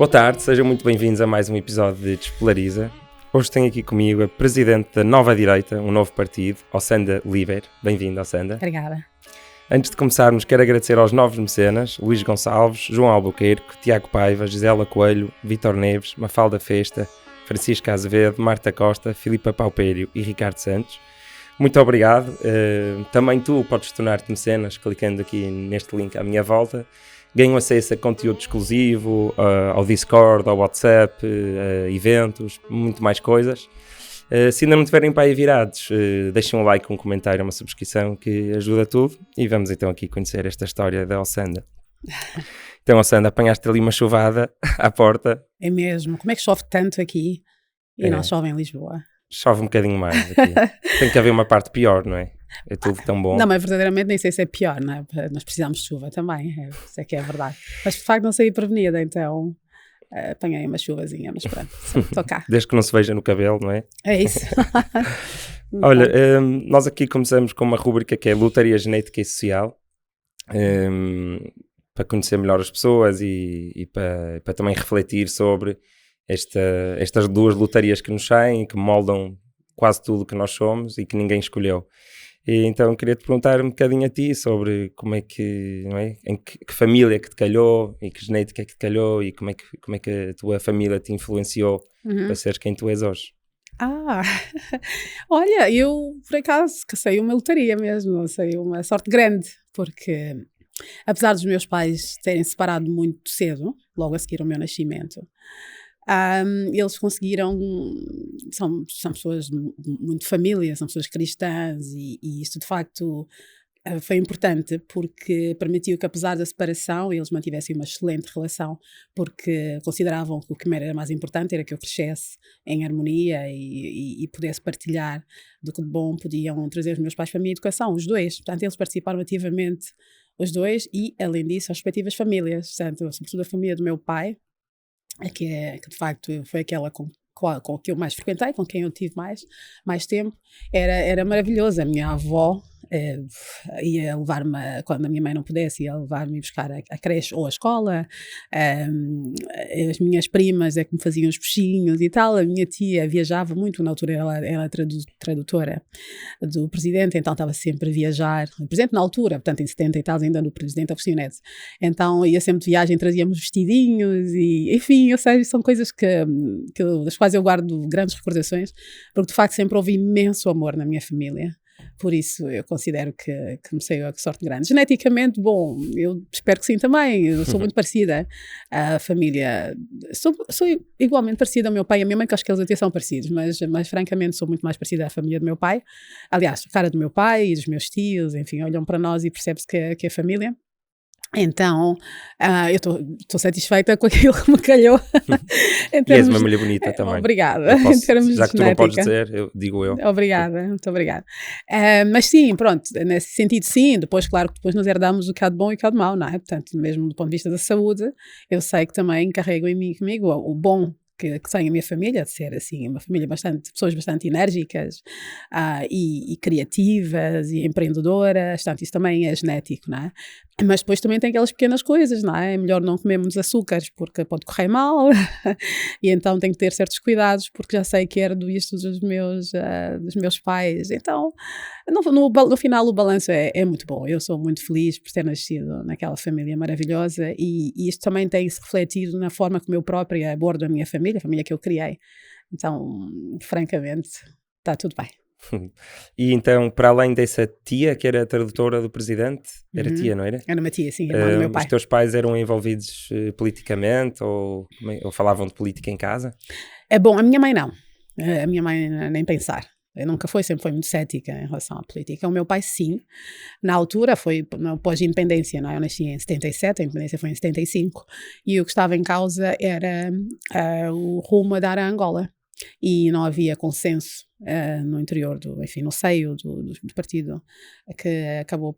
Boa tarde, sejam muito bem-vindos a mais um episódio de Despolariza. Hoje tenho aqui comigo a Presidente da Nova Direita, um novo partido, Ossanda Liber. Bem-vinda, Ossanda. Obrigada. Antes de começarmos, quero agradecer aos novos mecenas, Luís Gonçalves, João Albuquerque, Tiago Paiva, Gisela Coelho, Vítor Neves, Mafalda Festa, Francisca Azevedo, Marta Costa, Filipa Paupério e Ricardo Santos. Muito obrigado. Também tu podes tornar-te mecenas clicando aqui neste link à minha volta. Ganham acesso a conteúdo exclusivo, ao Discord, ao WhatsApp, eventos, muito mais coisas. Se ainda não estiverem para aí virados, deixem um like, um comentário, uma subscrição que ajuda tudo. E vamos então aqui conhecer esta história da Ossanda. Então, Ossanda, apanhaste ali uma chuvada à porta. É mesmo. Como é que chove tanto aqui e não chove em Lisboa? Chove um bocadinho mais aqui. Tem que haver uma parte pior, não é? É tudo tão bom. Não, mas verdadeiramente nem sei se é pior, não é? Nós precisamos de chuva também, isso é que é verdade. Mas de facto não saí prevenida, então apanhei uma chuvazinha, mas pronto, estou cá. Desde que não se veja no cabelo, não é? É isso. Olha, nós aqui começamos com uma rubrica que é Lotaria Genética e Social, para conhecer melhor as pessoas e para também refletir sobre estas duas lotarias que nos saem e que moldam quase tudo que nós somos e que ninguém escolheu. E então queria-te perguntar um bocadinho a ti sobre como é que, não é? Em que família que te calhou e que genética que te calhou e como é que a tua família te influenciou para seres quem tu és hoje. Olha, eu por acaso saí uma lotaria mesmo, saí uma sorte grande, porque apesar dos meus pais terem separado muito cedo, logo a seguir ao meu nascimento, eles conseguiram, são pessoas muito família, são pessoas cristãs e isso de facto foi importante porque permitiu que apesar da separação eles mantivessem uma excelente relação, porque consideravam que o que era mais importante era que eu crescesse em harmonia e pudesse partilhar do que de bom podiam trazer os meus pais para a minha educação, os dois. Portanto, eles participaram ativamente, os dois, e além disso as respectivas famílias, portanto, sobretudo a família do meu pai, que de facto foi aquela com que eu mais frequentei, com quem eu tive mais tempo, era maravilhosa. A minha avó ia levar-me, quando a minha mãe não pudesse, ia levar-me buscar a creche ou a escola. As minhas primas é que me faziam os peixinhos e tal. A minha tia viajava muito, na altura ela era tradutora do presidente, então estava sempre a viajar, o presidente na altura, portanto em 70 e tal, ainda no presidente oficionete, então ia sempre de viagem, trazíamos vestidinhos e enfim, ou seja, são coisas das quais eu guardo grandes recordações, porque de facto sempre houve imenso amor na minha família. Por isso eu considero que me saiu a sorte grande. Geneticamente, bom, eu espero que sim também. Eu sou muito parecida à família. Sou igualmente parecida ao meu pai e à minha mãe, que acho que eles até são parecidos, mas francamente sou muito mais parecida à família do meu pai. Aliás, a cara do meu pai e dos meus tios, enfim, olham para nós e percebe-se que é família. Então, eu estou satisfeita com aquilo que me calhou. E és uma mulher bonita também. Obrigada. Em termos já que de tu não podes genética. dizer, digo eu. Obrigada, muito obrigada. Mas sim, pronto, nesse sentido sim, depois claro que depois nos herdamos o que há de bom e o que há de mau, não é? Portanto, mesmo do ponto de vista da saúde, eu sei que também carrego em mim, comigo o bom que tem a minha família, de ser assim, uma família pessoas bastante enérgicas e criativas e empreendedoras, portanto isso também é genético, não é? Mas depois também tem aquelas pequenas coisas, não é? É melhor não comer muitos açúcares porque pode correr mal e então tenho que ter certos cuidados porque já sei que herdo isto dos meus pais. Então, no final o balanço é muito bom. Eu sou muito feliz por ter nascido naquela família maravilhosa e isto também tem-se refletido na forma como eu própria abordo a minha família, a família que eu criei. Então, francamente, está tudo bem. E então, para além dessa tia que era a tradutora do presidente, era tia, não era? Era uma tia, sim, irmã do meu pai. Os teus pais eram envolvidos politicamente ou falavam de política em casa? Bom, a minha mãe não. A minha mãe nem pensar. Nunca foi, sempre foi muito cética em relação à política. O meu pai, sim. Na altura, foi pós-independência, não é? Eu nasci em 77, a independência foi em 75. E o que estava em causa era o rumo a dar a Angola. E não havia consenso no interior, no seio do partido que acabou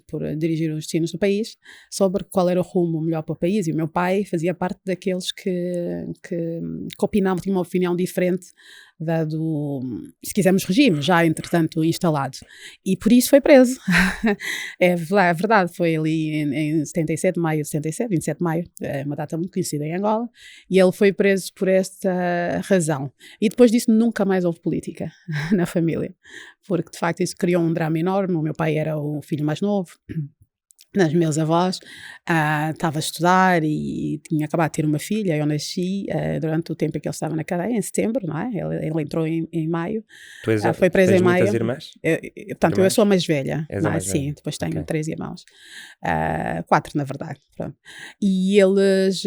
por dirigir os destinos do país, sobre qual era o rumo melhor para o país. E o meu pai fazia parte daqueles que opinavam, tinha uma opinião diferente da do, se quisermos, regime, já entretanto instalado. E por isso foi preso. É verdade, foi ali em 77, maio de 77, 27 de maio, é uma data muito conhecida em Angola, e ele foi preso por esta razão. E depois disso nunca mais houve política na família, porque de facto isso criou um drama enorme. O meu pai era o filho mais novo dos meus avós, estava a estudar e tinha acabado de ter uma filha. Eu nasci durante o tempo em que ele estava na cadeia, em setembro, não é? Ele entrou em maio, foi preso em maio. Muitas irmãs? Portanto, eu sou a mais velha, És a mais sim, velha. depois tenho Ok. 3 irmãos, 4 na verdade, pronto. E eles,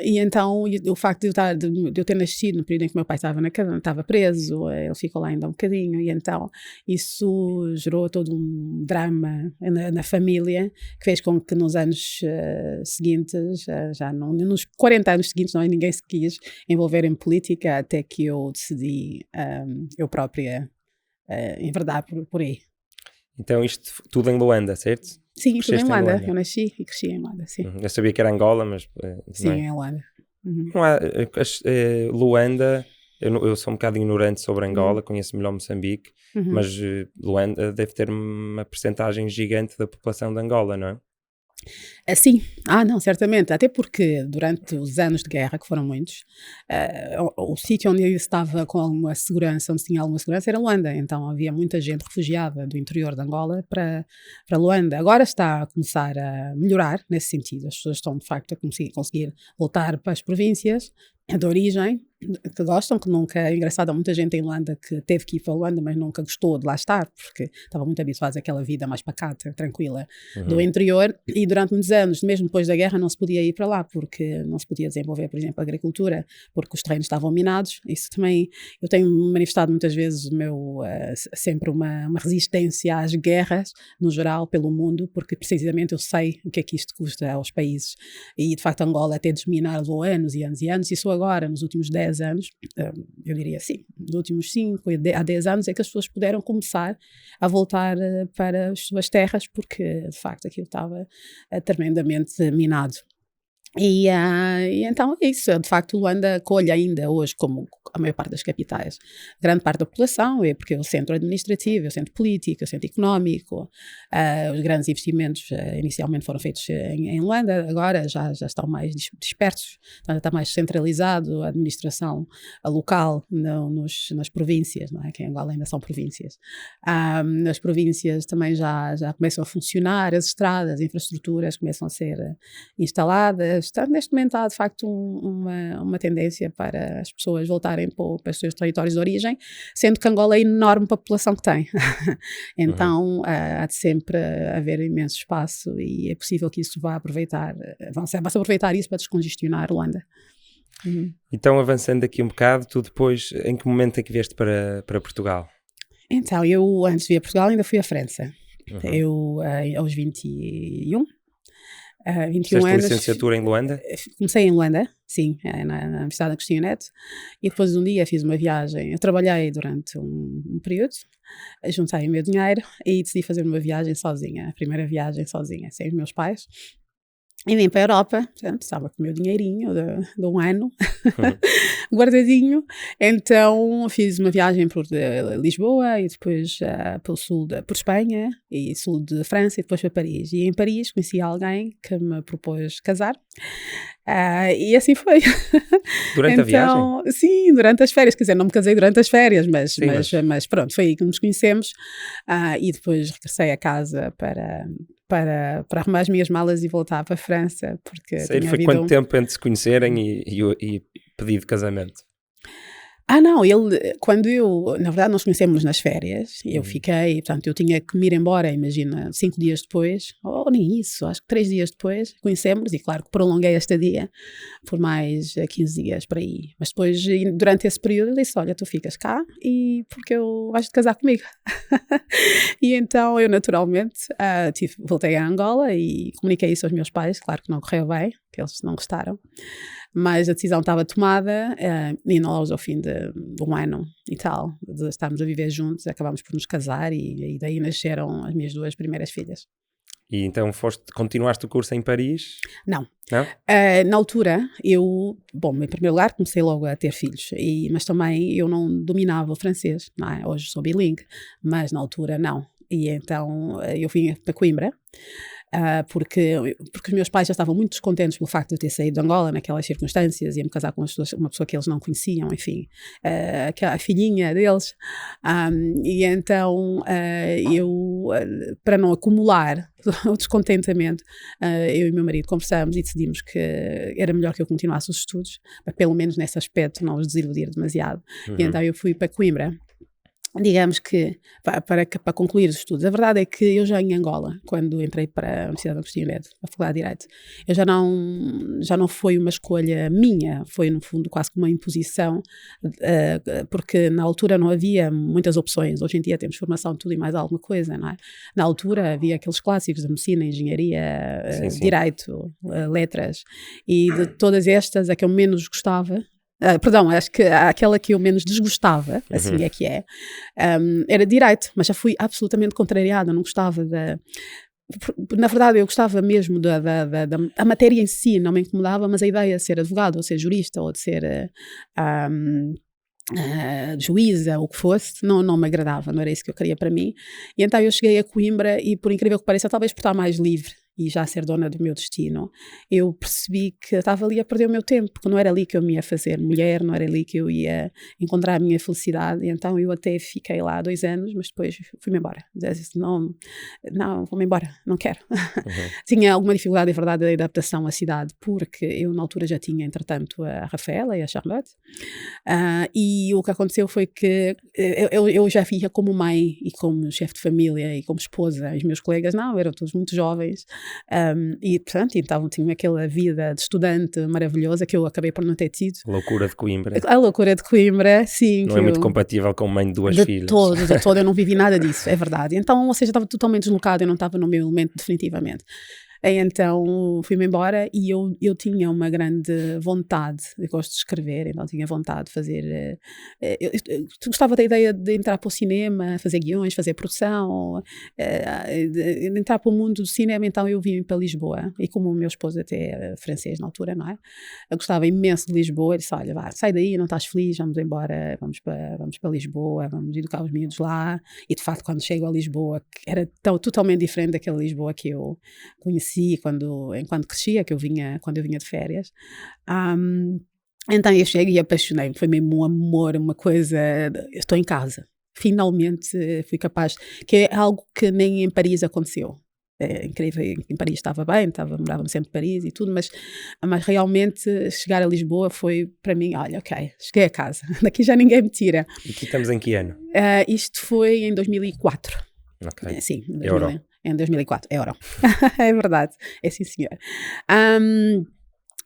e então o facto de eu ter nascido no período em que meu pai estava na cadeia, estava preso, ele ficou lá ainda um bocadinho, e então isso gerou todo um drama na família, que fez com que nos anos seguintes, nos 40 anos seguintes, ninguém se quis envolver em política, até que eu decidi, eu própria, enverdar por aí. Então isto tudo em Luanda, certo? Sim, tudo em Cresceste em Luanda. Luanda. Eu nasci e cresci em Luanda, sim. Eu sabia que era Angola, mas Sim, não é? em Luanda. Uhum. Não há, Luanda, eu sou um bocado ignorante sobre Angola, conheço melhor Moçambique, mas Luanda deve ter uma percentagem gigante da população de Angola, não é? Sim, não, certamente, até porque durante os anos de guerra, que foram muitos, o sítio onde eu estava com alguma segurança, onde tinha alguma segurança, era Luanda. Então havia muita gente refugiada do interior de Angola para Luanda. Agora está a começar a melhorar nesse sentido, as pessoas estão de facto a conseguir voltar para as províncias de origem, que gostam, que nunca, é engraçado, há muita gente em Luanda que teve que ir para Luanda, mas nunca gostou de lá estar, porque estava muito habituado àquela vida mais pacata, tranquila, do interior. E durante muitos anos, mesmo depois da guerra, não se podia ir para lá, porque não se podia desenvolver, por exemplo, a agricultura, porque os terrenos estavam minados. Isso também, eu tenho manifestado muitas vezes sempre uma resistência às guerras, no geral, pelo mundo, porque precisamente eu sei o que é que isto custa aos países. E, de facto, Angola até desminar levou anos e anos e anos, e só agora, nos últimos 10 anos, eu diria assim, nos últimos 5 a 10 anos é que as pessoas puderam começar a voltar para as suas terras, porque de facto aquilo estava tremendamente minado. E então é isso, de facto Luanda acolhe ainda hoje, como a maior parte das capitais, grande parte da população, porque é o centro administrativo, é o centro político, é o centro económico. Os grandes investimentos inicialmente foram feitos em Luanda, agora já estão mais dispersos, está mais centralizado a administração local nas províncias, não é? Que em Angola ainda são províncias. Nas províncias também já começam a funcionar, as estradas, as infraestruturas começam a ser instaladas. Neste momento há de facto uma tendência para as pessoas voltarem para os seus territórios de origem, sendo que Angola é enorme para a população que tem. Então há de sempre haver imenso espaço e é possível que isso vá aproveitar, vai-se aproveitar isso para descongestionar Luanda. Então, avançando aqui um bocado, tu depois, em que momento é que vieste para Portugal? Então, eu antes de vir a Portugal ainda fui à França. Eu aos 21 Fizeste anos. Licenciatura em Luanda? Comecei em Luanda, sim, na Universidade Agostinho Neto, e depois um dia fiz uma viagem. Eu trabalhei durante um período, juntei o meu dinheiro e decidi fazer uma viagem sozinha, a primeira viagem sozinha, sem os meus pais. E vim para a Europa, portanto, estava com o meu dinheirinho de um ano guardadinho. Então fiz uma viagem por Lisboa e depois pelo sul, por Espanha e sul de França e depois para Paris. E em Paris conheci alguém que me propôs casar. E assim foi. Durante a viagem? Sim, durante as férias. Quer dizer, não me casei durante as férias, mas pronto, foi aí que nos conhecemos. E depois regressei a casa para arrumar as minhas malas e voltar para a França, porque Foi quanto tempo entre se conhecerem e pedir de casamento? Não, na verdade nós conhecemos nas férias, eu fiquei, portanto eu tinha que me ir embora, imagina, 5 dias depois, ou nem isso, acho que 3 dias depois, conhecemos e claro que prolonguei a estadia por mais 15 dias para aí, mas depois, durante esse período, ele disse, olha, tu ficas cá e porque eu vais-te casar comigo. E então eu naturalmente voltei a Angola e comuniquei isso aos meus pais, claro que não correu bem, que eles não gostaram. Mas a decisão estava tomada e nós, ao fim de um ano e tal, de estarmos a viver juntos, acabámos por nos casar e daí nasceram as minhas 2 primeiras filhas. E então continuaste o curso em Paris? Não. Não? Na altura, em primeiro lugar, comecei logo a ter filhos, mas também eu não dominava o francês, não é? Hoje sou bilingue, mas na altura não. E então eu vim para Coimbra, porque os meus pais já estavam muito descontentes pelo facto de eu ter saído de Angola naquelas circunstâncias, ia-me casar com uma pessoa que eles não conheciam, enfim, a filhinha deles, e então eu, para não acumular o descontentamento, eu e meu marido conversámos e decidimos que era melhor que eu continuasse os estudos, para pelo menos nesse aspecto não os desiludir demasiado. E então eu fui para Coimbra. Digamos que, para concluir os estudos, a verdade é que eu já em Angola, quando entrei para a Universidade de Agostinho Neto, a Faculdade de Direito, eu já não foi uma escolha minha, foi no fundo quase como uma imposição, porque na altura não havia muitas opções. Hoje em dia temos formação de tudo e mais alguma coisa, não é? Na altura havia aqueles clássicos de medicina, engenharia, sim. Direito, letras, e de todas estas a que eu menos gostava, acho que aquela que eu menos desgostava, assim é que é, era Direito, mas já fui absolutamente contrariada, não gostava na verdade eu gostava mesmo da matéria em si, não me incomodava, mas a ideia de ser advogado, ou ser jurista, ou de ser juíza, ou o que fosse, não me agradava, não era isso que eu queria para mim. E então eu cheguei a Coimbra e, por incrível que pareça, talvez por estar mais livre e já ser dona do meu destino, eu percebi que estava ali a perder o meu tempo, porque não era ali que eu me ia fazer mulher, não era ali que eu ia encontrar a minha felicidade. E então eu até fiquei lá 2 anos, mas depois fui-me embora. Disse, não, vou-me embora, não quero. Tinha alguma dificuldade, é verdade, de adaptação à cidade, porque eu na altura já tinha, entretanto, a Rafaela e a Charlotte, e o que aconteceu foi que eu já via como mãe e como chefe de família e como esposa, os meus colegas não, eram todos muito jovens, e portanto, então tinha aquela vida de estudante maravilhosa que eu acabei por não ter tido. Loucura de Coimbra. A loucura de Coimbra, sim. Não é muito compatível com mãe de 2 filhas. De todo, eu não vivi nada disso, é verdade. Então, ou seja, estava totalmente deslocada, eu não estava no meu elemento definitivamente. Então fui-me embora e eu tinha uma grande vontade, eu gosto de escrever, então tinha vontade de fazer, eu gostava da ideia de entrar para o cinema, fazer guiões, fazer produção, de entrar para o mundo do cinema. Então eu vim para Lisboa e como o meu esposo até era francês na altura, não é? Eu gostava imenso de Lisboa, ele disse, olha, sai daí, não estás feliz, vamos embora, vamos para Lisboa, vamos educar os miúdos lá. E de facto quando chego a Lisboa, que era totalmente diferente daquela Lisboa que eu conheci enquanto crescia, quando eu vinha de férias. Então eu cheguei e apaixonei-me, foi mesmo um amor, uma coisa, eu estou em casa, finalmente fui capaz, que é algo que nem em Paris aconteceu. É incrível, em Paris estava bem, morava sempre em Paris e tudo, mas realmente chegar a Lisboa foi para mim, olha, ok, cheguei a casa, daqui já ninguém me tira. E aqui estamos em que ano? Isto foi em 2004. Ok. Sim, Euro. Em 2004, euro. É verdade, é sim senhor.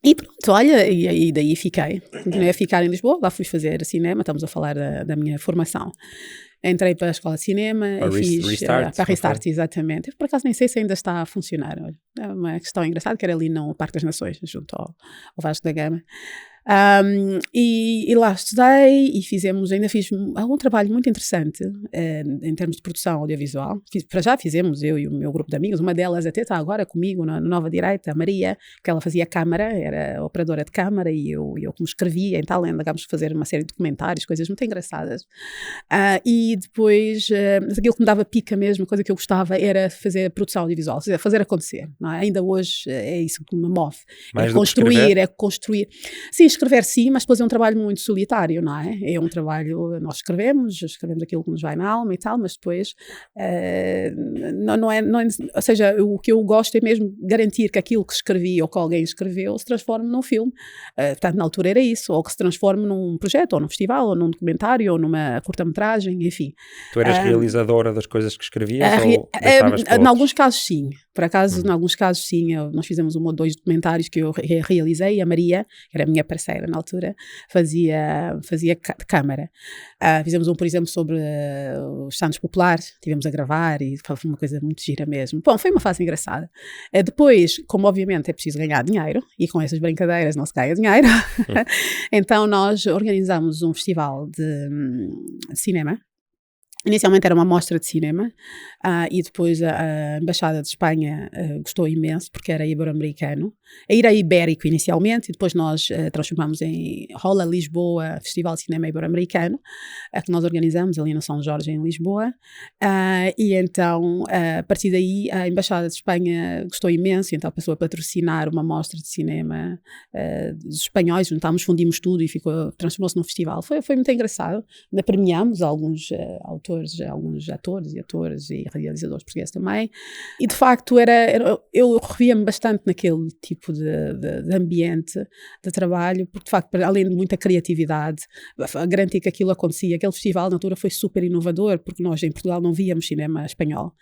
E pronto, olha, e daí continuei a ficar em Lisboa, lá fui fazer cinema, estamos a falar da minha formação. Entrei para a escola de cinema e fiz Restart, para Restart, exatamente. Por acaso nem sei se ainda está a funcionar. Olha. É uma questão engraçada, que era ali no Parque das Nações, junto ao Vasco da Gama. E lá estudei e ainda fiz algum trabalho muito interessante em termos de produção audiovisual. Para já fizemos, eu e o meu grupo de amigos, uma delas até está agora comigo na Nova Direita, a Maria, que ela fazia câmara, era operadora de câmara, e eu como escrevia, então acabámos de fazer uma série de documentários, coisas muito engraçadas. E depois, aquilo que me dava pica mesmo, a coisa que eu gostava era fazer produção audiovisual, ou seja, fazer acontecer. Não é? Ainda hoje é isso que me move. Mais é construir. Sim, escrever sim, mas depois é um trabalho muito solitário, não é? É um trabalho, nós escrevemos aquilo que nos vai na alma e tal, mas depois não é, ou seja, o que eu gosto é mesmo garantir que aquilo que escrevi ou que alguém escreveu se transforme num filme. Portanto, na altura era isso, ou que se transforme num projeto, ou num festival, ou num documentário, ou numa curta-metragem, enfim. Tu eras realizadora das coisas que escrevias ou deixavas para em alguns casos sim, por acaso, em alguns casos sim, nós fizemos 1 ou 2 documentários que eu realizei, a Maria, que era a minha parceira, terceira na altura, fazia câmara. Fizemos por exemplo, sobre os Santos Populares, tivemos a gravar e foi uma coisa muito gira mesmo. Bom, foi uma fase engraçada. Depois, como obviamente é preciso ganhar dinheiro, e com essas brincadeiras não se ganha dinheiro, então nós organizamos um festival de cinema. Inicialmente era uma mostra de cinema e depois a Embaixada de Espanha gostou imenso porque era ibero-americano. Era ibérico inicialmente e depois nós transformamos em Rola Lisboa, Festival de Cinema Ibero-Americano, que nós organizamos ali no São Jorge, em Lisboa. E então, a partir daí, a Embaixada de Espanha gostou imenso, então passou a patrocinar uma mostra de cinema dos espanhóis, juntámos, fundimos tudo e transformou-se num festival. Foi muito engraçado. Ainda premiámos alguns alguns atores e realizadores portugueses também, e de facto eu revia-me bastante naquele tipo de ambiente de trabalho, porque de facto, além de muita criatividade, garanti que aquilo acontecia. Aquele festival na altura foi super inovador, porque nós em Portugal não víamos cinema espanhol,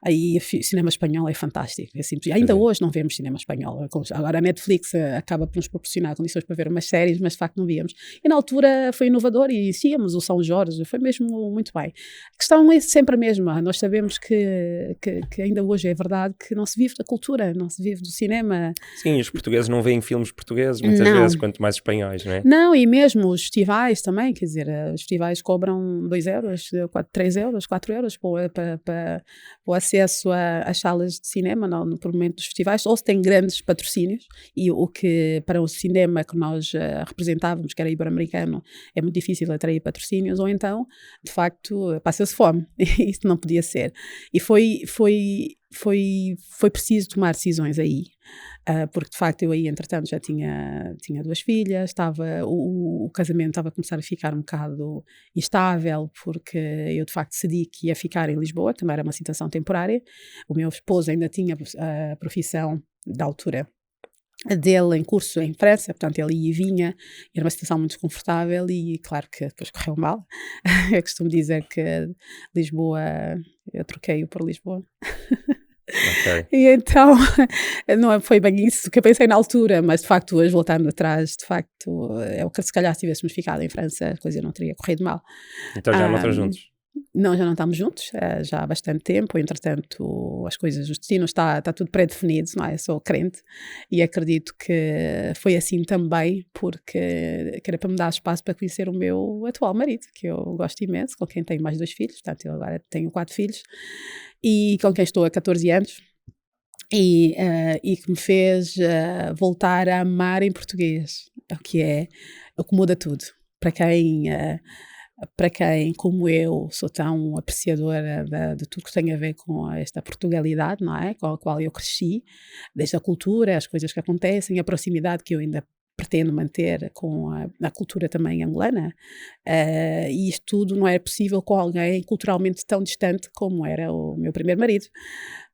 aí cinema espanhol é fantástico, é simples. Ainda hoje não vemos cinema espanhol, agora a Netflix acaba por nos proporcionar condições para ver umas séries, mas de facto não víamos, e na altura foi inovador e íamos o São Jorge, foi mesmo muito bem. A questão é sempre a mesma. Nós sabemos que ainda hoje é verdade que não se vive da cultura, não se vive do cinema. Sim, os portugueses não veem filmes portugueses muitas vezes, quanto mais espanhóis, não é? Não, e mesmo os festivais também, quer dizer, os festivais cobram 2 euros, 3 euros, 4 euros para o acesso às salas de cinema no momento dos festivais, ou se tem grandes patrocínios, e o que para o cinema que nós representávamos, que era ibero-americano, é muito difícil atrair patrocínios, ou então, de facto, passa-se fome. Isso não podia ser. E foi preciso tomar decisões aí, porque de facto eu aí entretanto já tinha 2 filhas, o casamento estava a começar a ficar um bocado instável, porque eu de facto decidi que ia ficar em Lisboa, também era uma situação temporária. O meu esposo ainda tinha a profissão da altura dele em curso em França, portanto ele ia e vinha, era uma situação muito desconfortável e claro que depois correu mal. Eu costumo dizer que Lisboa, eu troquei-o por Lisboa. Okay. E então, não foi bem isso que eu pensei na altura, mas de facto hoje voltando atrás, de facto é o que se calhar se tivéssemos ficado em França a coisa não teria corrido mal. Então já não estão juntos? Não, já não estamos juntos, já há bastante tempo. Entretanto, as coisas, os destinos, está tudo pré-definido, não é? Eu sou crente e acredito que foi assim também, porque era para me dar espaço para conhecer o meu atual marido, que eu gosto imenso, com quem tenho mais 2 filhos, portanto eu agora tenho 4 filhos, e com quem estou há 14 anos. E que me fez voltar a amar em português, o que muda tudo. Para quem, como eu, sou tão apreciadora de tudo que tem a ver com esta Portugalidade, não é? Com a qual eu cresci, desde a cultura, as coisas que acontecem, a proximidade que eu ainda pretendo manter com a cultura também angolana, e isto tudo não é possível com alguém culturalmente tão distante como era o meu primeiro marido,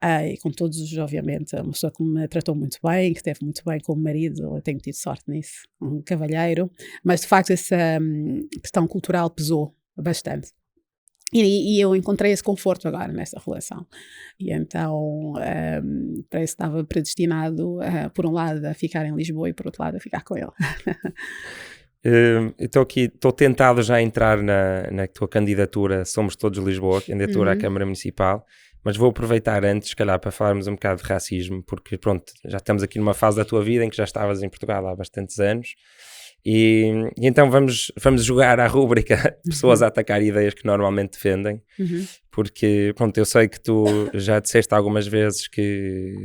e com todos, obviamente, uma pessoa que me tratou muito bem, que esteve muito bem como marido, eu tenho tido sorte nisso, um cavalheiro, mas de facto essa questão cultural pesou bastante. E eu encontrei esse conforto agora nessa relação. E então parece que estava predestinado, por um lado, a ficar em Lisboa e por outro lado a ficar com ele. Estou tentado já a entrar na tua candidatura Somos Todos Lisboa, candidatura à Câmara Municipal, mas vou aproveitar antes, se calhar, para falarmos um bocado de racismo, porque pronto, já estamos aqui numa fase da tua vida em que já estavas em Portugal há bastantes anos. E então vamos jogar à rúbrica pessoas a atacar ideias que normalmente defendem, porque pronto, eu sei que tu já disseste algumas vezes que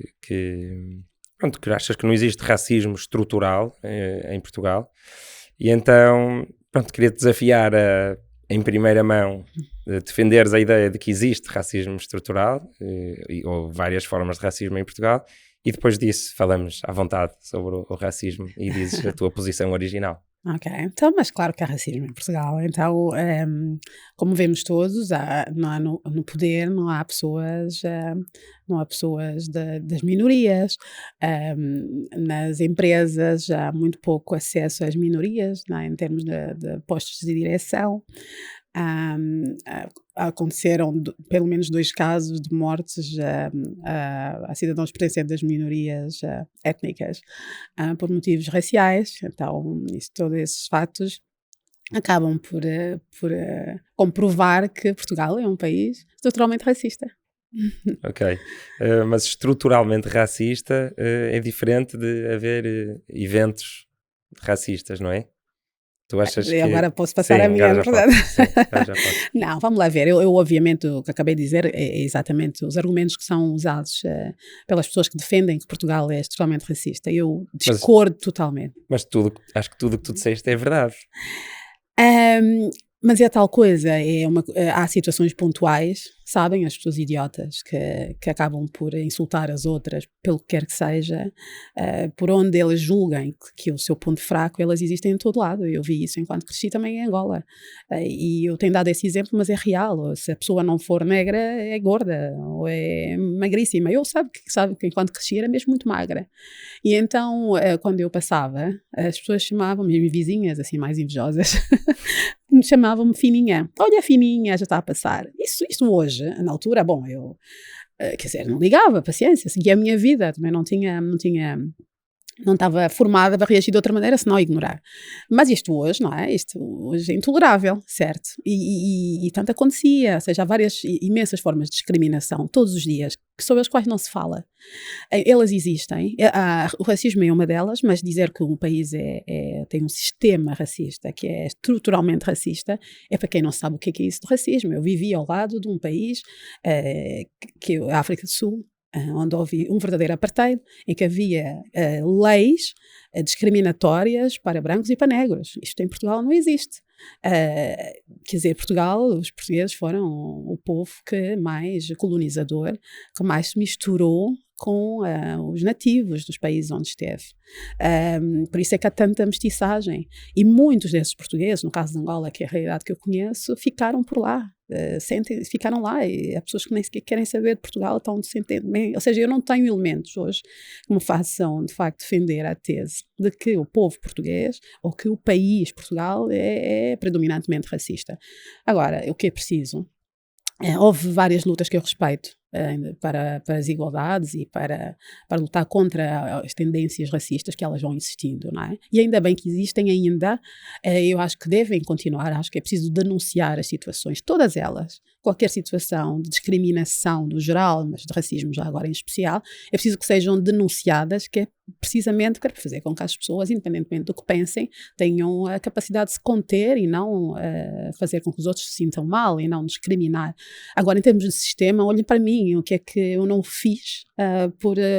achas que não existe racismo estrutural em Portugal, e então pronto, queria-te desafiar em primeira mão defenderes a ideia de que existe racismo estrutural ou várias formas de racismo em Portugal. E depois disso falamos à vontade sobre o racismo e dizes a tua posição original. Ok, então, mas claro que há racismo em Portugal. Então, como vemos todos, no poder não há pessoas das minorias. Nas empresas há muito pouco acesso às minorias, não é? Em termos de postos de direção. Aconteceram pelo menos 2 casos de mortes a cidadãos pertencentes das minorias étnicas por motivos raciais. Então, todos esses fatos acabam por comprovar que Portugal é um país estruturalmente racista. Ok, mas estruturalmente racista é diferente de haver eventos racistas, não é? Tu achas que... Agora posso passar a minha verdade? Já pode. Não, vamos lá ver. Eu, obviamente, o que acabei de dizer é exatamente os argumentos que são usados pelas pessoas que defendem que Portugal é extremamente racista. Eu discordo totalmente. Mas acho que tudo o que tu disseste é verdade. Mas é tal coisa, há situações pontuais, sabem, as pessoas idiotas que acabam por insultar as outras, pelo que quer que seja, por onde elas julguem que o seu ponto fraco, elas existem em todo lado. Eu vi isso enquanto cresci também em Angola. E eu tenho dado esse exemplo, mas é real. Se a pessoa não for negra, é gorda, ou é magríssima. Eu sabe que enquanto cresci era mesmo muito magra. E então, quando eu passava, as pessoas chamavam-me, minhas vizinhas, assim, mais invejosas, chamavam-me fininha. Olha a fininha, já está a passar. Isso hoje, na altura, bom, eu, quer dizer, não ligava, paciência, seguia a minha vida, também não estava formada para reagir de outra maneira, senão ignorar. Mas isto hoje, não é? Isto hoje é intolerável, certo? E tanto acontecia, ou seja, há várias, imensas formas de discriminação, todos os dias, sobre as quais não se fala. Elas existem, o racismo é uma delas, mas dizer que um país tem um sistema racista, que é estruturalmente racista, é para quem não sabe o que é isso de racismo. Eu vivi ao lado de um país, que é a África do Sul, onde houve um verdadeiro apartheid, em que havia leis discriminatórias para brancos e para negros. Isto em Portugal não existe. Quer dizer, Portugal, os portugueses foram o povo mais colonizador, que mais se misturou com os nativos dos países onde esteve. Por isso é que há tanta mestiçagem. E muitos desses portugueses, no caso de Angola, que é a realidade que eu conheço, ficaram por lá. Ficaram lá, e há pessoas que nem sequer querem saber de Portugal, estão sentindo bem. Ou seja, eu não tenho elementos hoje que me façam de facto defender a tese de que o povo português ou que o país Portugal é predominantemente racista. Agora, o que é preciso? Houve várias lutas que eu respeito para as igualdades e para lutar contra as tendências racistas que elas vão existindo, não é? E ainda bem que existem ainda, eu acho que devem continuar, acho que é preciso denunciar as situações, todas elas, qualquer situação de discriminação no geral, mas de racismo já agora em especial, é preciso que sejam denunciadas, que é precisamente para fazer com que as pessoas, independentemente do que pensem, tenham a capacidade de se conter e não fazer com que os outros se sintam mal e não discriminar. Agora, em termos de sistema, olhem para mim, o que é que eu não fiz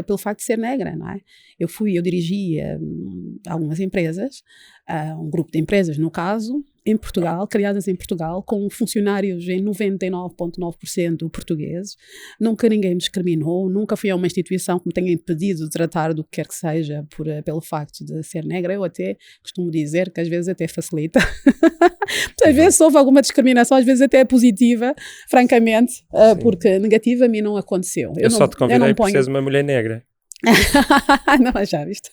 pelo facto de ser negra, não é? Eu dirigi algumas empresas, um grupo de empresas, no caso, em Portugal, criadas em Portugal, com funcionários em 99,9% portugueses. Nunca ninguém me discriminou, nunca fui a uma instituição que me tenha impedido de tratar do que quer que seja pelo facto de ser negra. Eu até costumo dizer que às vezes até facilita. Às vezes houve alguma discriminação, às vezes até é positiva, francamente, porque negativa a mim não aconteceu. Eu só te convidei porque seres uma mulher negra. Não, já viste?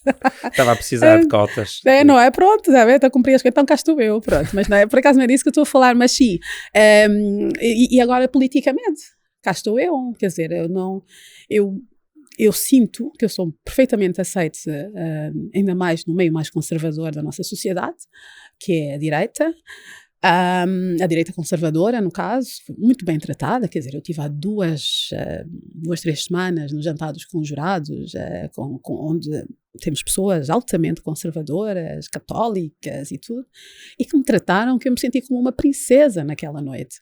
Estava a precisar de cotas. Não é? Pronto, já estou a cumprir as coisas, então cá estou eu, pronto. Mas não é, por acaso não é disso que eu estou a falar, mas sim. E agora politicamente, cá estou eu, quer dizer, eu sinto que eu sou perfeitamente aceite, ainda mais no meio mais conservador da nossa sociedade, que é a direita. A direita conservadora, no caso, muito bem tratada, quer dizer, eu tive há 3 semanas nos jantares com jurados, onde temos pessoas altamente conservadoras, católicas e tudo, e que me trataram, que eu me senti como uma princesa naquela noite.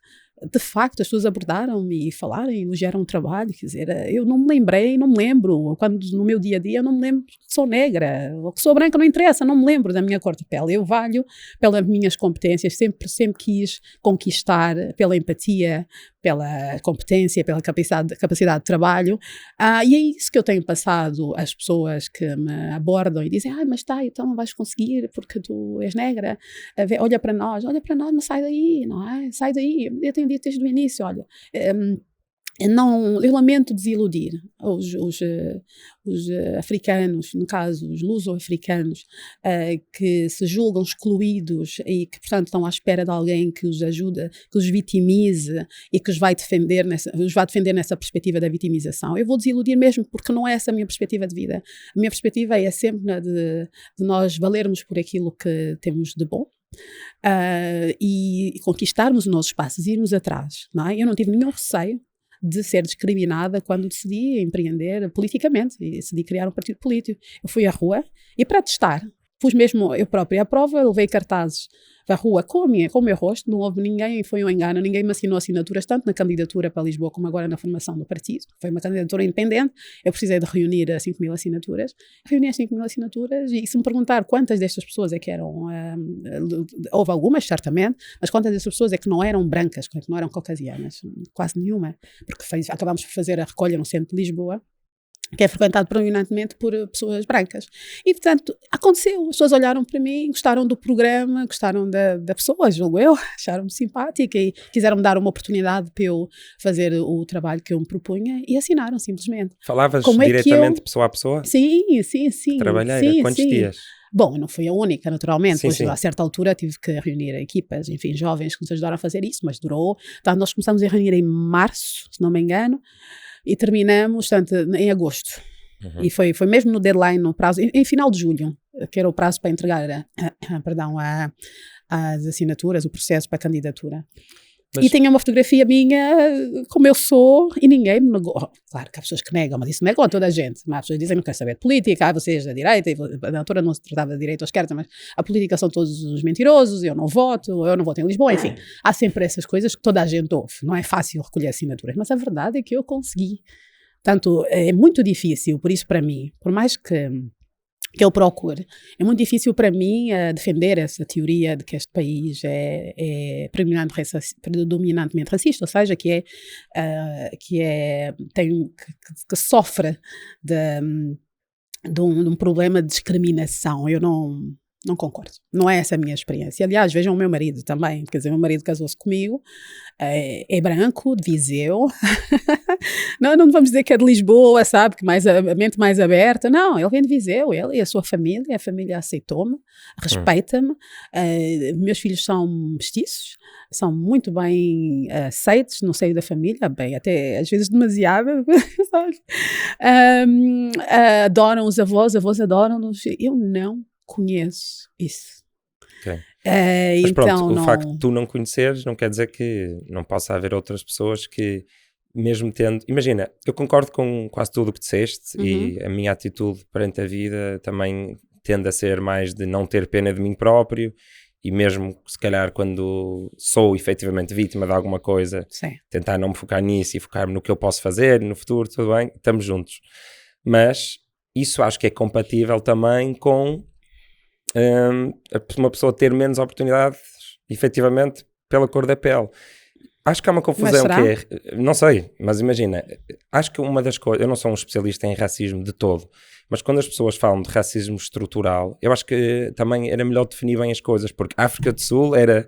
De facto, as pessoas abordaram-me e falaram e elogiaram o trabalho, quer dizer, eu não me lembrei, não me lembro, quando no meu dia a dia eu não me lembro que sou negra, ou que sou branca, não interessa, não me lembro da minha cor de pele, eu valho pelas minhas competências, sempre quis conquistar pela empatia, pela competência, pela capacidade de trabalho, e é isso que eu tenho passado às pessoas que me abordam e dizem, mas então não vais conseguir porque tu és negra, olha para nós, mas sai daí, não é? Sai daí, eu tenho dito desde o início, olha, eu lamento desiludir os africanos, no caso os luso-africanos, que se julgam excluídos e que, portanto, estão à espera de alguém que os ajude, que os vitimize e que os vai defender nessa perspectiva da vitimização. Eu vou desiludir mesmo, porque não é essa a minha perspectiva de vida. A minha perspectiva é sempre de nós valermos por aquilo que temos de bom. E conquistarmos os nossos espaços, irmos atrás, não é? Eu não tive nenhum receio de ser discriminada quando decidi empreender politicamente e decidi criar um partido político. Eu fui à rua e, para testar, pus mesmo eu própria à prova, levei cartazes da rua com o meu rosto, não houve ninguém, foi um engano, ninguém me assinou assinaturas, tanto na candidatura para Lisboa como agora na formação do partido. Foi uma candidatura independente, eu precisei de reunir 5.000 assinaturas, reuni as 5.000 assinaturas e se me perguntar quantas destas pessoas é que eram, houve algumas certamente, mas quantas destas pessoas é que não eram brancas, que não eram caucasianas, quase nenhuma, porque acabámos por fazer a recolha no centro de Lisboa, que é frequentado predominantemente por pessoas brancas. E, portanto, aconteceu. As pessoas olharam para mim, gostaram do programa, gostaram da pessoa, julgo eu, acharam-me simpática e quiseram-me dar uma oportunidade para eu fazer o trabalho que eu me propunha e assinaram, simplesmente. Falavas diretamente pessoa a pessoa? Sim. Trabalheira, quantos dias? Bom, eu não fui a única, naturalmente, sim, pois sim. A certa altura tive que reunir equipas, enfim, jovens que nos ajudaram a fazer isso, mas durou. Então, nós começamos a reunir em março, se não me engano, e terminamos, portanto, em agosto. E foi mesmo no deadline, no prazo, em final de julho, que era o prazo para entregar as assinaturas, o processo para a candidatura. Mas... E tinha uma fotografia minha, como eu sou, e ninguém me negou. Claro que há pessoas que negam, mas isso negam a toda a gente. Mas as pessoas dizem que não querem saber de política, vocês da direita, na altura não se tratava de direita ou esquerda, mas a política são todos os mentirosos, eu não voto em Lisboa, enfim. Há sempre essas coisas que toda a gente ouve. Não é fácil recolher assinaturas, mas a verdade é que eu consegui. Portanto, é muito difícil, por isso para mim, por mais que eu procure, é muito difícil para mim defender essa teoria de que este país é predominantemente racista, ou seja, que sofre de um problema de discriminação. Eu não concordo. Não é essa a minha experiência. Aliás, vejam o meu marido também. Quer dizer, o meu marido casou-se comigo, é branco, de Viseu. não vamos dizer que é de Lisboa, sabe? Que a mente mais aberta. Não, ele vem de Viseu, ele e a sua família. A família aceitou-me, respeita-me. Meus filhos são mestiços, são muito bem aceitos no seio da família, bem, até às vezes demasiado. Adoram os avós adoram-nos. Eu não conheço isso. Okay. Mas então, pronto, o facto de tu não conheceres não quer dizer que não possa haver outras pessoas que, mesmo tendo... Imagina, eu concordo com quase tudo o que disseste e a minha atitude perante a vida também tende a ser mais de não ter pena de mim próprio e mesmo, se calhar, quando sou efetivamente vítima de alguma coisa, tentar não me focar nisso e focar-me no que eu posso fazer no futuro, tudo bem, estamos juntos. Mas isso acho que é compatível também com uma pessoa ter menos oportunidades, efetivamente, pela cor da pele. Acho que há uma confusão que é... Não sei, mas imagina, acho que uma das coisas... Eu não sou um especialista em racismo de todo, mas quando as pessoas falam de racismo estrutural, eu acho que também era melhor definir bem as coisas, porque a África do Sul era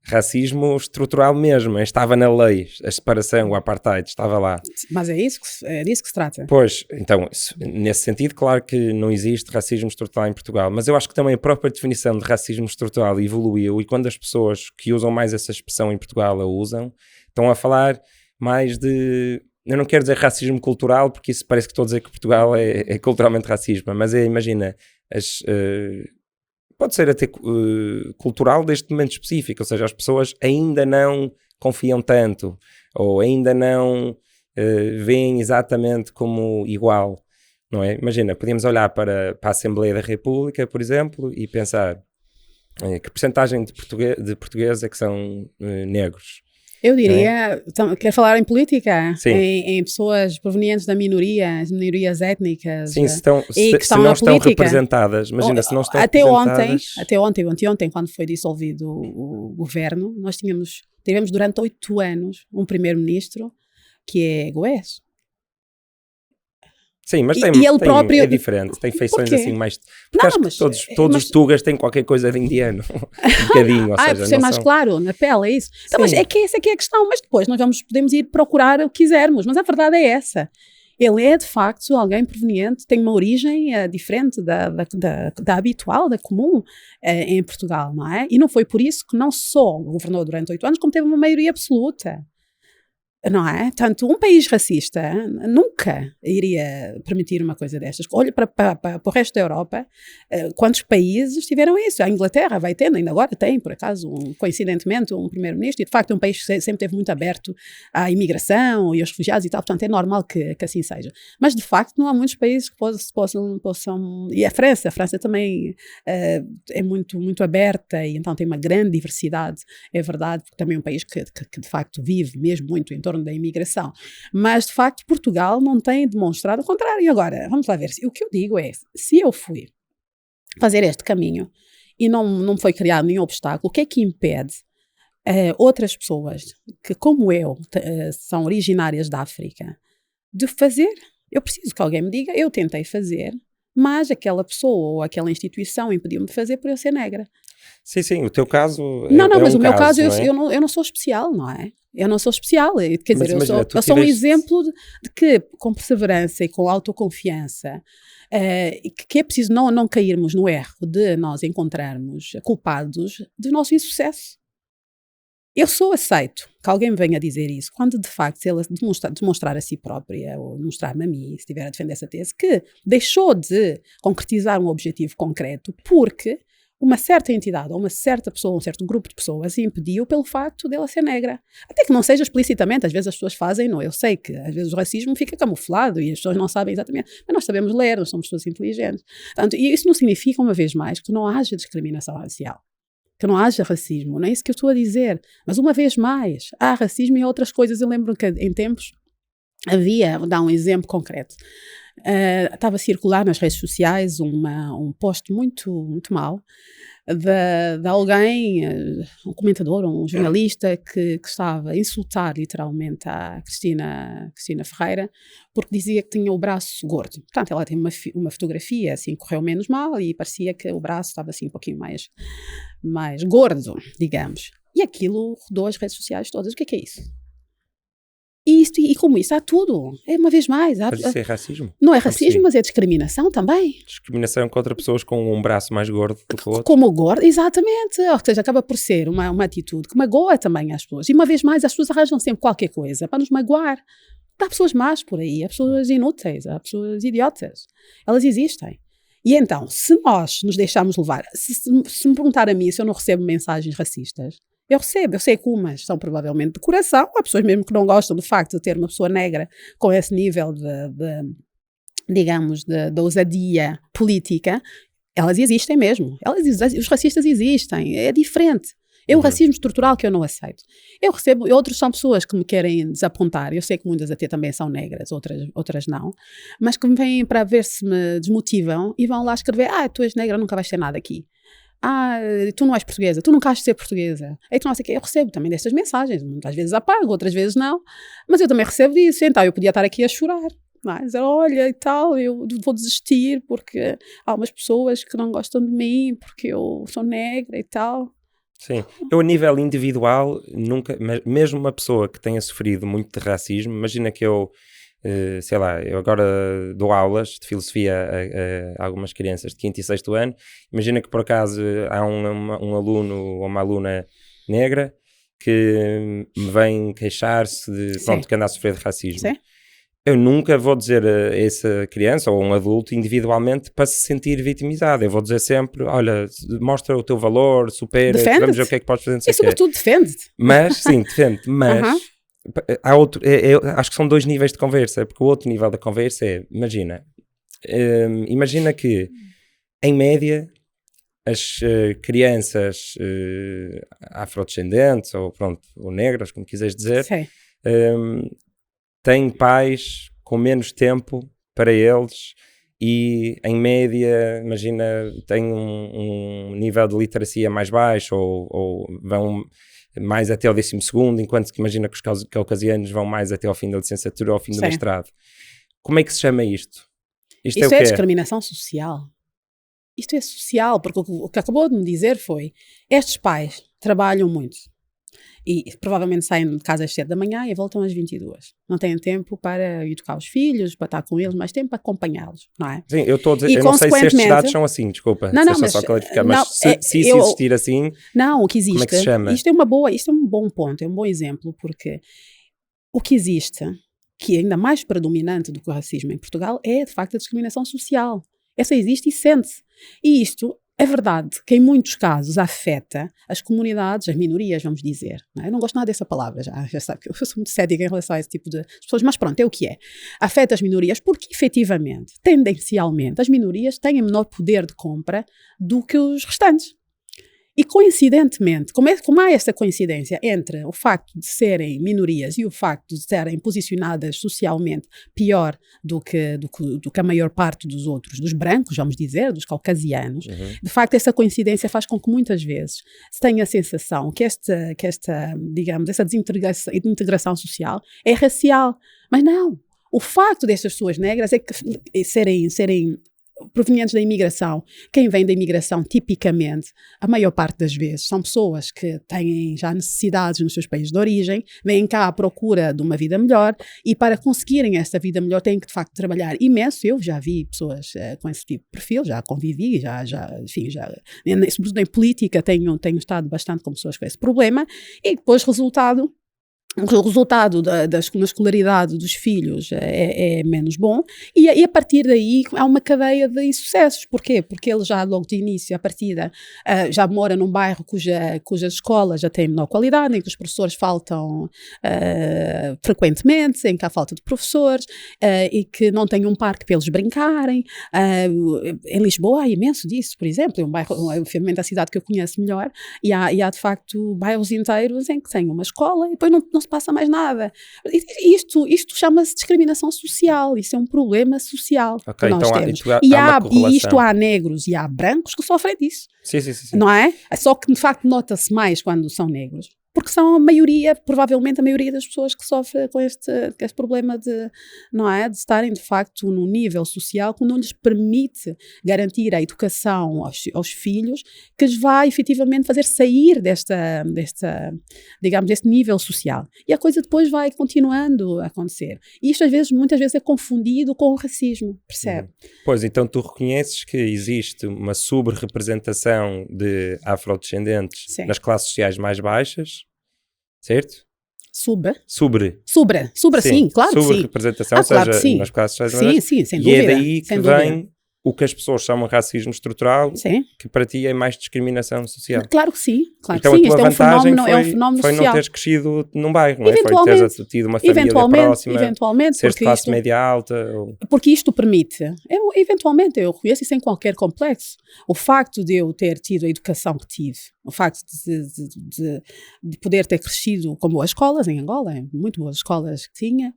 racismo estrutural mesmo, estava na lei, a separação, o apartheid, estava lá. Mas é disso que se trata. Pois, então, nesse sentido, claro que não existe racismo estrutural em Portugal, mas eu acho que também a própria definição de racismo estrutural evoluiu e quando as pessoas que usam mais essa expressão em Portugal a usam, estão a falar mais de... Eu não quero dizer racismo cultural, porque isso parece que estou a dizer que Portugal é culturalmente racista, mas imagina, pode ser até cultural deste momento específico, ou seja, as pessoas ainda não confiam tanto, ou ainda não veem exatamente como igual, não é? Imagina, podíamos olhar para a Assembleia da República, por exemplo, e pensar que percentagem de portugueses é que são negros? Eu diria, quer falar em política? Sim. Em pessoas provenientes da minorias étnicas. Sim, se não estão representadas. Imagina, se não estão representadas... Até ontem, quando foi dissolvido o governo, nós tivemos durante 8 anos um primeiro-ministro que é goés. Sim, mas ele próprio... é diferente, tem feições assim mais... Porque não, acho mas, que todos os tugas têm qualquer coisa de indiano, um bocadinho, ou seja, por ser mais claro, na pele, é isso. Então, mas é que essa aqui é a questão, mas depois nós podemos ir procurar o que quisermos, mas a verdade é essa. Ele é, de facto, alguém proveniente, tem uma origem diferente da habitual, da comum em Portugal, não é? E não foi por isso que não só governou durante 8 anos, como teve uma maioria absoluta. Não é? Tanto um país racista nunca iria permitir uma coisa destas. Olha para o resto da Europa, quantos países tiveram isso? A Inglaterra vai tendo, ainda agora tem, por acaso, coincidentemente, um primeiro-ministro, e de facto é um país que sempre teve muito aberto à imigração e aos refugiados e tal, portanto é normal que assim seja. Mas de facto não há muitos países que possam... E a França também é muito aberta e então tem uma grande diversidade, é verdade, porque também é um país que de facto vive mesmo muito em torno da imigração, mas de facto Portugal não tem demonstrado o contrário. E agora, vamos lá ver, o que eu digo é, se eu fui fazer este caminho e não foi criado nenhum obstáculo, o que é que impede outras pessoas que, como eu, são originárias da África, de fazer? Eu preciso que alguém me diga, eu tentei fazer, mas aquela pessoa ou aquela instituição impediu-me de fazer por eu ser negra. Sim, o teu caso mas um o meu caso, não eu não sou especial, não é? Eu não sou especial, quer dizer, imagina, eu sou um exemplo de que, com perseverança e com autoconfiança, que é preciso não cairmos no erro de nós encontrarmos culpados do nosso insucesso. Eu só aceito que alguém me venha dizer isso quando, de facto, se ela demonstrar a si própria, ou demonstrar-me a mim, se estiver a defender essa tese, que deixou de concretizar um objetivo concreto porque uma certa entidade, ou uma certa pessoa, um certo grupo de pessoas impediu pelo facto dela ser negra. Até que não seja explicitamente, às vezes as pessoas fazem, não, eu sei que às vezes o racismo fica camuflado e as pessoas não sabem exatamente, mas nós sabemos ler, nós somos pessoas inteligentes. Portanto, e isso não significa, uma vez mais, que não haja discriminação racial, que não haja racismo, não é isso que eu estou a dizer, mas uma vez mais, há racismo e outras coisas. Eu lembro que em tempos havia, vou dar um exemplo concreto, estava a circular nas redes sociais um post muito mau de alguém, um comentador, um jornalista que estava a insultar literalmente a Cristina Ferreira porque dizia que tinha o braço gordo. Portanto, ela tem uma fotografia assim, correu menos mal e parecia que o braço estava assim um pouquinho mais gordo, digamos. E aquilo rodou as redes sociais todas. O que é isso? E como isso, há tudo. É uma vez mais. Mas isso é racismo? Não é racismo, mas é discriminação também. Discriminação contra pessoas com um braço mais gordo do que o outro. Como o gordo, exatamente. Ou seja, acaba por ser uma atitude que magoa também as pessoas. E uma vez mais, as pessoas arranjam sempre qualquer coisa para nos magoar. Há pessoas más por aí, há pessoas inúteis, há pessoas idiotas. Elas existem. E então, se nós nos deixarmos levar, se me perguntar a mim se eu não recebo mensagens racistas, eu recebo, eu sei que umas são provavelmente de coração, há pessoas mesmo que não gostam do facto de ter uma pessoa negra com esse nível digamos, de ousadia política. Elas existem mesmo, os racistas existem, é diferente. É o racismo estrutural que eu não aceito. Eu recebo, outros são pessoas que me querem desapontar, eu sei que muitas até também são negras, outras não, mas que me vêm para ver se me desmotivam e vão lá escrever, tu és negra, nunca vais ter nada aqui. Tu não és portuguesa, tu nunca has de ser portuguesa. Tu não sei o quê. Eu recebo também destas mensagens, muitas vezes apago, outras vezes não, mas eu também recebo disso, então eu podia estar aqui a chorar. Mas olha e tal, eu vou desistir porque há umas pessoas que não gostam de mim porque eu sou negra e tal. Sim, eu a nível individual nunca, mesmo uma pessoa que tenha sofrido muito de racismo, imagina que eu, sei lá, eu agora dou aulas de filosofia a algumas crianças de 5º e 6º ano, imagina que por acaso há um aluno ou uma aluna negra que me vem queixar-se de, pronto, que anda a sofrer de racismo. Sim. Eu nunca vou dizer a essa criança ou um adulto individualmente para se sentir vitimizado. Eu vou dizer sempre, olha, mostra o teu valor, supera, vamos ver o que é que podes fazer. E sobretudo defende-te. Mas, sim, defende, mas há outro, acho que são 2 níveis de conversa, porque o outro nível da conversa é, imagina que, em média, as crianças afrodescendentes ou negras, como quiseres dizer, têm pais com menos tempo para eles e, em média, imagina, têm um nível de literacia mais baixo ou vão mais até ao 12º, enquanto que imagina que os caucasianos vão mais até ao fim da licenciatura ou ao fim do mestrado. Como é que se chama isto? Isto é o Isto é quê? discriminação social. Isto é social, porque o que acabou de me dizer foi, estes pais trabalham muito e provavelmente saem de casa às 7 da manhã e voltam às 22. Não têm tempo para educar os filhos, para estar com eles, mas tempo para acompanhá-los, não é? Sim, eu estou a dizer, E eu não sei se estes consequentemente- dados são assim, desculpa, Não, deixa mas, só clarificar, não, mas se isso eu- existir assim, Não, o que existe, como é que se chama? isto é um bom ponto, é um bom exemplo, porque o que existe, que é ainda mais predominante do que o racismo em Portugal, é de facto a discriminação social. Essa existe e sente-se. E isto é verdade que em muitos casos afeta as comunidades, as minorias, vamos dizer. Não é? Eu não gosto nada dessa palavra, já sabe que eu sou muito cética em relação a esse tipo de pessoas, mas pronto, é o que é. Afeta as minorias porque, efetivamente, tendencialmente, as minorias têm menor poder de compra do que os restantes. E coincidentemente, como há essa coincidência entre o facto de serem minorias e o facto de serem posicionadas socialmente pior do que a maior parte dos outros, dos brancos, vamos dizer, dos caucasianos, de facto essa coincidência faz com que muitas vezes se tenha a sensação que esta digamos, essa desintegração social é racial. Mas não. O facto destas pessoas negras é que serem provenientes da imigração. Quem vem da imigração, tipicamente, a maior parte das vezes, são pessoas que têm já necessidades nos seus países de origem, vêm cá à procura de uma vida melhor e para conseguirem essa vida melhor têm que, de facto, trabalhar imenso. Eu já vi pessoas com esse tipo de perfil, já convivi, enfim, sobretudo em política, tenho estado bastante com pessoas com esse problema e depois o resultado da escolaridade dos filhos é menos bom e a partir daí há uma cadeia de insucessos. Porquê? Porque ele já logo de início, à partida, já mora num bairro cujas escolas já têm menor qualidade, em que os professores faltam frequentemente, em que há falta de professores e que não tem um parque para eles brincarem. Em Lisboa há imenso disso, por exemplo, é um bairro, obviamente a cidade que eu conheço melhor, e há de facto bairros inteiros em que tem uma escola e depois não se passa mais nada. Isto chama-se discriminação social, isso é um problema social que nós então temos. há Isto há negros e há brancos que sofrem disso. Sim. Não é? Só que de facto nota-se mais quando são negros. Porque são a maioria, provavelmente a maioria das pessoas que sofrem com este problema não é? De estarem de facto num nível social que não lhes permite garantir a educação aos filhos, que lhes vai efetivamente fazer sair digamos, deste nível social. E a coisa depois vai continuando a acontecer. E isto muitas vezes é confundido com o racismo, percebe? Pois, então tu reconheces que existe uma sobre-representação de afrodescendentes nas classes sociais mais baixas, certo? Sobre, sim, claro que sim. Sobre-representação, ou seja, claro nas classes sociais mais baixas. Sim, sem dúvida. E é daí que vem o que as pessoas chamam de racismo estrutural, que para ti é mais discriminação social. Claro que sim, então, que sim. Isto é um fenómeno foi social. Não teres crescido num bairro, não é? Foi teres tido uma família próxima, seres de classe média alta. Porque isto permite, eventualmente, eu reconheço isso sem qualquer complexo. O facto de eu ter tido a educação que tive, o facto de poder ter crescido com boas escolas em Angola, muito boas escolas que tinha,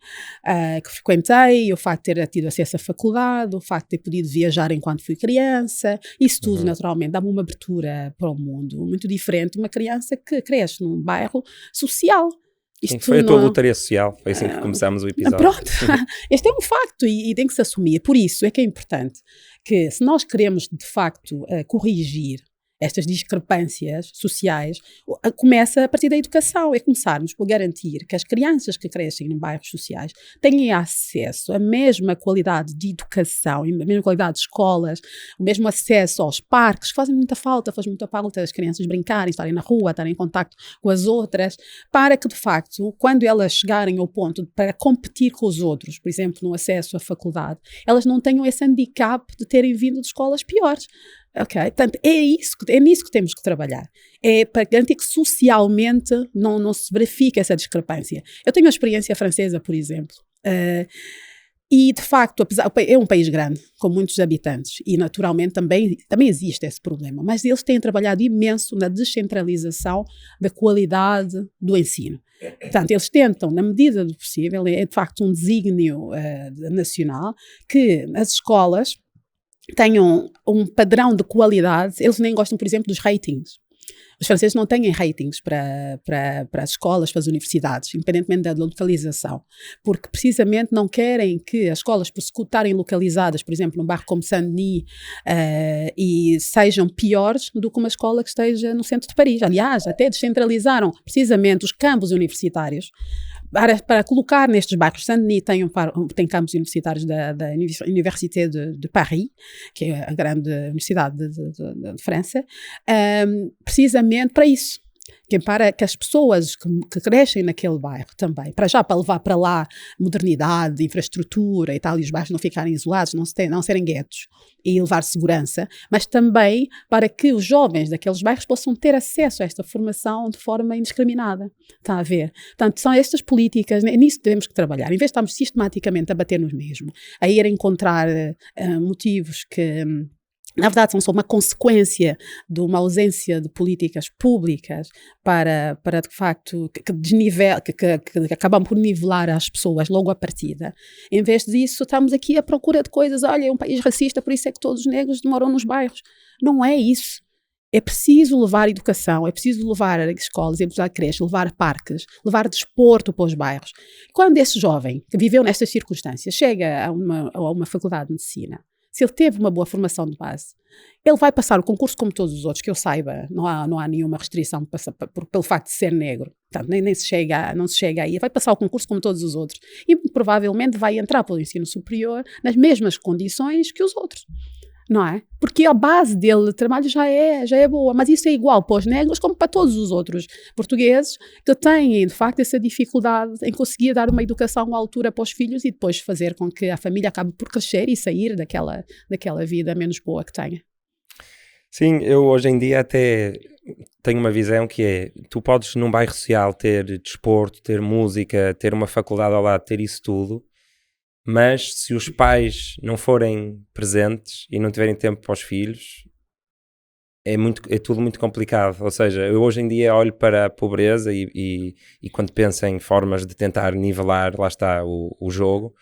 que frequentei, o facto de ter tido acesso à faculdade, o facto de ter podido viajar enquanto fui criança, isso tudo naturalmente dá-me uma abertura para o mundo muito diferente de uma criança que cresce num bairro social. Sim, foi a tua lotaria social, foi assim que começámos o episódio. Pronto, este é um facto e tem que se assumir. Por isso é que é importante que, se nós queremos de facto corrigir estas discrepâncias sociais, começa a partir da educação. É começarmos por garantir que as crianças que crescem em bairros sociais tenham acesso à mesma qualidade de educação, a mesma qualidade de escolas, o mesmo acesso aos parques, que faz muita falta as crianças brincarem, estarem na rua, estarem em contacto com as outras, para que, de facto, quando elas chegarem ao ponto para competir com os outros, por exemplo, no acesso à faculdade, elas não tenham esse handicap de terem vindo de escolas piores. Ok, portanto, é nisso que temos que trabalhar. É para garantir que socialmente não se verifique essa discrepância. Eu tenho a experiência francesa, por exemplo, e de facto, é um país grande, com muitos habitantes, e naturalmente também existe esse problema, mas eles têm trabalhado imenso na descentralização da qualidade do ensino. Portanto, eles tentam, na medida do possível, é de facto um desígnio nacional, que as escolas tenham um padrão de qualidade. Eles nem gostam, por exemplo, dos ratings. Os franceses não têm ratings para as escolas, para as universidades, independentemente da localização, porque precisamente não querem que as escolas, por estarem localizadas, por exemplo, num bairro como Saint-Denis, e sejam piores do que uma escola que esteja no centro de Paris. Aliás, até descentralizaram precisamente os campos universitários para colocar nestes bairros. Saint-Denis tem campos universitários da Université de Paris, que é a grande universidade de França, precisamente para isso. Para que as pessoas que crescem naquele bairro também, para levar para lá modernidade, infraestrutura e tal, e os bairros não ficarem isolados, não serem guetos, e levar segurança, mas também para que os jovens daqueles bairros possam ter acesso a esta formação de forma indiscriminada. Está a ver? Portanto, são estas políticas, é nisso que temos que trabalhar, em vez de estarmos sistematicamente a bater nos mesmos, a ir encontrar motivos que na verdade são só uma consequência de uma ausência de políticas públicas para de facto, que acabam por nivelar as pessoas logo à partida. Em vez disso, estamos aqui à procura de coisas, olha, é um país racista, por isso é que todos os negros moram nos bairros. Não é isso. É preciso levar educação, é preciso levar escolas, é preciso creches, levar parques, levar desporto para os bairros. Quando esse jovem, que viveu nestas circunstâncias, chega a uma faculdade de medicina, se ele teve uma boa formação de base, ele vai passar o concurso como todos os outros, que eu saiba, não há nenhuma restrição pelo facto de ser negro. Portanto, não se chega aí. Vai passar o concurso como todos os outros. E provavelmente vai entrar para o ensino superior nas mesmas condições que os outros. Não é? Porque a base dele de trabalho já é boa, mas isso é igual para os negros como para todos os outros portugueses que têm, de facto, essa dificuldade em conseguir dar uma educação à altura para os filhos e depois fazer com que a família acabe por crescer e sair daquela vida menos boa que tenha. Sim, eu hoje em dia até tenho uma visão que é, tu podes num bairro social ter desporto, ter música, ter uma faculdade ao lado, ter isso tudo, mas se os pais não forem presentes e não tiverem tempo para os filhos, é tudo muito complicado. Ou seja, eu hoje em dia olho para a pobreza e quando penso em formas de tentar nivelar, lá está, o jogo,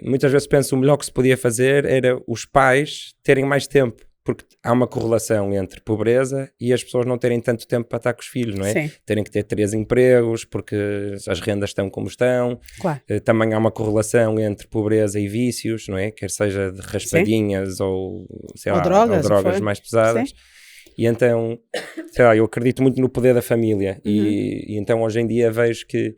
muitas vezes penso o melhor que se podia fazer era os pais terem mais tempo, porque há uma correlação entre pobreza e as pessoas não terem tanto tempo para estar com os filhos, não é? Sim. Terem que ter 3 empregos porque as rendas estão como estão. Claro. Também há uma correlação entre pobreza e vícios, não é? Quer seja de raspadinhas Sim. ou drogas mais pesadas. Sim. E então, sei lá, eu acredito muito no poder da família. E então hoje em dia vejo que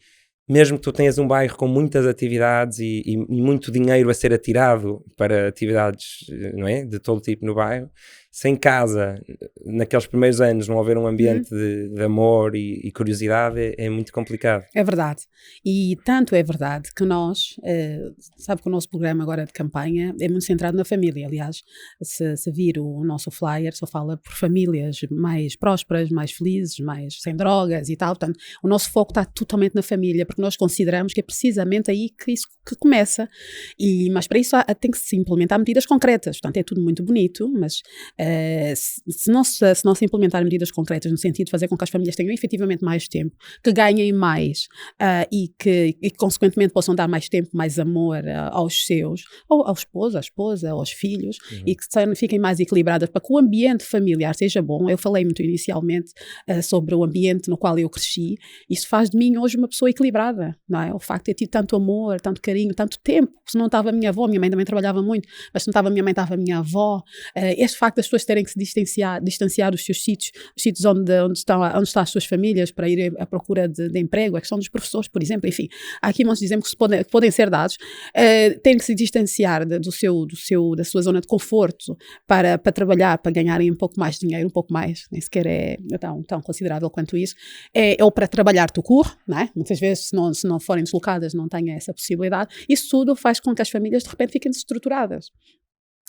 mesmo que tu tenhas um bairro com muitas atividades e muito dinheiro a ser atirado para atividades, não é, de todo tipo no bairro, sem casa, naqueles primeiros anos não haver um ambiente de amor e curiosidade é muito complicado. É verdade. E tanto é verdade que nós, sabe que o nosso programa agora de campanha é muito centrado na família. Aliás, se vir o nosso flyer, só fala por famílias mais prósperas, mais felizes, mais sem drogas e tal. Portanto, o nosso foco está totalmente na família, porque nós consideramos que é precisamente aí que isso que começa. Mas para isso tem que se implementar medidas concretas. Portanto, é tudo muito bonito, mas se não se implementar medidas concretas no sentido de fazer com que as famílias tenham efetivamente mais tempo, que ganhem mais e que consequentemente possam dar mais tempo, mais amor aos seus, ou ao esposo, à esposa, aos filhos, e que fiquem mais equilibradas para que o ambiente familiar seja bom. Eu falei muito inicialmente sobre o ambiente no qual eu cresci. Isso faz de mim hoje uma pessoa equilibrada, não é? O facto de ter tido tanto amor, tanto carinho, tanto tempo. Se não estava a minha avó, minha mãe também trabalhava muito, mas se não estava a minha mãe, estava a minha avó. Este facto das pessoas terem que se distanciar dos seus sítios, os sítios onde estão as suas famílias para ir à procura de emprego, a questão dos professores, por exemplo, enfim, há aqui muitos exemplos que podem ser dados, têm que se distanciar da sua zona de conforto para trabalhar, para ganharem um pouco mais de dinheiro, um pouco mais, nem sequer é tão considerável quanto isso, ou para trabalhar tout court, não é? Muitas vezes se não forem deslocadas não têm essa possibilidade. Isso tudo faz com que as famílias de repente fiquem desestruturadas.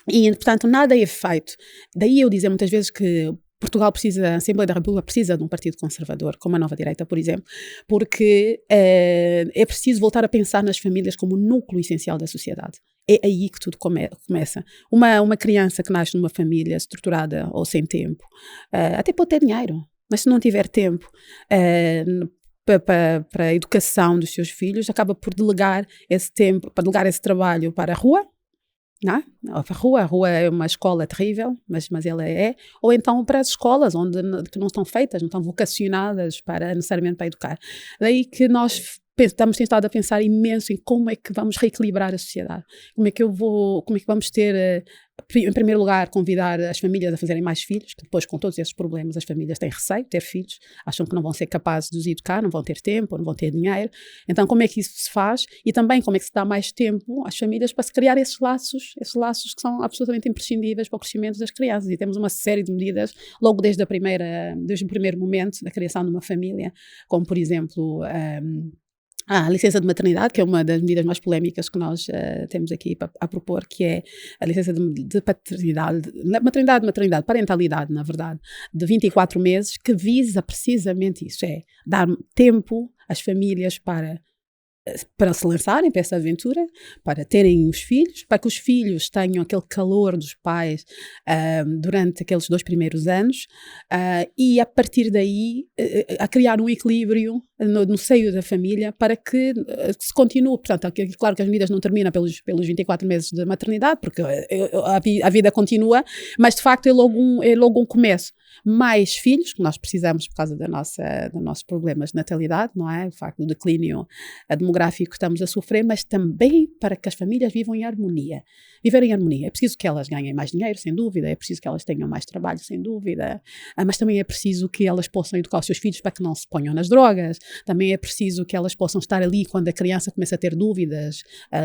E, portanto, nada é feito. Daí eu dizer muitas vezes que Portugal a Assembleia da República precisa de um partido conservador, como a Nova Direita, por exemplo, porque é preciso voltar a pensar nas famílias como o núcleo essencial da sociedade. É aí que tudo começa. Uma criança que nasce numa família estruturada ou sem tempo, até pode ter dinheiro, mas se não tiver tempo para a educação dos seus filhos, acaba por delegar esse tempo, para delegar esse trabalho para a rua, não é? A rua é uma escola terrível, mas ela é. Ou então para as escolas, que não estão feitas, não estão vocacionadas necessariamente para educar. Daí que nós estamos tentado a pensar imenso em como é que vamos reequilibrar a sociedade. Como é que vamos ter, em primeiro lugar, convidar as famílias a fazerem mais filhos, que depois, com todos esses problemas, as famílias têm receio de ter filhos, acham que não vão ser capazes de os educar, não vão ter tempo, não vão ter dinheiro. Então, como é que isso se faz? E também como é que se dá mais tempo às famílias para se criar esses laços que são absolutamente imprescindíveis para o crescimento das crianças. E temos uma série de medidas, logo desde o primeiro momento da criação de uma família, como, por exemplo, a licença de maternidade, que é uma das medidas mais polémicas que nós temos aqui a propor, que é a licença de paternidade, maternidade, parentalidade, na verdade, de 24 meses, que visa precisamente isso, é dar tempo às famílias para se lançarem para essa aventura, para terem os filhos, para que os filhos tenham aquele calor dos pais durante aqueles 2 primeiros anos, e a partir daí a criar um equilíbrio no seio da família para que se continue. Portanto, claro que as medidas não terminam pelos 24 meses de maternidade, porque a vida continua, mas de facto é logo um começo. Mais filhos, que nós precisamos por causa dos nossos problemas de natalidade, não é? O facto do declínio demográfico que estamos a sofrer, mas também para que as famílias vivam em harmonia. Viver em harmonia. É preciso que elas ganhem mais dinheiro, sem dúvida, é preciso que elas tenham mais trabalho, sem dúvida, mas também é preciso que elas possam educar os seus filhos para que não se ponham nas drogas, também é preciso que elas possam estar ali quando a criança começa a ter dúvidas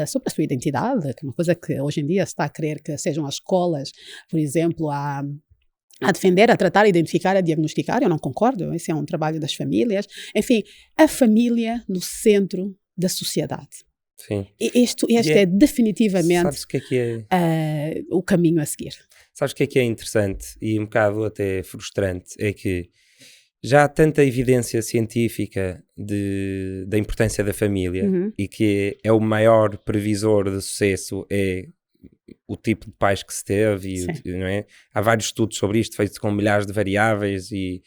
sobre a sua identidade, que é uma coisa que hoje em dia se está a querer que sejam as escolas, por exemplo, a defender, a tratar, a identificar, a diagnosticar. Eu não concordo, esse é um trabalho das famílias. Enfim, a família no centro da sociedade. Sim. Este é definitivamente sabes o que é o caminho a seguir. Sabes o que é interessante e um bocado até frustrante? É que já há tanta evidência científica da importância da família e que é o maior previsor de sucesso, é o tipo de pais que se teve, não é? Há vários estudos sobre isto, feitos com milhares de variáveis e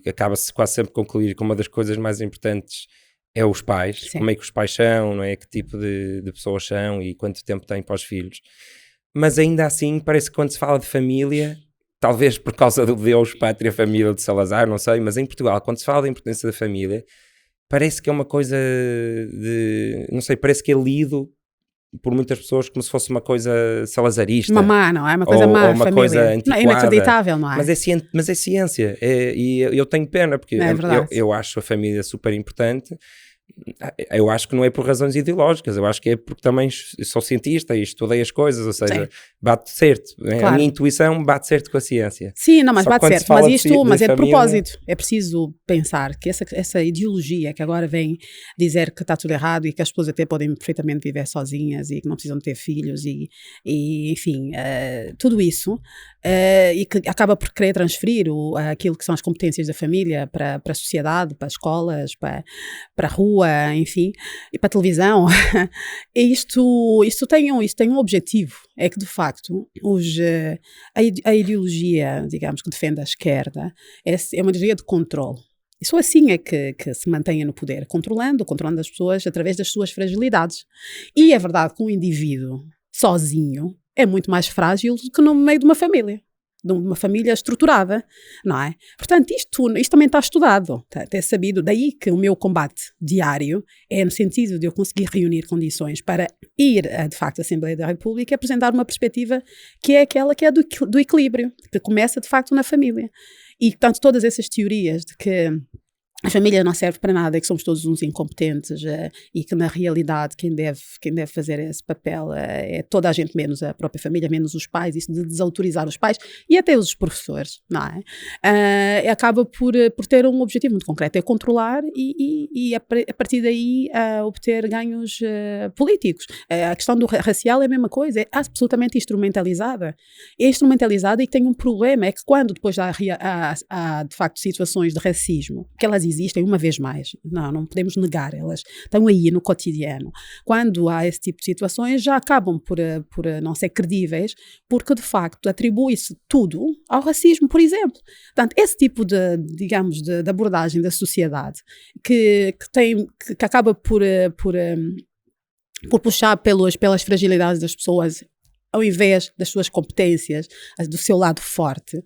acaba-se quase sempre concluir que uma das coisas mais importantes é os pais. Sim. Como é que os pais são, não é? Que tipo de pessoas são e quanto tempo têm para os filhos. Mas ainda assim, parece que quando se fala de família, talvez por causa do Deus, Pátria, Família de Salazar, não sei, mas em Portugal, quando se fala da importância da família, parece que é uma coisa não sei, parece que é lido por muitas pessoas como se fosse uma coisa salazarista. Uma má, não é? Uma coisa má, ou uma família. Coisa antiquada. Não, inacreditável, não é? Mas é ciência. E eu tenho pena, porque eu acho a família super importante. Eu acho que não é por razões ideológicas, eu acho que é porque também sou cientista e estudei as coisas, ou seja, bate certo. Claro. A minha intuição bate certo com a ciência. Sim, não, mas bate certo. Mas é de propósito. É preciso pensar que essa ideologia que agora vem dizer que está tudo errado e que as pessoas até podem perfeitamente viver sozinhas e que não precisam ter filhos e enfim, tudo isso, e que acaba por querer transferir aquilo que são as competências da família para a sociedade, para as escolas, para a rua, enfim, e para a televisão. Isto tem um objetivo, é que de facto a ideologia, digamos, que defende a esquerda é uma ideologia de controle. E só assim é que se mantenha no poder, controlando as pessoas através das suas fragilidades. E é verdade que um indivíduo sozinho é muito mais frágil do que no meio de uma família estruturada, não é? Portanto, isto também está estudado, é sabido, daí que o meu combate diário é no sentido de eu conseguir reunir condições para ir, de facto, à Assembleia da República e apresentar uma perspectiva que é aquela que é do equilíbrio, que começa, de facto, na família. E, portanto, todas essas teorias de que a família não serve para nada, que somos todos uns incompetentes e que na realidade quem deve fazer esse papel é toda a gente, menos a própria família, menos os pais, isso de desautorizar os pais e até os professores, não é? Acaba por ter um objetivo muito concreto, é controlar e a partir daí obter ganhos políticos. A questão do racial é a mesma coisa, é absolutamente instrumentalizada. É instrumentalizada e tem um problema, é que quando depois há de facto situações de racismo, que elas existem uma vez mais, não podemos negar, elas estão aí no cotidiano. Quando há esse tipo de situações, já acabam por não ser credíveis, porque de facto atribui-se tudo ao racismo, por exemplo. Portanto, esse tipo de abordagem da sociedade que acaba por puxar pelas fragilidades das pessoas ao invés das suas competências, do seu lado forte,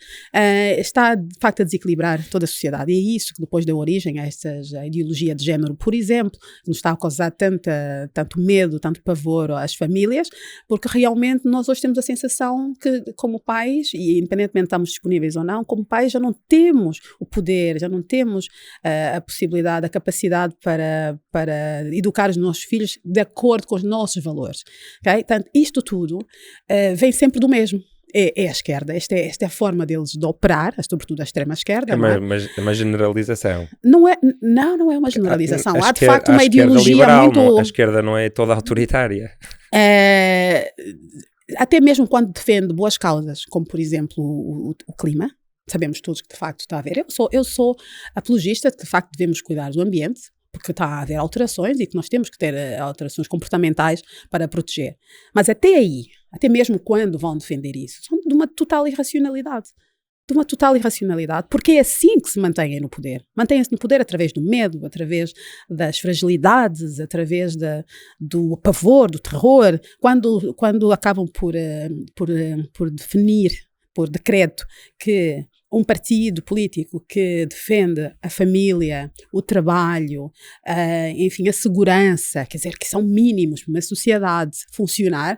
está de facto a desequilibrar toda a sociedade. E é isso que depois deu origem a a ideologia de género, por exemplo, que nos está a causar tanto medo, tanto pavor às famílias, porque realmente nós hoje temos a sensação que, como pais, e independentemente de estarmos disponíveis ou não, como pais já não temos o poder, já não temos a possibilidade, a capacidade para educar os nossos filhos de acordo com os nossos valores. Okay? Portanto, isto tudo vem sempre do mesmo. É a esquerda. Esta é a forma deles de operar, sobretudo a extrema-esquerda. É uma generalização. Não é uma generalização. Há, de facto, uma ideologia liberal, muito... A esquerda não é toda autoritária. Até mesmo quando defende boas causas, como, por exemplo, o clima. Sabemos todos que, de facto, está a haver. Eu sou apologista de que, de facto, devemos cuidar do ambiente, porque está a haver alterações e que nós temos que ter alterações comportamentais para proteger. Mas até aí, até mesmo quando vão defender isso, são de uma total irracionalidade. Porque é assim que se mantêm no poder. Mantêm-se no poder através do medo, através das fragilidades, através do pavor, do terror, quando acabam por definir, por decreto, que um partido político que defende a família, o trabalho, enfim, a segurança, quer dizer, que são mínimos para uma sociedade funcionar,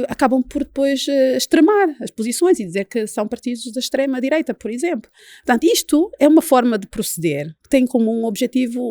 acabam por depois extremar as posições e dizer que são partidos da extrema-direita, por exemplo. Portanto, isto é uma forma de proceder que tem como um objetivo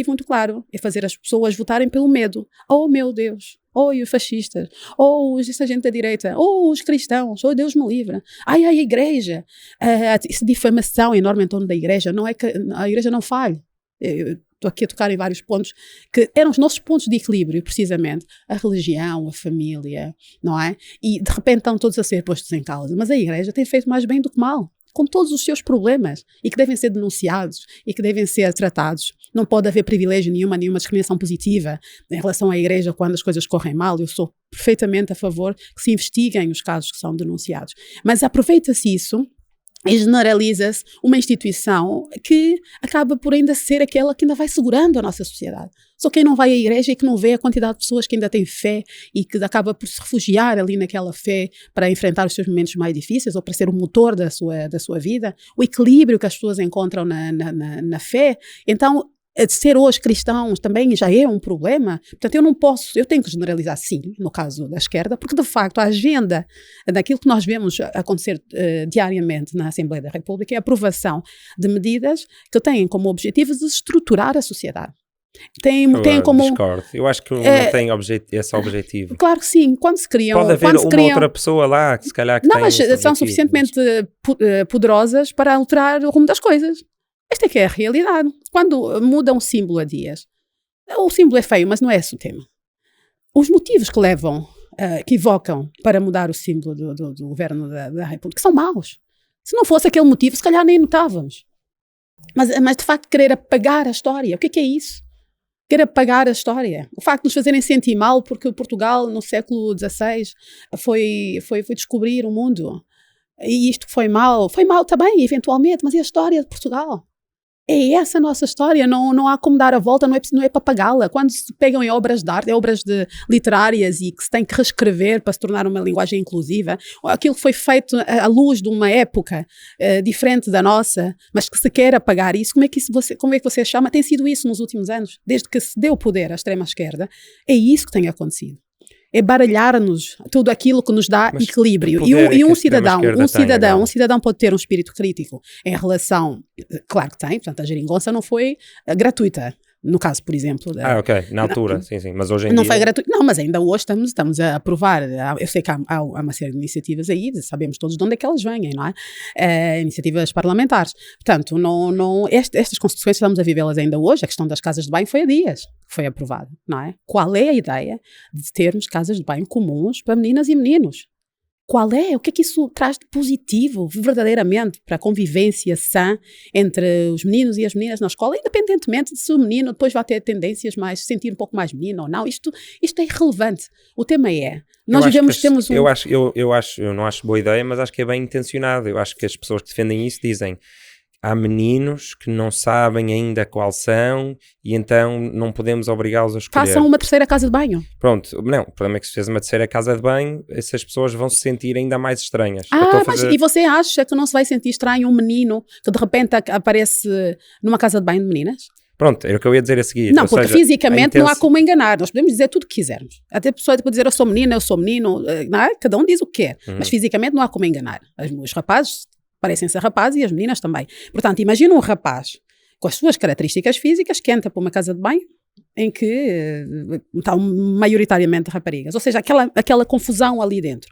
muito claro, é fazer as pessoas votarem pelo medo. Oh, meu Deus! Oh, e os fascistas, oh, essa gente da direita, oh, os cristãos, oh, Deus me livre. Ai, a igreja, essa difamação enorme em torno da igreja, não é que a igreja não falhe. Eu estou aqui a tocar em vários pontos que eram os nossos pontos de equilíbrio, precisamente. A religião, a família, não é? E de repente estão todos a ser postos em causa. Mas a igreja tem feito mais bem do que mal, com todos os seus problemas, e que devem ser denunciados e que devem ser tratados. Não pode haver privilégio nenhuma discriminação positiva em relação à igreja quando as coisas correm mal. Eu sou perfeitamente a favor que se investiguem os casos que são denunciados. Mas aproveita-se isso e generaliza-se uma instituição que acaba por ainda ser aquela que ainda vai segurando a nossa sociedade. Só quem não vai à igreja e que não vê a quantidade de pessoas que ainda têm fé e que acaba por se refugiar ali naquela fé para enfrentar os seus momentos mais difíceis ou para ser o motor da sua vida, o equilíbrio que as pessoas encontram na fé. Então, ser hoje cristãos também já é um problema. Portanto, eu tenho que generalizar sim, no caso da esquerda, porque de facto a agenda daquilo que nós vemos acontecer diariamente na Assembleia da República é a aprovação de medidas que têm como objetivo desestruturar a sociedade. Tem como... Discordo. Eu acho que não tem esse objetivo. Claro que sim. Quando se criam... Pode haver outra pessoa lá que se calhar que não, tem mas são suficientemente poderosas para alterar o rumo das coisas. Esta é que é a realidade. Quando muda um símbolo a dias, o símbolo é feio, mas não é esse o tema. Os motivos que levam, que evocam para mudar o símbolo do governo da República são maus. Se não fosse aquele motivo, se calhar nem notávamos. Mas de facto querer apagar a história, o que é isso? Querer apagar a história. O facto de nos fazerem sentir mal porque Portugal no século XVI foi descobrir o mundo. E isto foi mal também, eventualmente, mas é a história de Portugal. É essa a nossa história, não há como dar a volta, não é para apagá-la. Quando se pegam em obras de arte, obras literárias e que se tem que reescrever para se tornar uma linguagem inclusiva, aquilo que foi feito à luz de uma época diferente da nossa, mas que se quer apagar isso, como é que você chama? Tem sido isso nos últimos anos, desde que se deu poder à extrema-esquerda, é isso que tem acontecido. É baralhar-nos tudo aquilo que nos dá equilíbrio. E um cidadão pode ter um espírito crítico em relação... Claro que tem, portanto a geringonça não foi gratuita. No caso, por exemplo... ok, na altura, sim, mas hoje em dia... Não foi gratuito, não, mas ainda hoje estamos a aprovar. Eu sei que há uma série de iniciativas aí, sabemos todos de onde é que elas vêm, não é? Iniciativas parlamentares. Portanto, estas consequências estamos a vivê-las ainda hoje. A questão das casas de banho foi há dias que foi aprovada, não é? Qual é a ideia de termos casas de banho comuns para meninas e meninos? Qual é? O que é que isso traz de positivo, verdadeiramente, para a convivência sã entre os meninos e as meninas na escola, independentemente de se o menino depois vai ter tendências mais, se sentir um pouco mais menino ou não. Isto é irrelevante. O tema é, nós temos um... Eu não acho boa ideia, mas acho que é bem intencionado. Eu acho que as pessoas que defendem isso dizem, há meninos que não sabem ainda qual são e então não podemos obrigá-los a escolher. Façam uma terceira casa de banho. Pronto, não, o problema é que se fez uma terceira casa de banho, essas pessoas vão se sentir ainda mais estranhas. Mas e você acha que não se vai sentir estranho um menino que de repente aparece numa casa de banho de meninas? Pronto, era o que eu ia dizer a seguir. Não, porque fisicamente não há como enganar. Nós podemos dizer tudo o que quisermos. Até a pessoa pode dizer eu sou menina, eu sou menino. Não é? Cada um diz o que quer. Mas fisicamente não há como enganar. Os rapazes parecem ser rapazes e as meninas também. Portanto, imagina um rapaz com as suas características físicas que entra para uma casa de banho em que estão maioritariamente raparigas. Ou seja, aquela confusão ali dentro.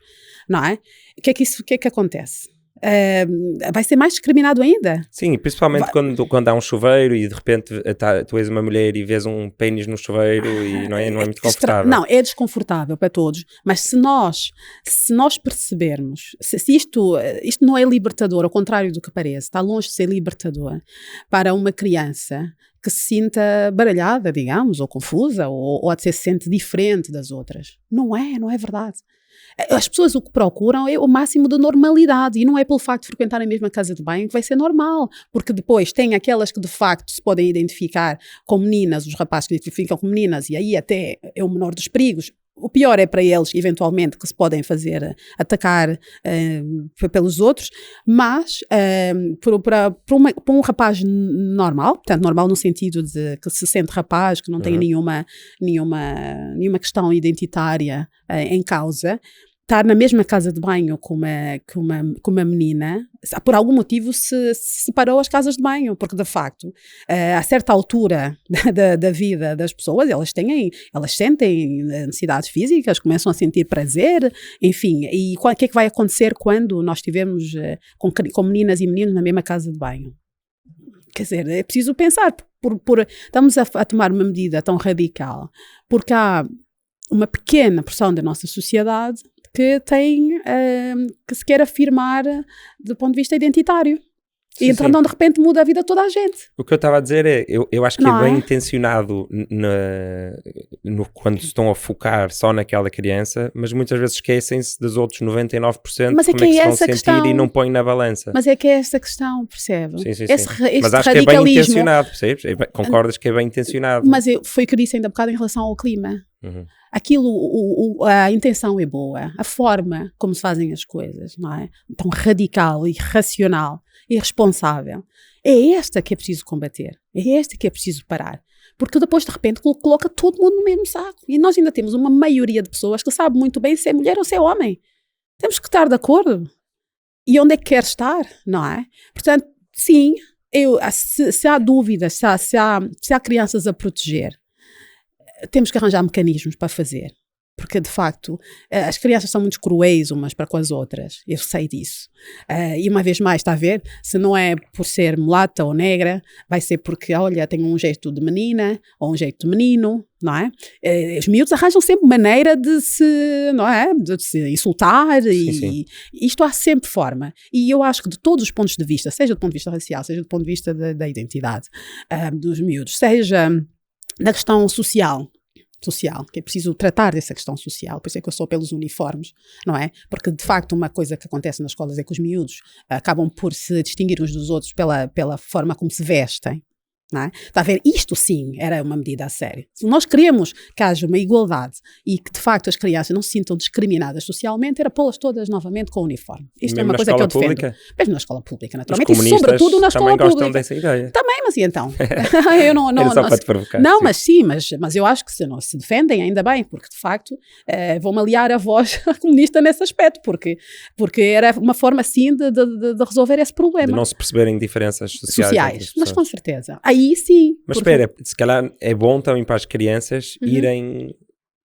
Não é? O que é que acontece? Vai ser mais discriminado ainda. Sim, principalmente quando há um chuveiro e de repente tu és uma mulher e vês um pênis no chuveiro e não é muito confortável. Não, é desconfortável para todos, mas se nós percebermos, se isto não é libertador, ao contrário do que parece, está longe de ser libertador para uma criança que se sinta baralhada, digamos, ou confusa, ou até se sente diferente das outras. Não é verdade. As pessoas o que procuram é o máximo de normalidade e não é pelo facto de frequentar a mesma casa de banho que vai ser normal, porque depois tem aquelas que de facto se podem identificar com meninas, os rapazes que identificam com meninas e aí até é o menor dos perigos. O pior é para eles, eventualmente, que se podem fazer atacar pelos outros, mas para um rapaz normal, portanto normal no sentido de que se sente rapaz, que não tem nenhuma questão identitária em causa, estar na mesma casa de banho com uma menina, por algum motivo se separou as casas de banho, porque de facto, a certa altura da vida das pessoas, elas sentem necessidades físicas, começam a sentir prazer, enfim, e o que é que vai acontecer quando nós estivermos com meninas e meninos na mesma casa de banho? Quer dizer, é preciso pensar, estamos a tomar uma medida tão radical, porque há uma pequena porção da nossa sociedade que se quer afirmar do ponto de vista identitário. Sim, e então, de repente, muda a vida de toda a gente. O que eu estava a dizer é, eu acho que é bem intencionado quando se estão a focar só naquela criança, mas muitas vezes esquecem-se dos outros 99% mas como é que se vão sentir questão, e não põem na balança. Mas é que é essa questão, percebe? Sim. Mas acho que é bem intencionado, percebes? Concordas que é bem intencionado? Mas foi o que eu disse ainda há bocado em relação ao clima. A intenção é boa, a forma como se fazem as coisas, não é? Tão radical, irracional, irresponsável. É esta que é preciso combater, é esta que é preciso parar. Porque depois, de repente, coloca todo mundo no mesmo saco. E nós ainda temos uma maioria de pessoas que sabe muito bem se é mulher ou se é homem. Temos que estar de acordo. E onde é que quer estar, não é? Portanto, sim, se há dúvidas, se há crianças a proteger, temos que arranjar mecanismos para fazer, porque de facto as crianças são muito cruéis umas para com as outras, eu sei disso, e uma vez mais, está a ver, se não é por ser mulata ou negra, vai ser porque, olha, tem um jeito de menina ou um jeito de menino, não é? Os miúdos arranjam sempre maneira de se insultar sim. Isto há sempre forma, e eu acho que de todos os pontos de vista, seja do ponto de vista racial, seja do ponto de vista da identidade dos miúdos, seja da questão social, que é preciso tratar dessa questão social, por isso é que eu sou pelos uniformes, não é? Porque de facto uma coisa que acontece nas escolas é que os miúdos acabam por se distinguir uns dos outros pela forma como se vestem, não é? Está a ver? Isto sim era uma medida a sério. Se nós queremos que haja uma igualdade e que de facto as crianças não se sintam discriminadas socialmente, era pô-las todas novamente com o uniforme. Isto é uma coisa que eu defendo. Pública? Mesmo na escola pública, naturalmente, e sobretudo na escola pública. Também gostam dessa ideia. Também, mas e então? Eu não só para te provocar. Não, mas eu acho que se defendem, ainda bem, porque de facto vão-me aliar a voz comunista nesse aspecto, porque era uma forma assim de resolver esse problema. De não se perceberem diferenças sociais. Mas com certeza. Aí sim. Mas espera, se calhar é bom também para as crianças irem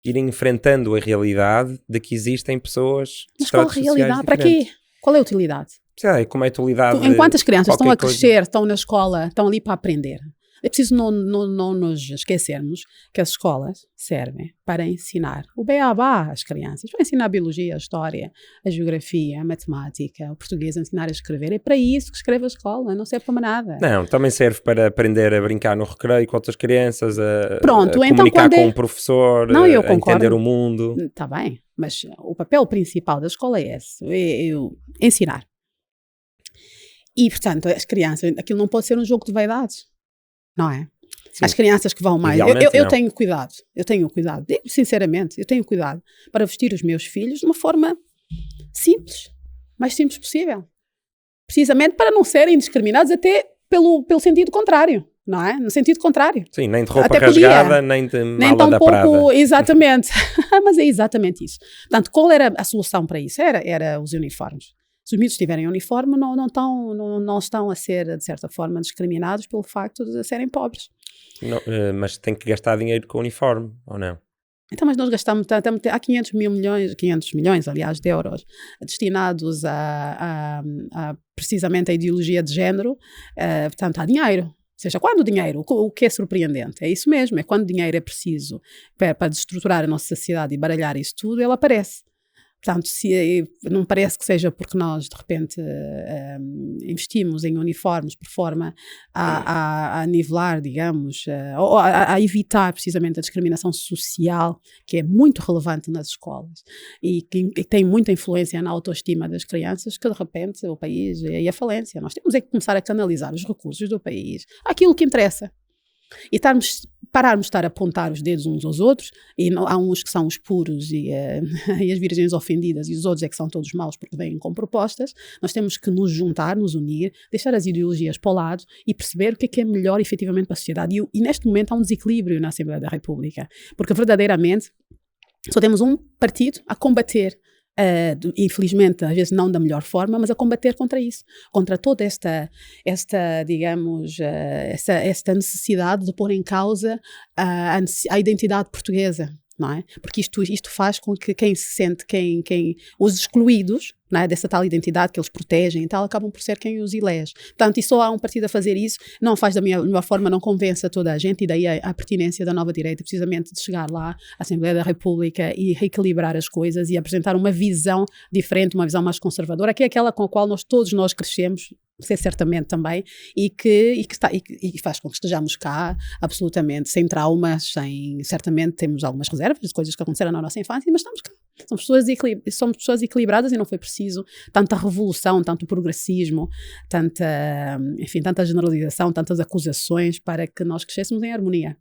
enfrentando a realidade de que existem pessoas de estratos sociais diferentes. Para quê? Qual é a utilidade? Sei, como é a utilidade? Enquanto as crianças estão a crescer, estão na escola, estão ali para aprender. É preciso não nos esquecermos que as escolas servem para ensinar o beabá às crianças. Para ensinar a biologia, a história, a geografia, a matemática, o português, a ensinar a escrever. É para isso que escreve a escola, não serve para nada. Não, também serve para aprender a brincar no recreio com outras crianças, a então, comunicar com um professor, a entender o mundo. Está bem, mas o papel principal da escola é esse, é ensinar. E, portanto, as crianças, aquilo não pode ser um jogo de vaidades, não é? Sim. As crianças que vão mais. Eu tenho cuidado, digo sinceramente, eu tenho cuidado para vestir os meus filhos de uma forma simples, mais simples possível. Precisamente para não serem discriminados até pelo sentido contrário, não é? No sentido contrário. Sim, nem de roupa rasgada, nem de mala da Prada. Exatamente. Mas é exatamente isso. Portanto, qual era a solução para isso? Era os uniformes. Se os miúdos tiverem uniforme, não estão a ser, de certa forma, discriminados pelo facto de serem pobres. Não, mas tem que gastar dinheiro com uniforme, ou não? Então, mas nós gastamos, há 500 milhões, aliás, de euros destinados precisamente à ideologia de género, portanto, há dinheiro. Ou seja, quando o dinheiro, o que é surpreendente, é isso mesmo, é quando o dinheiro é preciso para desestruturar a nossa sociedade e baralhar isso tudo, ele aparece. Portanto, não parece que seja porque nós, de repente, investimos em uniformes por forma a nivelar, digamos, ou a evitar precisamente a discriminação social, que é muito relevante nas escolas e que tem muita influência na autoestima das crianças, que de repente o país é a falência. Nós temos é que começar a canalizar os recursos do país àquilo que interessa. E pararmos de estar a apontar os dedos uns aos outros, e há uns que são os puros e as virgens ofendidas, e os outros é que são todos maus porque vêm com propostas. Nós temos que nos juntar, nos unir, deixar as ideologias para o lado e perceber o que é melhor efetivamente para a sociedade. E neste momento há um desequilíbrio na Assembleia da República, porque verdadeiramente só temos um partido a combater, infelizmente, às vezes não da melhor forma, mas a combater contra isso, contra toda esta digamos, esta necessidade de pôr em causa a identidade portuguesa, não é? Porque isto faz com que quem se sente, os excluídos, não é, dessa tal identidade que eles protegem e tal, acabam por ser quem os elege. Portanto, e só há um partido a fazer isso, não faz da melhor forma, não convence a toda a gente, e daí a pertinência da nova direita, precisamente de chegar lá à Assembleia da República e reequilibrar as coisas e apresentar uma visão diferente, uma visão mais conservadora, que é aquela com a qual todos nós crescemos, ser certamente também, e que faz com que estejamos cá absolutamente sem traumas, certamente temos algumas reservas de coisas que aconteceram na nossa infância, mas estamos cá. Somos pessoas equilibradas e não foi preciso tanta revolução, tanto progressismo, tanta generalização, tantas acusações para que nós crescêssemos em harmonia.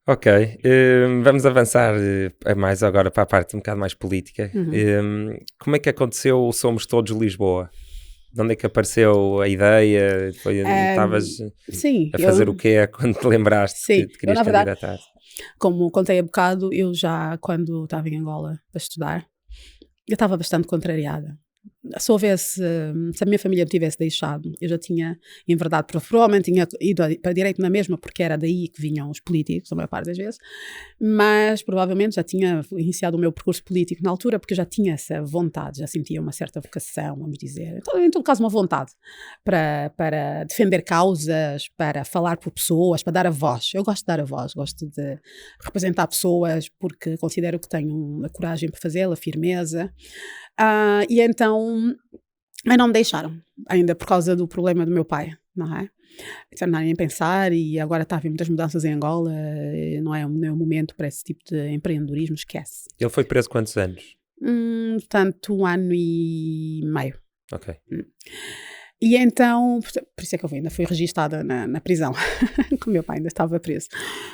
Ok, vamos avançar mais agora para a parte um bocado mais política. Como é que aconteceu o Somos Todos Lisboa? De onde é que apareceu a ideia? Estavas a fazer o quê quando te lembraste que te querias candidatar? Como contei há bocado, eu já, quando estava em Angola para estudar, eu estava bastante contrariada. Se a minha família me tivesse deixado, eu já tinha, em verdade, provavelmente tinha ido para direito na mesma, porque era daí que vinham os políticos, a maior parte das vezes, mas provavelmente já tinha iniciado o meu percurso político na altura, porque eu já tinha essa vontade, já sentia uma certa vocação, vamos dizer, então, em todo caso uma vontade para defender causas, para falar por pessoas, para dar a voz. Eu gosto de dar a voz, gosto de representar pessoas, porque considero que tenho a coragem para fazê-lo, a firmeza. E então, mas não me deixaram, ainda por causa do problema do meu pai, não é? Então, não nem pensar, e agora está a haver muitas mudanças em Angola, não é o momento para esse tipo de empreendedorismo, esquece. Ele foi preso quantos anos? Portanto, 1 ano e meio. Ok. E então, por isso é que eu ainda fui registada na prisão, que o meu pai ainda estava preso.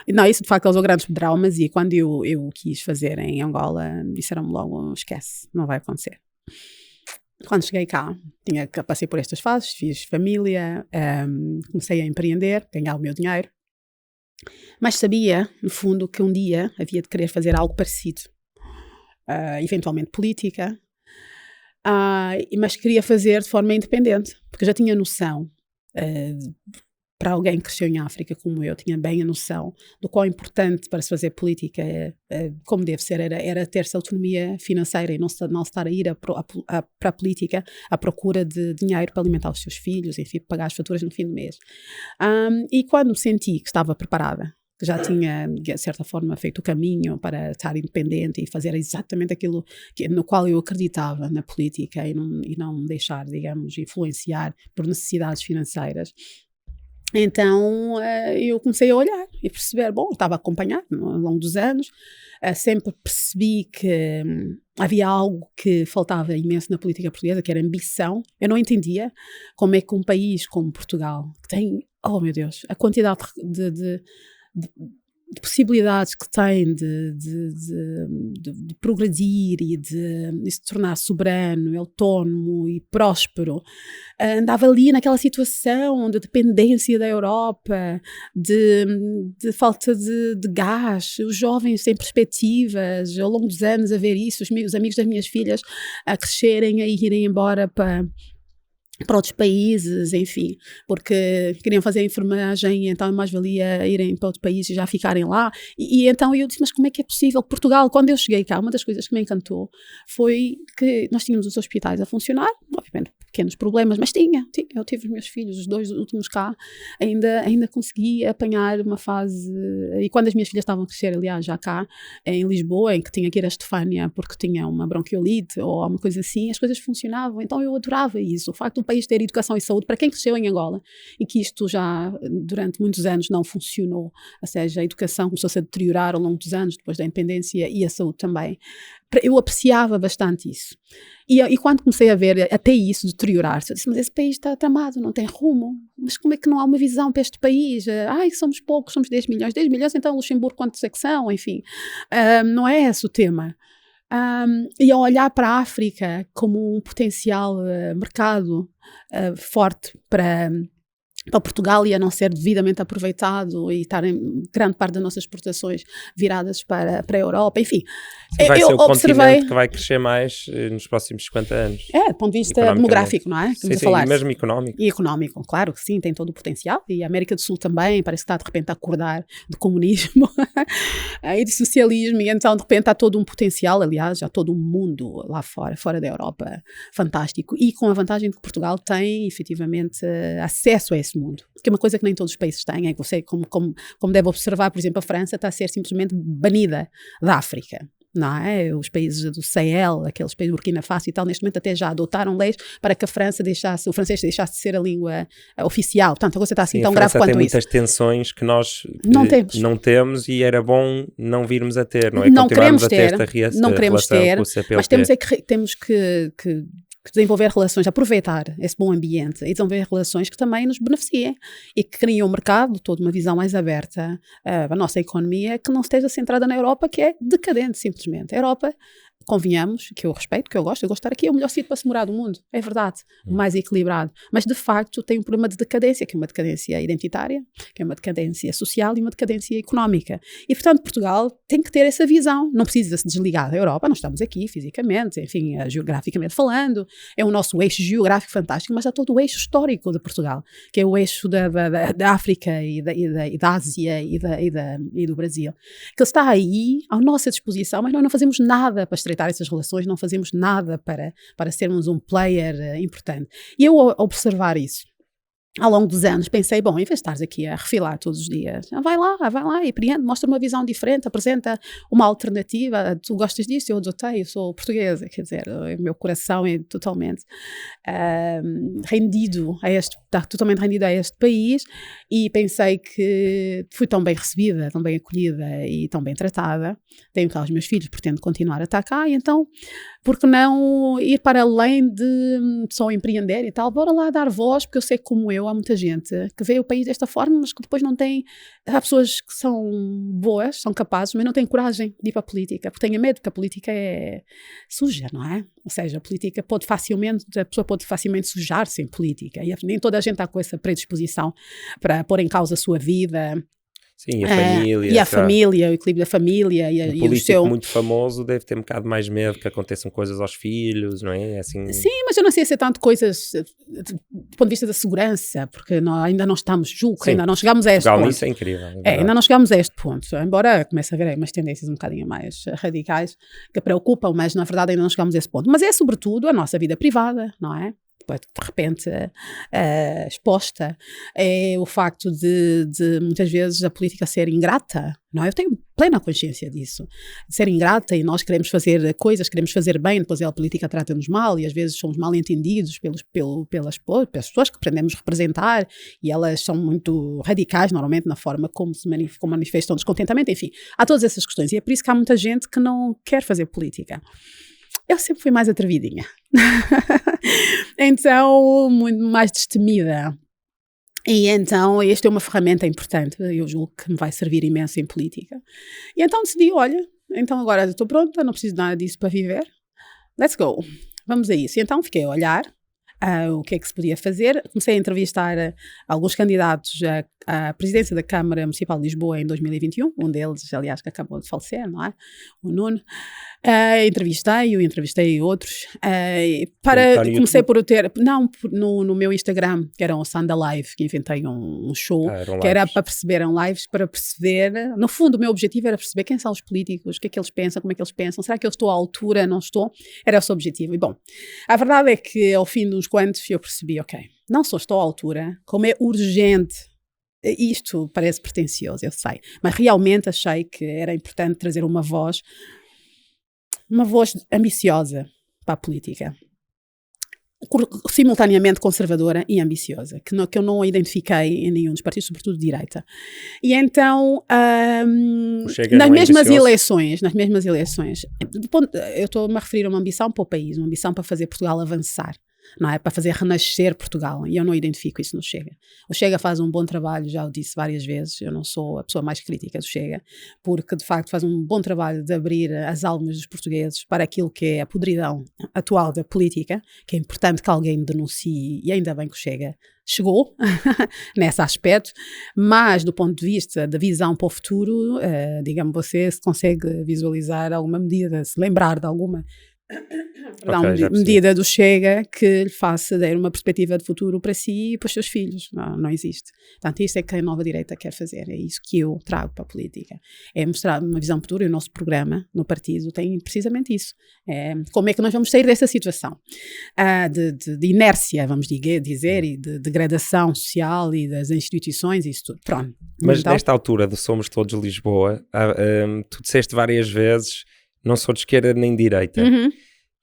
Não, isso de facto causou grandes traumas, e quando eu quis fazer em Angola, disseram-me logo, esquece, não vai acontecer. Quando cheguei cá, passei por estas fases, fiz família, comecei a empreender, ganhar o meu dinheiro, mas sabia, no fundo, que um dia havia de querer fazer algo parecido, eventualmente política, mas queria fazer de forma independente, porque eu já tinha noção, para alguém que cresceu em África como eu, tinha bem a noção do quão importante para se fazer política, como deve ser, era ter-se autonomia financeira e não estar a ir para a política à procura de dinheiro para alimentar os seus filhos, enfim, pagar as faturas no fim do mês. E quando senti que estava preparada, que já tinha, de certa forma, feito o caminho para estar independente e fazer exatamente aquilo no qual eu acreditava na política, e não me deixar, digamos, influenciar por necessidades financeiras, Então eu comecei a olhar e perceber, bom, estava a acompanhar ao longo dos anos, sempre percebi que havia algo que faltava imenso na política portuguesa, que era ambição. Eu não entendia como é que um país como Portugal, que tem, oh meu Deus, a quantidade de possibilidades que tem de progredir e de se tornar soberano, autónomo e próspero, andava ali naquela situação de dependência da Europa, de falta de gás, os jovens sem perspectivas, ao longo dos anos a ver isso, os amigos das minhas filhas a crescerem, a irem embora para outros países, enfim, porque queriam fazer enfermagem, então mais valia irem para outro país e já ficarem lá, e então eu disse, mas como é que é possível? Portugal, quando eu cheguei cá, uma das coisas que me encantou foi que nós tínhamos os hospitais a funcionar, obviamente pequenos problemas, mas eu tive os meus filhos, os 2 últimos cá, ainda consegui apanhar uma fase, e quando as minhas filhas estavam a crescer, aliás, já cá, em Lisboa, em que tinha que ir a Estefânia porque tinha uma bronquiolite ou alguma coisa assim, as coisas funcionavam, então eu adorava isso, o facto de país ter educação e saúde, para quem cresceu em Angola, e que isto já durante muitos anos não funcionou, ou seja, a educação começou-se a deteriorar ao longo dos anos, depois da independência, e a saúde também. Eu apreciava bastante isso. E quando comecei a ver até isso deteriorar-se, eu disse, mas esse país está tramado, não tem rumo, mas como é que não há uma visão para este país? Somos poucos, somos 10 milhões, então Luxemburgo quantos é que são? Enfim, não é esse o tema. E a olhar para a África como um potencial mercado forte para Portugal e a não ser devidamente aproveitado e estar em grande parte das nossas exportações viradas para a Europa, enfim. Vai ser o continente que vai crescer mais nos próximos 50 anos. Do ponto de vista demográfico, não é? Sim, e mesmo económico. E económico, claro que sim, tem todo o potencial. E a América do Sul também, parece que está de repente a acordar do comunismo e de socialismo, e então de repente há todo um potencial, aliás, há todo um mundo lá fora da Europa, fantástico. E com a vantagem de que Portugal tem, efetivamente, acesso a esse mundo, que é uma coisa que nem todos os países têm, é que você, como deve observar, por exemplo, a França está a ser simplesmente banida da África, não é? Os países do Sahel, aqueles países do Burkina Faso e tal, neste momento até já adotaram leis para que o francês deixasse de ser a língua oficial, portanto a coisa está assim tão grave quanto isso. Tem muitas tensões que nós não temos e era bom não virmos a ter, não é? Não queremos ter, não queremos ter, mas temos que desenvolver relações, aproveitar esse bom ambiente e desenvolver relações que também nos beneficiem e que criem um mercado, toda uma visão mais aberta à nossa economia, que não esteja centrada na Europa, que é decadente simplesmente. A Europa, convenhamos, que eu respeito, que eu gosto de estar aqui, é o melhor sítio para se morar do mundo, é verdade, o mais equilibrado, mas de facto tem um problema de decadência, que é uma decadência identitária, que é uma decadência social e uma decadência económica. E portanto Portugal tem que ter essa visão, não precisa se desligar da Europa, nós estamos aqui fisicamente, enfim, geograficamente falando, é o nosso eixo geográfico fantástico, mas há todo o eixo histórico de Portugal, que é o eixo da África e da Ásia e do Brasil, que está aí à nossa disposição, mas nós não fazemos nada para estreitar essas relações, não fazemos nada para sermos um player importante. E eu, ao observar isso, ao longo dos anos, pensei, bom, em vez de estares aqui a refilar todos os dias, vai lá e prende, mostra uma visão diferente, apresenta uma alternativa, tu gostas disso, eu adotei, eu sou portuguesa, quer dizer, o meu coração é totalmente está totalmente rendido a este país, e pensei que fui tão bem recebida, tão bem acolhida e tão bem tratada, tenho cá os meus filhos, pretendo continuar a estar cá, e então, por que não ir para além de só empreender e tal, bora lá dar voz, porque eu sei que como eu, há muita gente que vê o país desta forma, mas que depois não tem, há pessoas que são boas, são capazes, mas não têm coragem de ir para a política, porque têm medo, porque a política é suja, não é? Ou seja, a política a pessoa pode facilmente sujar-se em política, e nem toda a gente está com essa predisposição para pôr em causa a sua vida. Sim, a família. E a família, o equilíbrio da família. Um político muito famoso deve ter um bocado mais medo que aconteçam coisas aos filhos, não é? Assim... Sim, mas eu não sei se é tanto coisas do ponto de vista da segurança, porque ainda não estamos, ainda não chegamos a este ponto. Isso é incrível. Ainda não chegamos a este ponto, embora comece a haver umas tendências um bocadinho mais radicais que preocupam, mas na verdade ainda não chegamos a esse ponto. Mas é sobretudo a nossa vida privada, não é? de repente exposta, é o facto de muitas vezes a política ser ingrata, não é? Eu tenho plena consciência disso, de ser ingrata, e nós queremos fazer coisas, queremos fazer bem, depois a política trata-nos mal, e às vezes somos mal entendidos pelas pessoas que pretendemos representar, e elas são muito radicais, normalmente, na forma como manifestam descontentamento, enfim, há todas essas questões, e é por isso que há muita gente que não quer fazer política. Eu sempre fui mais atrevidinha, então, muito mais destemida. E então, esta é uma ferramenta importante, eu julgo que me vai servir imenso em política. E então decidi, olha, então agora estou pronta, não preciso de nada disso para viver, let's go, vamos a isso. E então fiquei a olhar o que é que se podia fazer, comecei a entrevistar alguns candidatos à presidência da Câmara Municipal de Lisboa em 2021, um deles, aliás, que acabou de falecer, não é? O Nuno. Entrevistei outros, comecei por ter, no meu Instagram, que era o Sanda Live, que inventei um show, que era para perceber, lives para perceber, no fundo o meu objetivo era perceber quem são os políticos, o que é que eles pensam, como é que eles pensam, será que eu estou à altura, não estou? Era esse o objetivo. E bom, a verdade é que ao fim de uns quantos eu percebi, ok, não só estou à altura, como é urgente. Isto parece pretencioso, eu sei, mas realmente achei que era importante trazer uma voz ambiciosa para a política, simultaneamente conservadora e ambiciosa, que eu não identifiquei em nenhum dos partidos, sobretudo de direita. E então, nas mesmas eleições, eu estou-me a referir a uma ambição para o país, uma ambição para fazer Portugal avançar, não é? Para fazer renascer Portugal, e eu não identifico isso no Chega. O Chega faz um bom trabalho, já o disse várias vezes, eu não sou a pessoa mais crítica do Chega, porque de facto faz um bom trabalho de abrir as almas dos portugueses para aquilo que é a podridão atual da política, que é importante que alguém denuncie, e ainda bem que o Chega chegou nesse aspecto, mas do ponto de vista da visão para o futuro, digamos, você se consegue visualizar alguma medida, se lembrar de alguma medida do Chega que lhe faça dar uma perspectiva de futuro para si e para os seus filhos. Não existe. Portanto, isso é que a nova direita quer fazer, é isso que eu trago para a política, é mostrar uma visão futura, e o nosso programa no partido tem precisamente isso, como é que nós vamos sair dessa situação de inércia, vamos dizer, e de degradação social e das instituições e isso tudo. Pronto. Mas então, nesta altura do Somos Todos Lisboa, tu disseste várias vezes, não sou de esquerda nem de direita.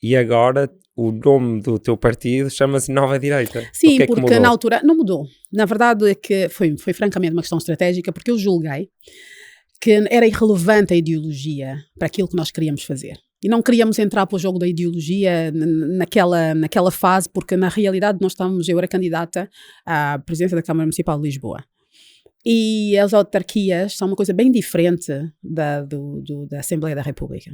E agora o nome do teu partido chama-se Nova Direita. Sim, porque na altura não mudou. Na verdade é que foi francamente uma questão estratégica, porque eu julguei que era irrelevante a ideologia para aquilo que nós queríamos fazer. E não queríamos entrar para o jogo da ideologia naquela fase, porque na realidade eu era candidata à presidência da Câmara Municipal de Lisboa. E as autarquias são uma coisa bem diferente da Assembleia da República.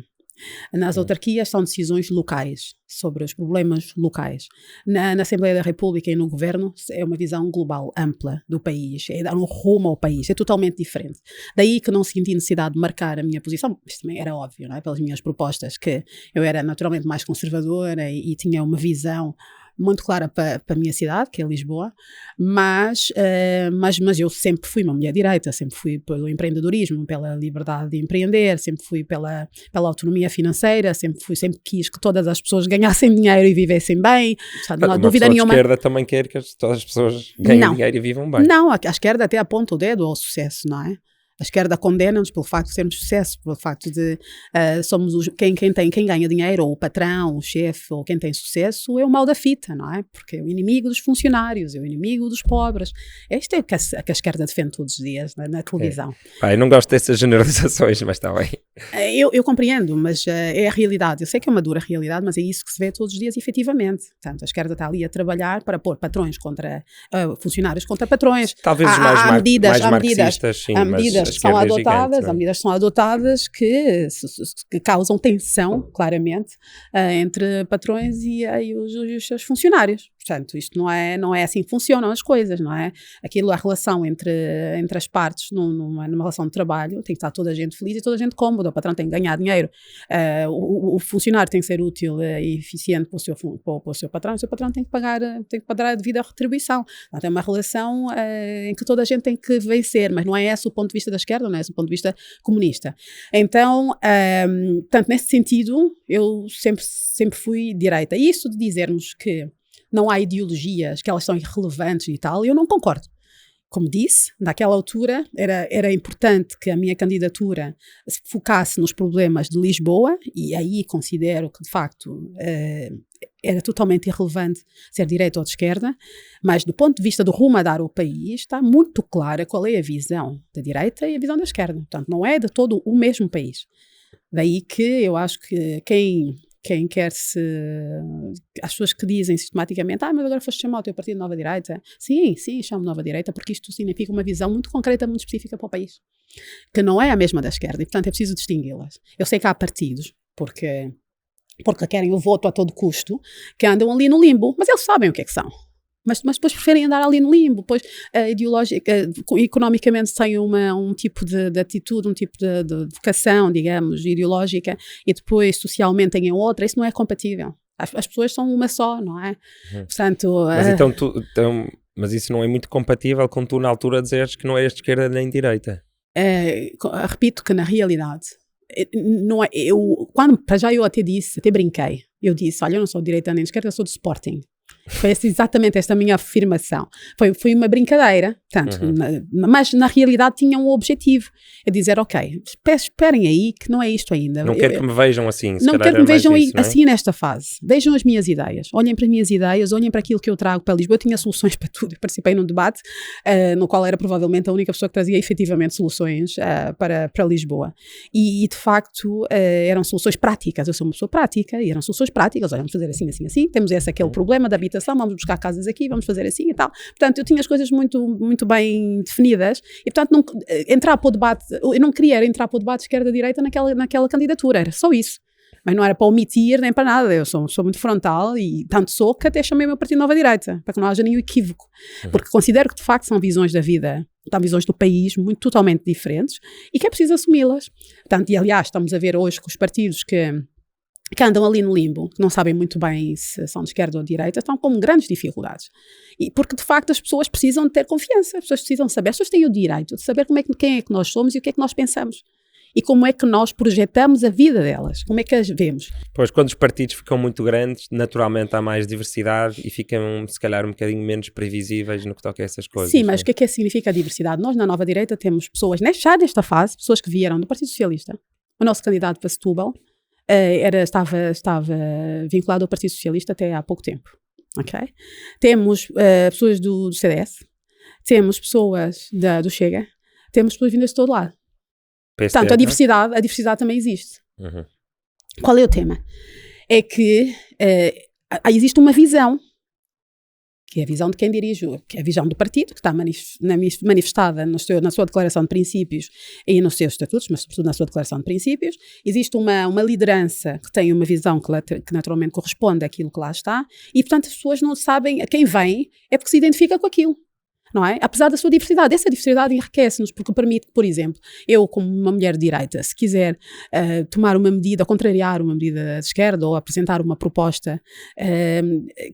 Nas autarquias são decisões locais, sobre os problemas locais. Na Assembleia da República e no Governo é uma visão global, ampla do país, é dar um rumo ao país, é totalmente diferente. Daí que não senti necessidade de marcar a minha posição, isto também era óbvio, não é? Pelas minhas propostas, que eu era naturalmente mais conservadora e tinha uma visão muito clara para a minha cidade, que é Lisboa, mas eu sempre fui uma mulher direita, sempre fui pelo empreendedorismo, pela liberdade de empreender, sempre fui pela autonomia financeira, sempre quis que todas as pessoas ganhassem dinheiro e vivessem bem. Não há dúvida nenhuma. A esquerda também quer que todas as pessoas ganhem dinheiro e vivam bem. Não, a esquerda até aponta o dedo ao sucesso, não é? A esquerda condena-nos pelo facto de sermos sucesso, pelo facto de somos quem ganha dinheiro, ou o patrão, o chefe, ou quem tem sucesso, é o mal da fita, não é? Porque é o inimigo dos funcionários, é o inimigo dos pobres. Isto é o que a esquerda defende todos os dias na televisão. Eu não gosto dessas generalizações, mas está bem. Eu compreendo, mas é a realidade. Eu sei que é uma dura realidade, mas é isso que se vê todos os dias, efetivamente. Portanto, a esquerda está ali a trabalhar para pôr patrões contra funcionários contra patrões. Talvez mais marxistas, sim, medidas são adotadas, há medidas que são adotadas que causam tensão, claramente, entre patrões e os seus funcionários. Portanto, isto não é assim que funcionam as coisas, não é? A relação entre as partes numa relação de trabalho tem que estar toda a gente feliz e toda a gente cómoda. O patrão tem que ganhar dinheiro, o funcionário tem que ser útil e eficiente para o seu patrão, e o seu patrão tem que pagar a devida retribuição. Portanto, é uma relação em que toda a gente tem que vencer, mas não é esse o ponto de vista da esquerda, não é esse o ponto de vista comunista. Então, portanto, nesse sentido, eu sempre fui direita. E isso de dizermos que não há ideologias, que elas são irrelevantes e tal, e eu não concordo. Como disse, naquela altura era importante que a minha candidatura se focasse nos problemas de Lisboa, e aí considero que, de facto, era totalmente irrelevante ser direita ou de esquerda, mas do ponto de vista do rumo a dar ao país, está muito clara qual é a visão da direita e a visão da esquerda. Portanto, não é de todo o mesmo país. Daí que eu acho que quem quer se... As pessoas que dizem sistematicamente, mas agora foste chamar o teu partido de Nova Direita. Sim, chamo Nova Direita, porque isto significa uma visão muito concreta, muito específica para o país, que não é a mesma da esquerda, e portanto é preciso distingui-las. Eu sei que há partidos, porque querem o voto a todo custo, que andam ali no limbo, mas eles sabem o que é que são. Mas depois preferem andar ali no limbo, depois economicamente têm um tipo de atitude, um tipo de vocação, digamos, ideológica, e depois socialmente têm outra. Isso não é compatível. As pessoas são uma só, não é? Portanto, mas isso não é muito compatível com tu na altura dizeres que não és de esquerda nem de direita. Repito que na realidade, não é, para já eu até brinquei. Eu disse, olha, eu não sou de direita nem de esquerda, eu sou de Sporting. Foi exatamente esta minha afirmação. Foi uma brincadeira, tanto, mas na realidade tinha um objetivo. É dizer, ok, esperem aí que não é isto ainda. Não quero que me vejam assim. Não quero que me vejam assim nesta fase. Vejam as minhas ideias. Olhem para as minhas ideias, olhem para aquilo que eu trago para Lisboa. Eu tinha soluções para tudo. Eu participei num debate no qual era provavelmente a única pessoa que trazia efetivamente soluções para Lisboa. E de facto eram soluções práticas. Eu sou uma pessoa prática e eram soluções práticas. Olha, vamos fazer assim, assim, assim. Temos aquele problema da habitação, vamos buscar casas aqui, vamos fazer assim e tal. Portanto, eu tinha as coisas muito, muito bem definidas e, portanto, entrar para o debate, eu não queria entrar para o debate esquerda-direita naquela candidatura, era só isso. Mas não era para omitir nem para nada, eu sou muito frontal e tanto sou que até chamei o meu partido Nova Direita, para que não haja nenhum equívoco. Porque considero que, de facto, são visões da vida, são visões do país totalmente diferentes e que é preciso assumi-las. Portanto, e aliás, estamos a ver hoje com os partidos que andam ali no limbo, que não sabem muito bem se são de esquerda ou de direita, estão com grandes dificuldades. E porque, de facto, as pessoas precisam de ter confiança, as pessoas precisam saber, as pessoas têm o direito de saber quem é que nós somos e o que é que nós pensamos. E como é que nós projetamos a vida delas, como é que as vemos. Pois, quando os partidos ficam muito grandes, naturalmente há mais diversidade e ficam, se calhar, um bocadinho menos previsíveis no que toca a essas coisas. Sim, mas o que é que significa a diversidade? Nós, na Nova Direita, temos pessoas, já nesta fase, pessoas que vieram do Partido Socialista. O nosso candidato para Setúbal estava vinculado ao Partido Socialista até há pouco tempo. Okay? Temos pessoas do CDS, temos pessoas do Chega, temos pessoas vindas de todo lado. PST, portanto, a diversidade também existe. Qual é o tema? É que existe uma visão, que é a visão de quem dirige, que é a visão do partido, que está manifestada na sua declaração de princípios e nos seus estatutos, mas sobretudo na sua declaração de princípios. Existe uma liderança que tem uma visão que naturalmente corresponde àquilo que lá está, e portanto as pessoas não sabem a quem vem, é porque se identifica com aquilo. Não é? Apesar da sua diversidade, essa diversidade enriquece-nos, porque permite, por exemplo, eu como uma mulher de direita, se quiser tomar uma medida, ou contrariar uma medida de esquerda, ou apresentar uma proposta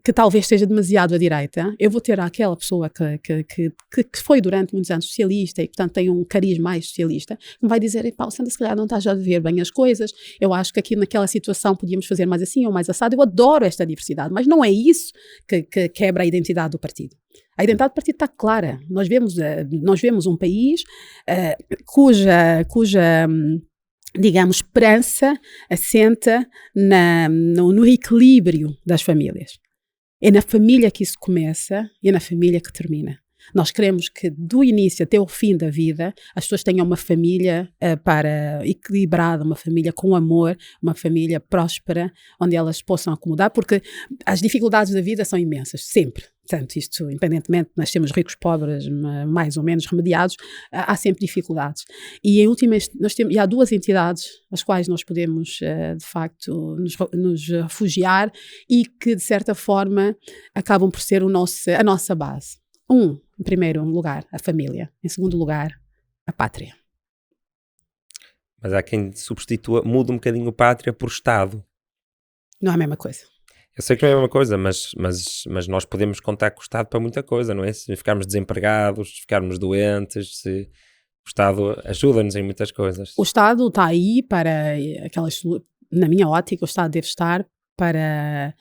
que talvez seja demasiado à direita, eu vou ter aquela pessoa que foi durante muitos anos socialista e, portanto, tem um cariz mais socialista, que me vai dizer, Paulo Sandra, se calhar não estás a ver bem as coisas, eu acho que aqui naquela situação podíamos fazer mais assim ou mais assado. Eu adoro esta diversidade, mas não é isso que quebra a identidade do partido. A identidade do partido está clara. Nós vemos um país cuja digamos, esperança assenta no equilíbrio das famílias. É na família que isso começa e é na família que termina. Nós queremos que do início até o fim da vida as pessoas tenham uma família equilibrada, uma família com amor, uma família próspera, onde elas possam acomodar, porque as dificuldades da vida são imensas, sempre. Portanto, isto, independentemente de nascermos ricos, pobres, mais ou menos remediados, há sempre dificuldades. E em última, há duas entidades às quais nós podemos, de facto, nos refugiar e que, de certa forma, acabam por ser a nossa base. Em primeiro lugar, a família. Em segundo lugar, a pátria. Mas há quem muda um bocadinho pátria por Estado. Não é a mesma coisa. Eu sei que não é a mesma coisa, mas nós podemos contar com o Estado para muita coisa, não é? Se ficarmos desempregados, se ficarmos doentes, o Estado ajuda-nos em muitas coisas. O Estado está aí para na minha ótica, o Estado deve estar para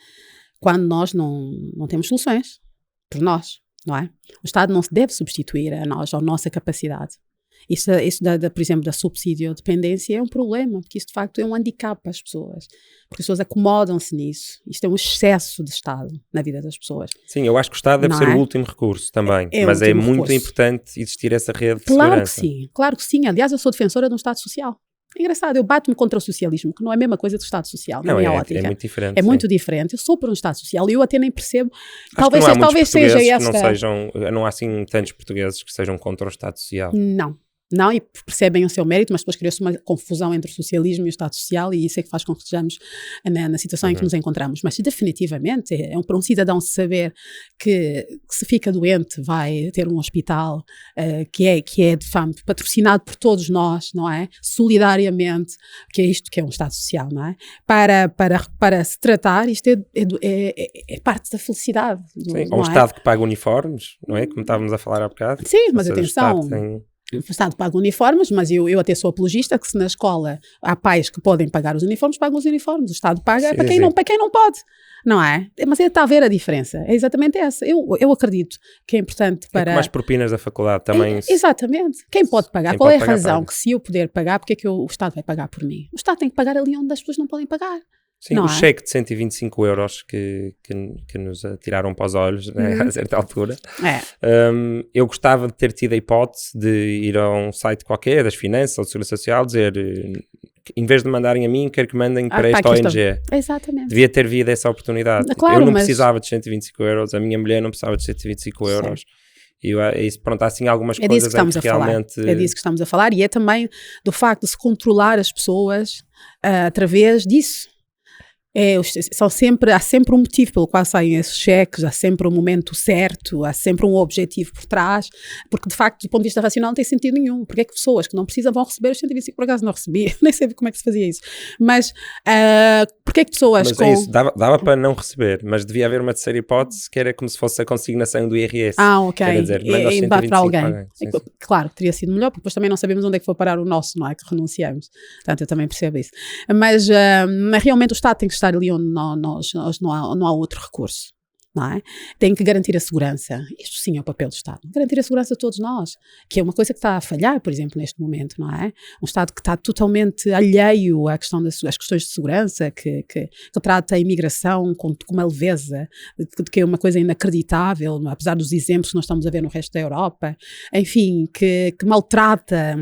quando nós não temos soluções por nós, não é? O Estado não se deve substituir a nós, à nossa capacidade. Isso por exemplo, da subsídio-dependência é um problema, porque isso de facto é um handicap para as pessoas, porque as pessoas acomodam-se nisso. Isto é um excesso de Estado na vida das pessoas. Sim, eu acho que o Estado deve ser o último recurso também, mas é muito importante existir essa rede de segurança. Claro que sim. Aliás, eu sou defensora de um Estado social. É engraçado, eu bato-me contra o socialismo, que não é a mesma coisa do Estado Social, na minha ótica. É muito diferente. É muito diferente. Eu sou por um Estado Social e eu até nem percebo. Acho talvez seja essa. Não há assim tantos portugueses que sejam contra o Estado Social. Não, e percebem o seu mérito, mas depois criou-se uma confusão entre o socialismo e o Estado Social, e isso é que faz com que estejamos na situação em que nos encontramos. Mas definitivamente para um cidadão saber que se fica doente vai ter um hospital que é de fato patrocinado por todos nós, não é? Solidariamente, que é isto que é um Estado Social, não é? Para se tratar, isto é parte da felicidade. Sim, ou um Estado que paga uniformes, não é? Como estávamos a falar há bocado. Sim, mas atenção. O Estado paga uniformes, mas eu até sou apologista que se na escola há pais que podem pagar os uniformes, pagam os uniformes. O Estado paga para quem não pode, não é? Mas está a ver a diferença. É exatamente essa. Eu acredito que é importante para... mais propinas da faculdade também. Exatamente. Quem pode pagar? Qual é a razão que se eu puder pagar, porque é que o Estado vai pagar por mim? O Estado tem que pagar ali onde as pessoas não podem pagar. Sim, o cheque de 125 euros que nos tiraram para os olhos, né, a certa altura. Eu gostava de ter tido a hipótese de ir a um site qualquer, das finanças ou da Segurança Social, dizer, em vez de mandarem a mim, quero que mandem para esta ONG. Exatamente. Devia ter havido essa oportunidade. Claro, eu não precisava de 125 euros, a minha mulher não precisava de 125 euros. E isso, pronto, há assim algumas coisas que realmente... É disso que estamos a falar, e é também do facto de se controlar as pessoas através disso. Há sempre um motivo pelo qual saem esses cheques, há sempre um momento certo, há sempre um objetivo por trás, porque de facto, do ponto de vista racional, não tem sentido nenhum. Porque é que pessoas que não precisam vão receber os 125? Por acaso não recebi, nem sei como é que se fazia isso. Mas porque é que pessoas mas é isso, dava para não receber, mas devia haver uma terceira hipótese, que era como se fosse a consignação do IRS. Ok. Quer dizer, manda os 125 para alguém. Sim. Claro, teria sido melhor, porque depois também não sabemos onde é que foi parar o nosso, não é? Que renunciamos. Portanto, eu também percebo isso. Mas realmente o Estado tem que estar ali onde não há outro recurso, não é? Tem que garantir a segurança. Isto sim é o papel do Estado. Garantir a segurança a todos nós, que é uma coisa que está a falhar, por exemplo, neste momento, não é? Um Estado que está totalmente alheio às questões de segurança, que trata a imigração com uma leveza, que é uma coisa inacreditável, apesar dos exemplos que nós estamos a ver no resto da Europa. Enfim, que maltrata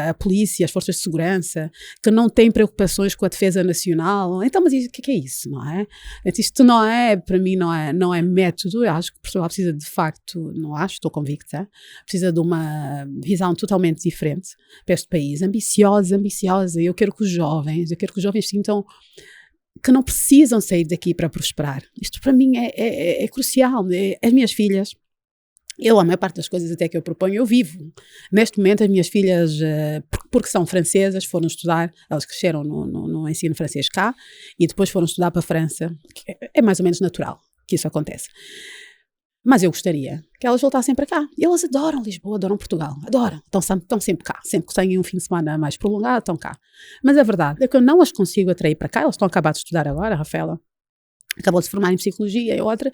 a polícia, as forças de segurança, que não tem preocupações com a defesa nacional. Então, mas o que é isso, não é? Isto não é, para mim, não é método. Eu acho que Portugal precisa de facto, estou convicta, precisa de uma visão totalmente diferente para este país, ambiciosa. Eu quero que os jovens sintam que não precisam sair daqui para prosperar. Isto para mim é crucial. As minhas filhas, a maior parte das coisas até que eu proponho, eu vivo. Neste momento, as minhas filhas, porque são francesas, foram estudar, elas cresceram no ensino francês cá, e depois foram estudar para a França, que é mais ou menos natural que isso aconteça. Mas eu gostaria que elas voltassem para cá. E elas adoram Lisboa, adoram Portugal, adoram. Estão sempre cá. Sempre que têm um fim de semana mais prolongado, estão cá. Mas a verdade é que eu não as consigo atrair para cá. Elas estão a acabar de estudar agora, a Rafaela acabou de se formar em Psicologia e outra.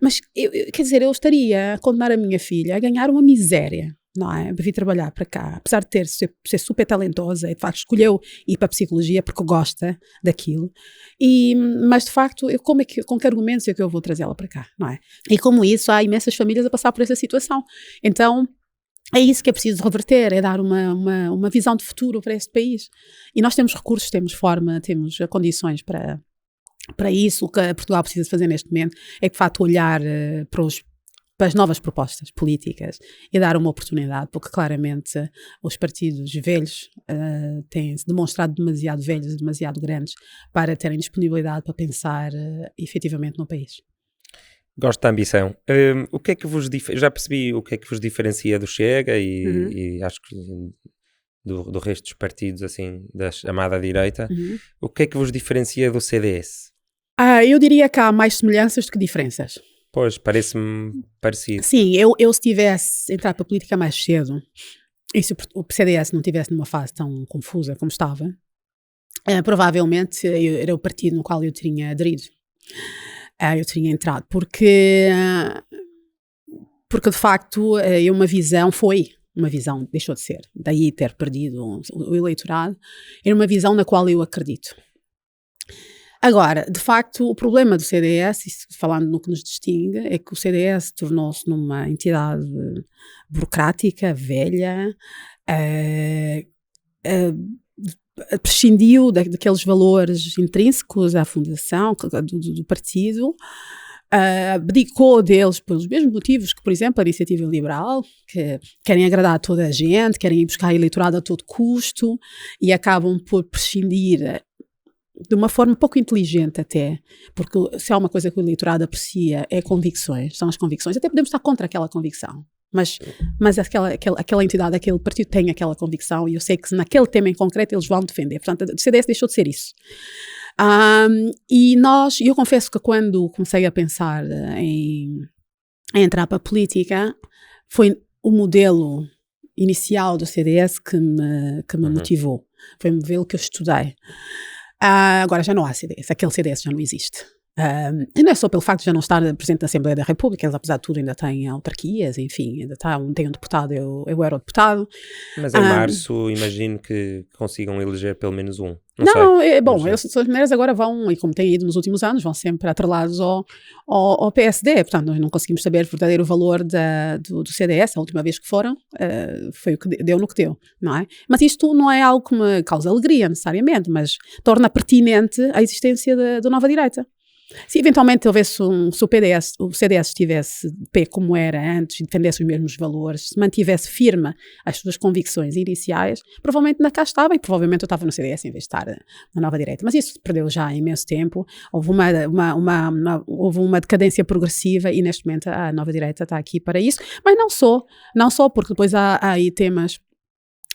Mas, eu estaria a condenar a minha filha a ganhar uma miséria, não é? Para vir trabalhar para cá, apesar de ser super talentosa e de facto escolheu ir para a Psicologia porque gosta daquilo, mas de facto, com que argumentos é que eu vou trazê-la para cá, não é? E como isso, há imensas famílias a passar por essa situação. Então, é isso que é preciso reverter, é dar uma visão de futuro para este país. E nós temos recursos, temos forma, temos condições para isso. O que Portugal precisa fazer neste momento é, de facto, olhar para as novas propostas políticas e dar uma oportunidade, porque claramente os partidos velhos têm-se demonstrado demasiado velhos e demasiado grandes para terem disponibilidade para pensar efetivamente no país. Gosto da ambição. O que é que já percebi o que é que vos diferencia do Chega e acho que do resto dos partidos assim, da chamada direita. O que é que vos diferencia do CDS? Eu diria que há mais semelhanças do que diferenças. Pois, parece-me parecido. Sim, eu se tivesse entrado para a política mais cedo, e se o CDS não estivesse numa fase tão confusa como estava, provavelmente era o partido no qual eu teria aderido. eu teria entrado, porque de facto uma visão, deixou de ser, daí ter perdido o eleitorado, era uma visão na qual eu acredito. Agora, de facto, o problema do CDS, falando no que nos distingue, é que o CDS tornou-se numa entidade burocrática, velha, prescindiu daqueles valores intrínsecos à fundação do partido, abdicou deles pelos mesmos motivos que, por exemplo, a Iniciativa Liberal, que querem agradar a toda a gente, querem ir buscar eleitorado a todo custo e acabam por prescindir de uma forma pouco inteligente até, porque se há uma coisa que o eleitorado aprecia é convicções, são as convicções. Até podemos estar contra aquela convicção, mas aquela entidade, aquele partido tem aquela convicção e eu sei que naquele tema em concreto eles vão defender. Portanto, o CDS deixou de ser isso. E eu confesso que quando comecei a pensar em entrar para a política, foi o modelo inicial do CDS que me motivou. Foi o modelo que eu estudei. Agora já não há CDS, aquele CDS já não existe. E não é só pelo facto de já não estar presente na Assembleia da República, eles apesar de tudo ainda têm autarquias, enfim, ainda tem um deputado, é o eurodeputado. Mas em março imagino que consigam eleger pelo menos um. Eles de todas maneiras agora vão, e como têm ido nos últimos anos, vão sempre atrelados ao PSD, portanto nós não conseguimos saber o verdadeiro valor do CDS, a última vez que foram, foi o que deu no que deu, não é? Mas isto não é algo que me causa alegria necessariamente, mas torna pertinente a existência da nova direita. Se eventualmente talvez se o CDS estivesse de pé como era antes e defendesse os mesmos valores, se mantivesse firme as suas convicções iniciais, provavelmente ainda cá estava e provavelmente eu estava no CDS em vez de estar na nova direita. Mas isso perdeu já há imenso tempo, houve uma decadência progressiva e neste momento a nova direita está aqui para isso, mas não só porque depois há aí temas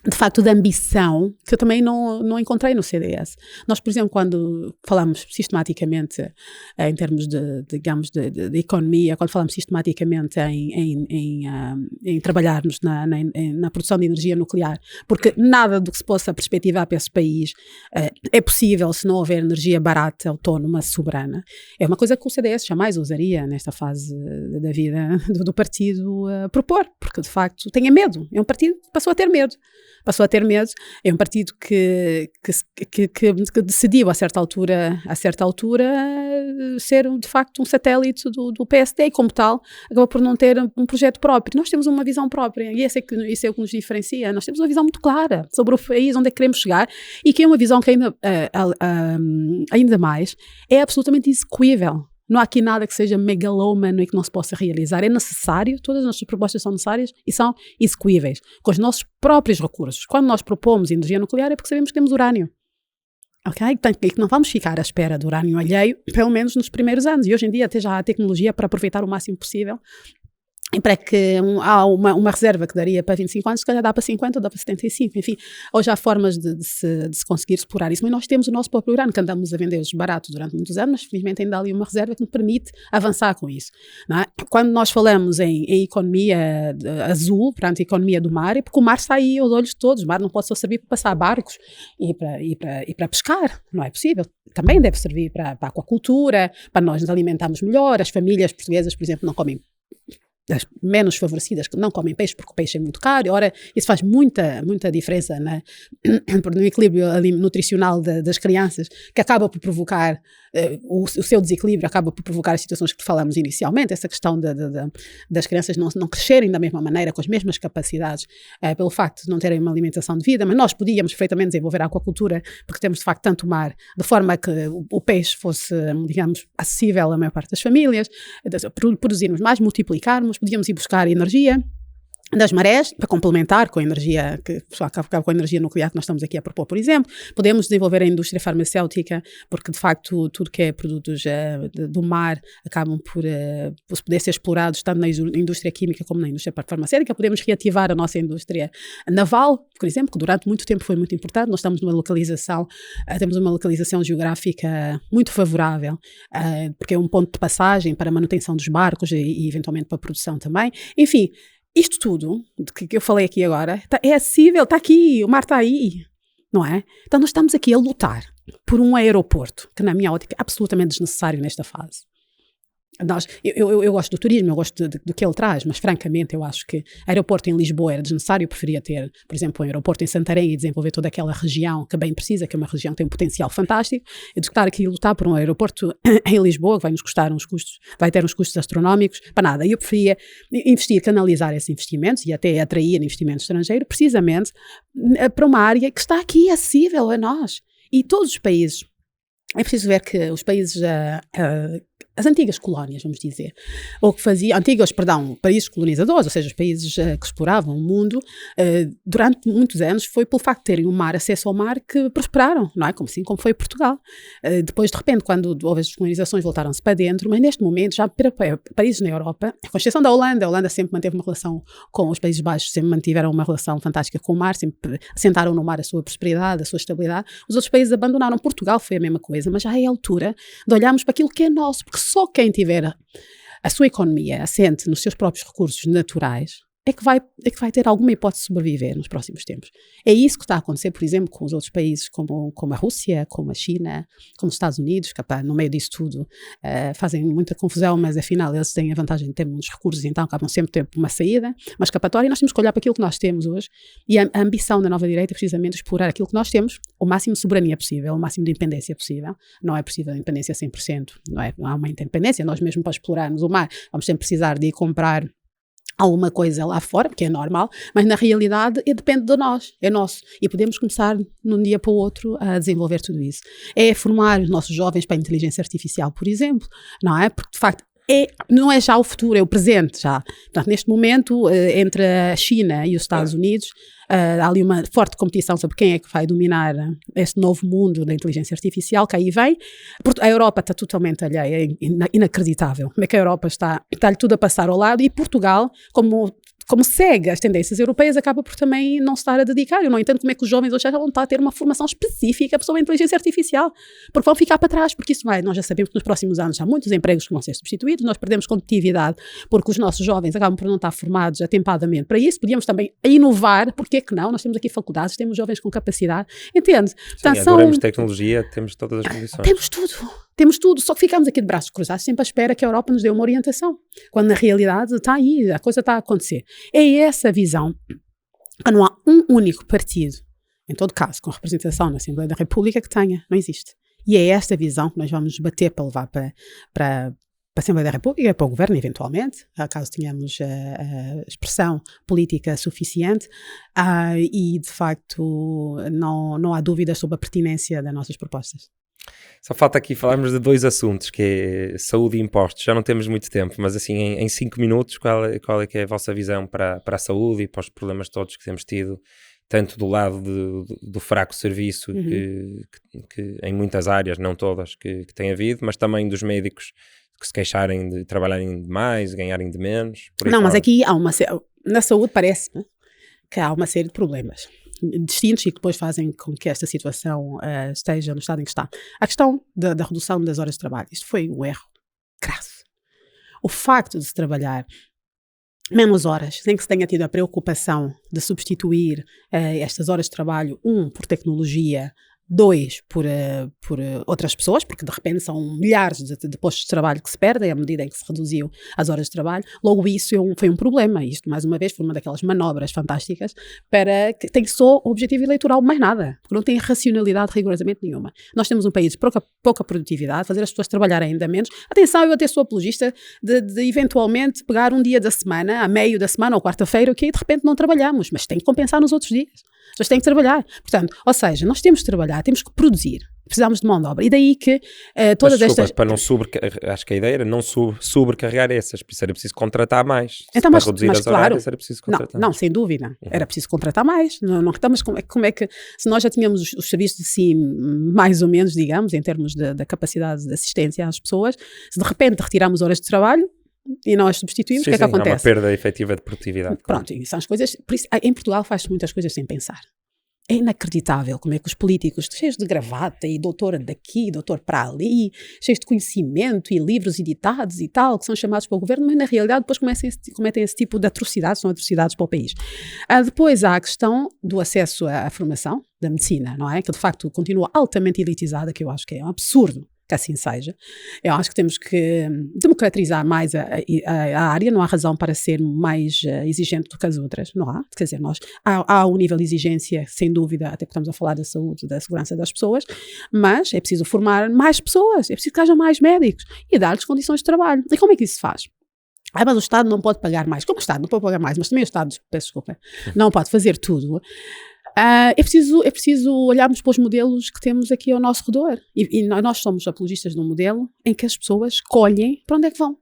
de facto de ambição que eu também não encontrei no CDS. Nós, por exemplo, quando falamos sistematicamente em termos de economia, quando falamos sistematicamente em trabalharmos na produção de energia nuclear, porque nada do que se possa perspectivar para esse país é possível se não houver energia barata, autónoma, soberana. É uma coisa que o CDS jamais ousaria nesta fase da vida do partido propor, porque de facto tem medo. É um partido que passou a ter medo. É um partido que decidiu a certa altura ser de facto um satélite do PSD e como tal acabou por não ter um projeto próprio. Nós temos uma visão própria e isso é o que nos diferencia. Nós temos uma visão muito clara sobre o país, onde é que queremos chegar e que é uma visão que ainda mais é absolutamente execuível. Não há aqui nada que seja megalómano e que não se possa realizar. É necessário, todas as nossas propostas são necessárias e são execuíveis, com os nossos próprios recursos. Quando nós propomos energia nuclear é porque sabemos que temos urânio. Ok? E que não vamos ficar à espera do urânio alheio, pelo menos nos primeiros anos. E hoje em dia até já há tecnologia para aproveitar o máximo possível. E para que há uma reserva que daria para 25 anos, se calhar dá para 50 ou dá para 75, enfim. Hoje há formas de se conseguir explorar isso, mas nós temos o nosso próprio urânio, que andamos a vender-os baratos durante muitos anos, mas felizmente ainda há ali uma reserva que nos permite avançar com isso. Não é? Quando nós falamos em economia azul, portanto, economia do mar, é porque o mar está aí aos olhos de todos. O mar não pode só servir para passar barcos e para pescar, não é possível. Também deve servir para a aquacultura, para nós nos alimentarmos melhor. As famílias portuguesas, por exemplo, não comem, as menos favorecidas que não comem peixe porque o peixe é muito caro. Ora, isso faz muita diferença no equilíbrio nutricional das crianças, que acaba por provocar o seu desequilíbrio, acaba por provocar as situações que falamos inicialmente, essa questão das crianças não crescerem da mesma maneira, com as mesmas capacidades, pelo facto de não terem uma alimentação de vida. Mas nós podíamos perfeitamente desenvolver a aquacultura, porque temos de facto tanto mar, de forma que o peixe fosse, digamos, acessível à maior parte das famílias, produzirmos mais, multiplicarmos, podíamos ir buscar energia das marés, para complementar com a energia com a energia nuclear que nós estamos aqui a propor, por exemplo. Podemos desenvolver a indústria farmacêutica, porque de facto tudo que é produtos do mar acabam por poder ser explorados tanto na indústria química como na indústria farmacêutica. Podemos reativar a nossa indústria naval, por exemplo, que durante muito tempo foi muito importante. Nós temos uma localização geográfica muito favorável, porque é um ponto de passagem para a manutenção dos barcos e eventualmente para a produção também. Enfim, isto tudo que eu falei aqui agora é acessível, está aqui, o mar está aí, não é? Então nós estamos aqui a lutar por um aeroporto que na minha ótica é absolutamente desnecessário nesta fase. Eu gosto do turismo, eu gosto do que ele traz, mas francamente eu acho que aeroporto em Lisboa era desnecessário. Eu preferia ter, por exemplo, um aeroporto em Santarém e desenvolver toda aquela região que bem precisa, que é uma região que tem um potencial fantástico, e de estar aqui a lutar por um aeroporto em Lisboa que vai nos custar uns custos, vai ter uns custos astronómicos, para nada. E eu preferia investir, canalizar esses investimentos e até atrair investimento estrangeiro, precisamente para uma área que está aqui acessível a nós. E todos os países, é preciso ver que os países, as antigas colónias, vamos dizer, ou que faziam, países colonizadores, ou seja, os países que exploravam o mundo, durante muitos anos foi pelo facto de terem o mar, acesso ao mar, que prosperaram, não é? Como foi Portugal. Depois, de repente, quando houve as colonizações, voltaram-se para dentro, mas neste momento, já para países na Europa, com exceção da Holanda, a Holanda sempre manteve uma relação com os Países Baixos, sempre mantiveram uma relação fantástica com o mar, sempre assentaram no mar a sua prosperidade, a sua estabilidade. Os outros países abandonaram. Portugal foi a mesma coisa, mas já é a altura de olharmos para aquilo que é nosso, porque só quem tiver a sua economia assente nos seus próprios recursos naturais é que vai ter alguma hipótese de sobreviver nos próximos tempos. É isso que está a acontecer, por exemplo, com os outros países como a Rússia, como a China, como os Estados Unidos, que no meio disso tudo fazem muita confusão, mas afinal eles têm a vantagem de ter muitos recursos, então acabam sempre ter uma saída, uma escapatória, e nós temos que olhar para aquilo que nós temos hoje, e a ambição da nova direita é precisamente explorar aquilo que nós temos, o máximo de soberania possível, o máximo de independência possível. Não é possível a independência 100%, não há uma independência, nós mesmo para explorarmos o mar vamos sempre precisar de ir comprar alguma coisa lá fora, porque é normal, mas na realidade depende de nós, é nosso, e podemos começar de um dia para o outro a desenvolver tudo isso. É formar os nossos jovens para a inteligência artificial, por exemplo, não é? Porque de facto não é já o futuro, é o presente já. Portanto, neste momento, entre a China e os Estados Unidos, há ali uma forte competição sobre quem é que vai dominar este novo mundo da inteligência artificial que aí vem. A Europa está totalmente alheia, é inacreditável. Como é que a Europa está-lhe tudo a passar ao lado, e Portugal, como segue as tendências europeias, acaba por também não se estar a dedicar. Eu não entendo como é que os jovens hoje já vão estar a ter uma formação específica sobre a inteligência artificial, porque vão ficar para trás, porque nós já sabemos que nos próximos anos há muitos empregos que vão ser substituídos, nós perdemos competitividade porque os nossos jovens acabam por não estar formados atempadamente para isso. Podíamos também inovar, porque é que não? Nós temos aqui faculdades, temos jovens com capacidade, entende? Portanto, adoramos tecnologia, temos todas as condições. Temos tudo, só que ficamos aqui de braços cruzados sempre à espera que a Europa nos dê uma orientação, quando na realidade está aí, a coisa está a acontecer. É essa visão, que não há um único partido, em todo caso, com representação na Assembleia da República, que tenha, não existe. E é esta visão que nós vamos bater para levar para a Assembleia da República, para o Governo, eventualmente, caso tenhamos a expressão política suficiente, e de facto não há dúvidas sobre a pertinência das nossas propostas. Só falta aqui falarmos de dois assuntos, que é saúde e impostos. Já não temos muito tempo, mas assim, em 5 minutos, qual é que é a vossa visão para a saúde e para os problemas todos que temos tido, tanto do lado do fraco serviço, que em muitas áreas, não todas, que tem havido, mas também dos médicos que se queixarem de trabalharem demais, ganharem de menos? Não, mas aqui na saúde parece-me que há uma série de problemas distintos e que depois fazem com que esta situação esteja no estado em que está. A questão da redução das horas de trabalho, isto foi um erro crasso. O facto de se trabalhar menos horas, sem que se tenha tido a preocupação de substituir estas horas de trabalho, por tecnologia, 2, por outras pessoas, porque de repente são milhares de postos de trabalho que se perdem à medida em que se reduziu as horas de trabalho. Logo isso foi um problema. Isto, mais uma vez, foi uma daquelas manobras fantásticas para que tem só o objetivo eleitoral, mais nada, porque não tem racionalidade rigorosamente nenhuma. Nós temos um país de pouca produtividade, fazer as pessoas trabalharem ainda menos. Atenção, eu até sou apologista de eventualmente pegar um dia da semana, a meio da semana ou quarta-feira, ok, de repente não trabalhamos, mas tem que compensar nos outros dias. As pessoas têm que trabalhar. Portanto, ou seja, nós temos de trabalhar, temos que produzir, precisamos de mão de obra. E daí que todas estas... para não acho que a ideia era não sobrecarregar essas, por isso era preciso contratar mais. Então, para reduzir as horárias era preciso contratar mais. Não, sem dúvida. Era preciso contratar mais. Não estamos, como é que, se nós já tínhamos os serviços assim, mais ou menos, digamos, em termos da capacidade de assistência às pessoas, se de repente retiramos horas de trabalho e nós substituímos, o que é que acontece? Há uma perda efetiva de produtividade. Pronto, e são as coisas... Por isso, em Portugal faz-se muitas coisas sem pensar. É inacreditável como é que os políticos, cheios de gravata e doutora daqui, doutor para ali, cheios de conhecimento e livros editados e tal, que são chamados para o governo, mas na realidade depois cometem esse tipo de atrocidades, são atrocidades para o país. Depois há a questão do acesso à formação da medicina, não é? Que de facto continua altamente elitizada, que eu acho que é um absurdo que assim seja. Eu acho que temos que democratizar mais a área, não há razão para ser mais exigente do que as outras, não há. Quer dizer, há um nível de exigência, sem dúvida, até porque estamos a falar da saúde, da segurança das pessoas, mas é preciso formar mais pessoas, é preciso que haja mais médicos e dar-lhes condições de trabalho. E como é que isso se faz? Mas o Estado não pode pagar mais. Como o Estado não pode pagar mais, mas também o Estado, peço desculpa, não pode fazer tudo. É preciso olharmos para os modelos que temos aqui ao nosso redor. E nós somos apologistas de um modelo em que as pessoas escolhem para onde é que vão.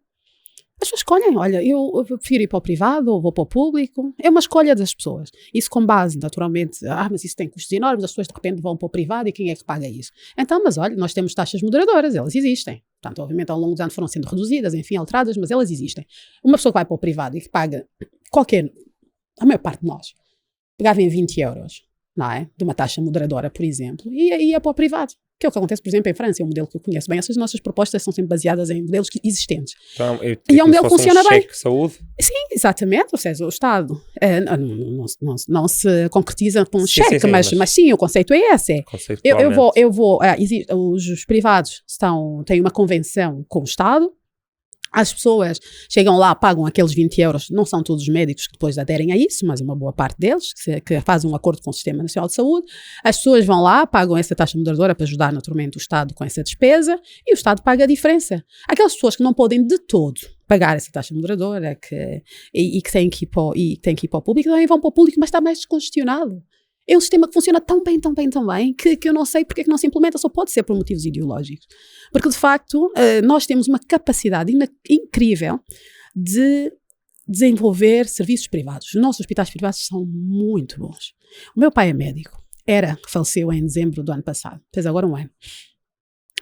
As pessoas escolhem, olha, eu prefiro ir para o privado ou vou para o público. É uma escolha das pessoas. Isso com base, naturalmente, mas isso tem custos enormes, as pessoas de repente vão para o privado e quem é que paga isso? Então, mas olha, nós temos taxas moderadoras, elas existem. Portanto, obviamente, ao longo dos anos foram sendo reduzidas, enfim, alteradas, mas elas existem. Uma pessoa que vai para o privado e que paga a maior parte de nós, pegava em 20 euros, não é? De uma taxa moderadora, por exemplo, e ia para o privado. Que é o que acontece, por exemplo, em França, é um modelo que eu conheço bem. Essas nossas propostas são sempre baseadas em modelos existentes. Então, e é um modelo que funciona bem. Cheque de saúde? Sim, exatamente. Ou seja, o Estado não se concretiza com um cheque, mas sim, o conceito é esse. Os privados têm uma convenção com o Estado. As pessoas chegam lá, pagam aqueles 20 euros, não são todos os médicos que depois aderem a isso, mas uma boa parte deles, que fazem um acordo com o Sistema Nacional de Saúde. As pessoas vão lá, pagam essa taxa moderadora para ajudar naturalmente o Estado com essa despesa e o Estado paga a diferença. Aquelas pessoas que não podem de todo pagar essa taxa moderadora e que têm que ir para o público, também vão para o público, mas está mais descongestionado. É um sistema que funciona tão bem, que eu não sei porque é que não se implementa, só pode ser por motivos ideológicos. Porque, de facto, nós temos uma capacidade incrível de desenvolver serviços privados. Os nossos hospitais privados são muito bons. O meu pai é médico. Faleceu em dezembro do ano passado. Fez agora um ano.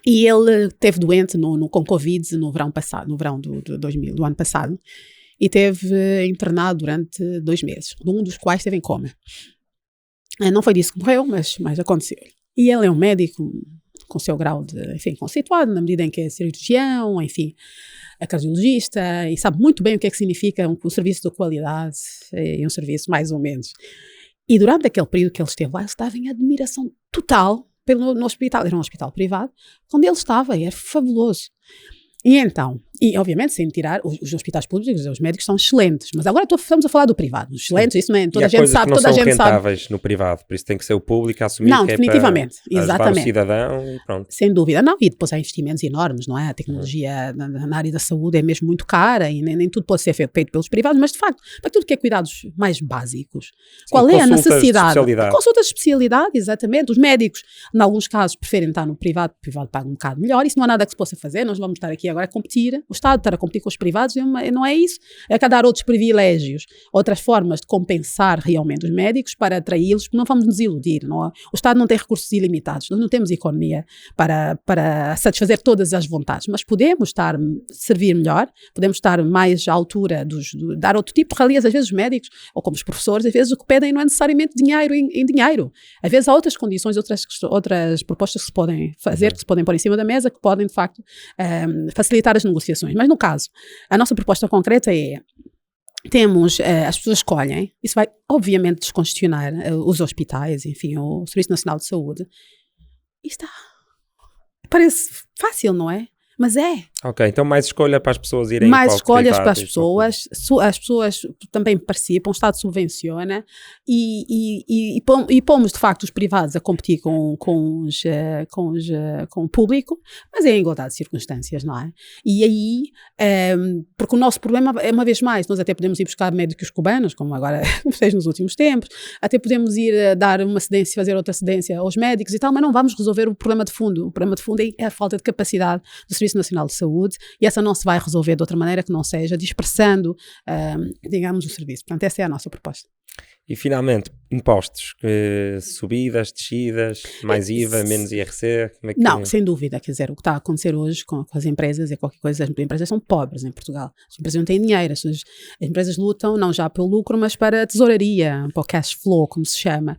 E ele esteve doente com Covid no verão passado, no verão do ano passado. E esteve internado durante 2 meses. Um dos quais esteve em coma. Não foi disso que morreu, mas aconteceu. E ele é um médico com seu grau conceituado, na medida em que é cirurgião, enfim, é cardiologista, e sabe muito bem o que é que significa um serviço de qualidade e um serviço mais ou menos. E durante aquele período que ele esteve lá, ele estava em admiração total no hospital. Era um hospital privado, onde ele estava, e era fabuloso. E então, obviamente, sem tirar, os hospitais públicos, os médicos são excelentes, mas agora estamos a falar do privado. Os excelentes, isso mesmo, toda a gente sabe. Toda a gente sabe. Rentáveis no privado, por isso tem que ser o público a assumir que definitivamente, é para ajudar o cidadão e pronto. Sem dúvida, não. E depois há investimentos enormes, não é? A tecnologia na área da saúde é mesmo muito cara e nem tudo pode ser feito pelos privados, mas de facto, para tudo que é cuidados mais básicos, qual é a necessidade? Consultas de especialidade, exatamente. Os médicos, em alguns casos, preferem estar no privado, o privado paga um bocado melhor, isso não há nada que se possa fazer, nós vamos estar aqui agora a competir, o Estado estar a competir com os privados, não é isso, é dar outros privilégios, outras formas de compensar realmente os médicos para atraí-los, porque não vamos nos iludir, não é? O Estado não tem recursos ilimitados, nós não temos economia para satisfazer todas as vontades, mas podemos servir melhor, podemos estar mais à altura, dar outro tipo de ralias, às vezes os médicos, ou como os professores, às vezes o que pedem não é necessariamente dinheiro em dinheiro, às vezes há outras condições, outras propostas que se podem fazer, que se podem pôr em cima da mesa, que podem de facto facilitar as negociações, mas no caso, a nossa proposta concreta as pessoas escolhem, isso vai obviamente descongestionar os hospitais, enfim, o Serviço Nacional de Saúde, e parece fácil, não é? Mas é. Ok, então mais escolha para as pessoas irem mais para escolhas privado, para as pessoas, as pessoas também participam, o Estado subvenciona e pomos de facto os privados a competir com o público, mas é em igualdade de circunstâncias, não é? E aí, porque o nosso problema é, uma vez mais, nós até podemos ir buscar médicos cubanos, como agora fez nos últimos tempos, até podemos ir dar uma cedência, fazer outra cedência aos médicos e tal, mas não vamos resolver o problema de fundo. O problema de fundo é a falta de capacidade do Serviço Nacional de Saúde, e essa não se vai resolver de outra maneira que não seja dispersando, digamos, o serviço. Portanto, essa é a nossa proposta. E finalmente, impostos, subidas, descidas, mais IVA, menos IRC? Como é que... Não, sem dúvida, quer dizer, o que está a acontecer hoje com as empresas é qualquer coisa, as empresas são pobres em Portugal, as empresas não têm dinheiro, as empresas lutam não já pelo lucro, mas para a tesouraria, para o cash flow, como se chama.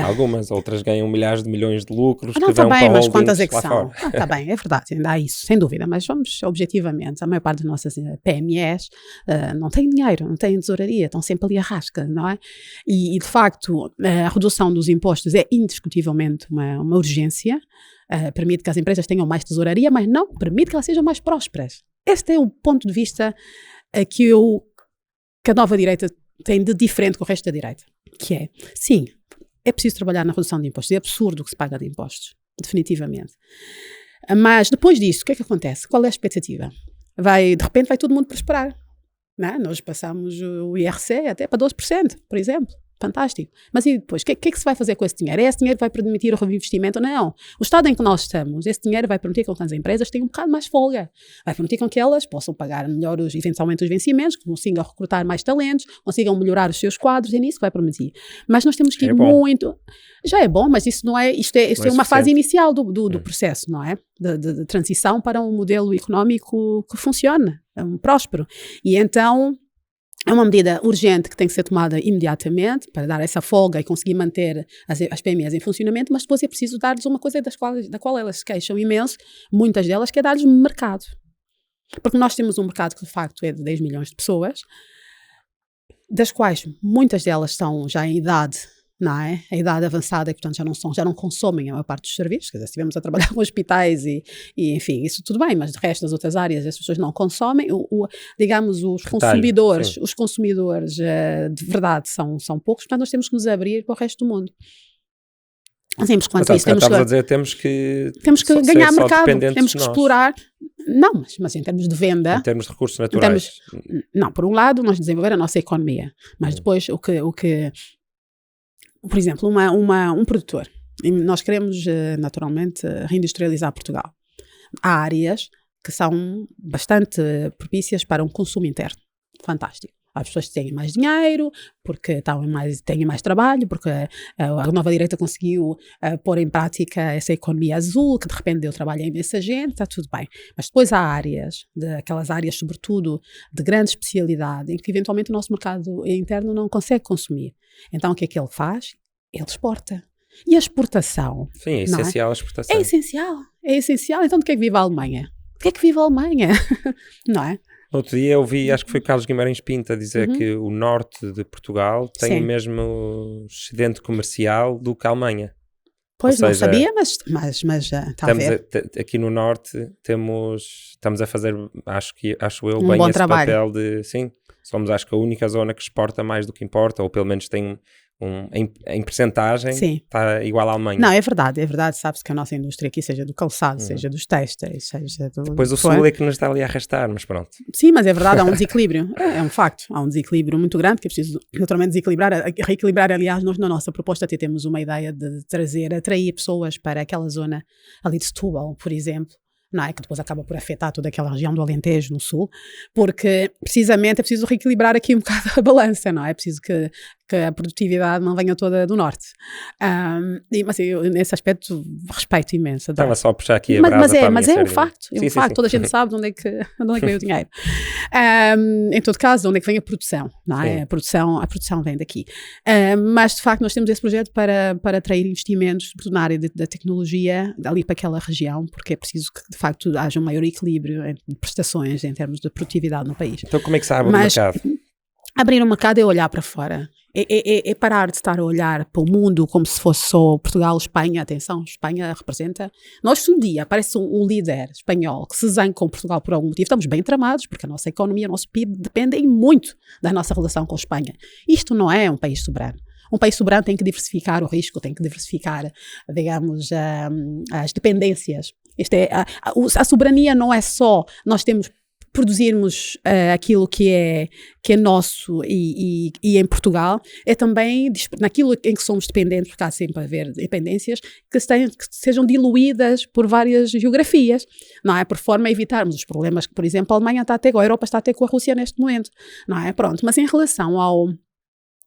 Algumas, outras ganham milhares de milhões de lucros que vão bem, para mas quantas é que lá são? fora. Está bem, é verdade, ainda há isso, sem dúvida, mas vamos objetivamente, a maior parte das nossas PMEs não tem dinheiro, não têm tesouraria, estão sempre ali à rasca, não não é? E de facto, a redução dos impostos é indiscutivelmente uma urgência, permite que as empresas tenham mais tesouraria, mas não permite que elas sejam mais prósperas. Este é o ponto de vista que a nova direita tem de diferente com o resto da direita, que é, sim, é preciso trabalhar na redução de impostos, é absurdo o que se paga de impostos, definitivamente. Mas depois disso, o que é que acontece? Qual é a expectativa? De repente vai todo mundo prosperar. Não é? Nós passamos o IRC até para 12%, por exemplo. Fantástico. Mas e depois? O que é que se vai fazer com esse dinheiro? Esse dinheiro vai permitir o reinvestimento? Não. O estado em que nós estamos, esse dinheiro vai permitir com que as empresas tenham um bocado mais folga. Vai permitir com que elas possam pagar melhor, eventualmente, os vencimentos, consigam recrutar mais talentos, consigam melhorar os seus quadros, é nisso que vai permitir. Mas nós temos que ir muito... Já é bom, mas isso não é... Isto é uma fase inicial do processo, não é? De transição para um modelo económico que funcione, próspero. E então... é uma medida urgente que tem que ser tomada imediatamente para dar essa folga e conseguir manter as PMEs em funcionamento, mas depois é preciso dar-lhes uma coisa da qual elas se queixam imenso, muitas delas, que é dar-lhes mercado. Porque nós temos um mercado que de facto é de 10 milhões de pessoas, das quais muitas delas estão já em idade, não é? A idade avançada, e portanto já não consomem a maior parte dos serviços. Quer dizer, se estivermos a trabalhar com hospitais e enfim, isso tudo bem, mas de resto das outras áreas as pessoas não consomem. Digamos, os consumidores de verdade são poucos, portanto nós temos que nos abrir para o resto do mundo. Simples quanto isso. Temos que ganhar mercado, temos que explorar. Não, mas em termos de venda... Em termos de recursos naturais. Não, por um lado nós desenvolver a nossa economia, mas depois o que por exemplo, um produtor, e nós queremos naturalmente reindustrializar Portugal. Há áreas que são bastante propícias para um consumo interno. Fantástico. Há pessoas que têm mais dinheiro, porque têm mais trabalho, porque a nova direita conseguiu pôr em prática essa economia azul, que de repente deu trabalho a imensa gente, está tudo bem. Mas depois há aquelas áreas, sobretudo, de grande especialidade, em que eventualmente o nosso mercado interno não consegue consumir. Então o que é que ele faz? Ele exporta. E a exportação? Sim, é essencial a exportação. É essencial. Então de que é que vive a Alemanha? De que é que vive a Alemanha? Não é? Outro dia eu vi, acho que foi Carlos Guimarães Pinto a dizer que o norte de Portugal tem o mesmo excedente comercial do que a Alemanha. Pois, não sabia, mas já está a ver. Aqui no norte estamos a fazer, acho eu, um bem bom esse trabalho. papel de, sim, somos acho que a única zona que exporta mais do que importa, ou pelo menos tem em percentagem, está igual à Alemanha. Não, é verdade, sabe-se que a nossa indústria aqui, seja do calçado, seja dos têxteis, seja do... Depois o sul é que nos está ali a arrastar, mas pronto. Sim, mas é verdade, há um desequilíbrio, é um facto, há um desequilíbrio muito grande, que é preciso naturalmente reequilibrar. Aliás, nós na nossa proposta até temos uma ideia de atrair pessoas para aquela zona ali de Setúbal, por exemplo, não é? Que depois acaba por afetar toda aquela região do Alentejo no sul, porque precisamente é preciso reequilibrar aqui um bocado a balança, não é? É preciso que a produtividade não venha toda do norte. Mas eu, nesse aspecto, respeito imenso. Estava só a puxar aqui a brasa para a mas é um facto, sim. Toda a gente sabe de onde é que vem o dinheiro. Em todo caso, de onde é que vem a produção, não é? A produção vem daqui. Mas, de facto, nós temos esse projeto para atrair investimentos, sobretudo na área da tecnologia, ali para aquela região, porque é preciso que, de facto, haja um maior equilíbrio de prestações em termos de produtividade no país. Então, como é que se abre o mercado? Abrir o mercado é olhar para fora. É parar de estar a olhar para o mundo como se fosse só Portugal, Espanha. Atenção, Espanha representa... Nós, se um dia aparece um líder espanhol que se zangue com Portugal por algum motivo, estamos bem tramados, porque a nossa economia, o nosso PIB dependem muito da nossa relação com a Espanha. Isto não é um país soberano. Um país soberano tem que diversificar o risco, tem que diversificar, digamos, as dependências. A soberania não é só nós produzirmos aquilo que é nosso e em Portugal, é também naquilo em que somos dependentes, porque há sempre a haver dependências que sejam diluídas por várias geografias, não é? Por forma a evitarmos os problemas que, por exemplo, a Alemanha está a ter, a Europa está a ter com a Rússia neste momento, não é? Pronto, mas em relação ao...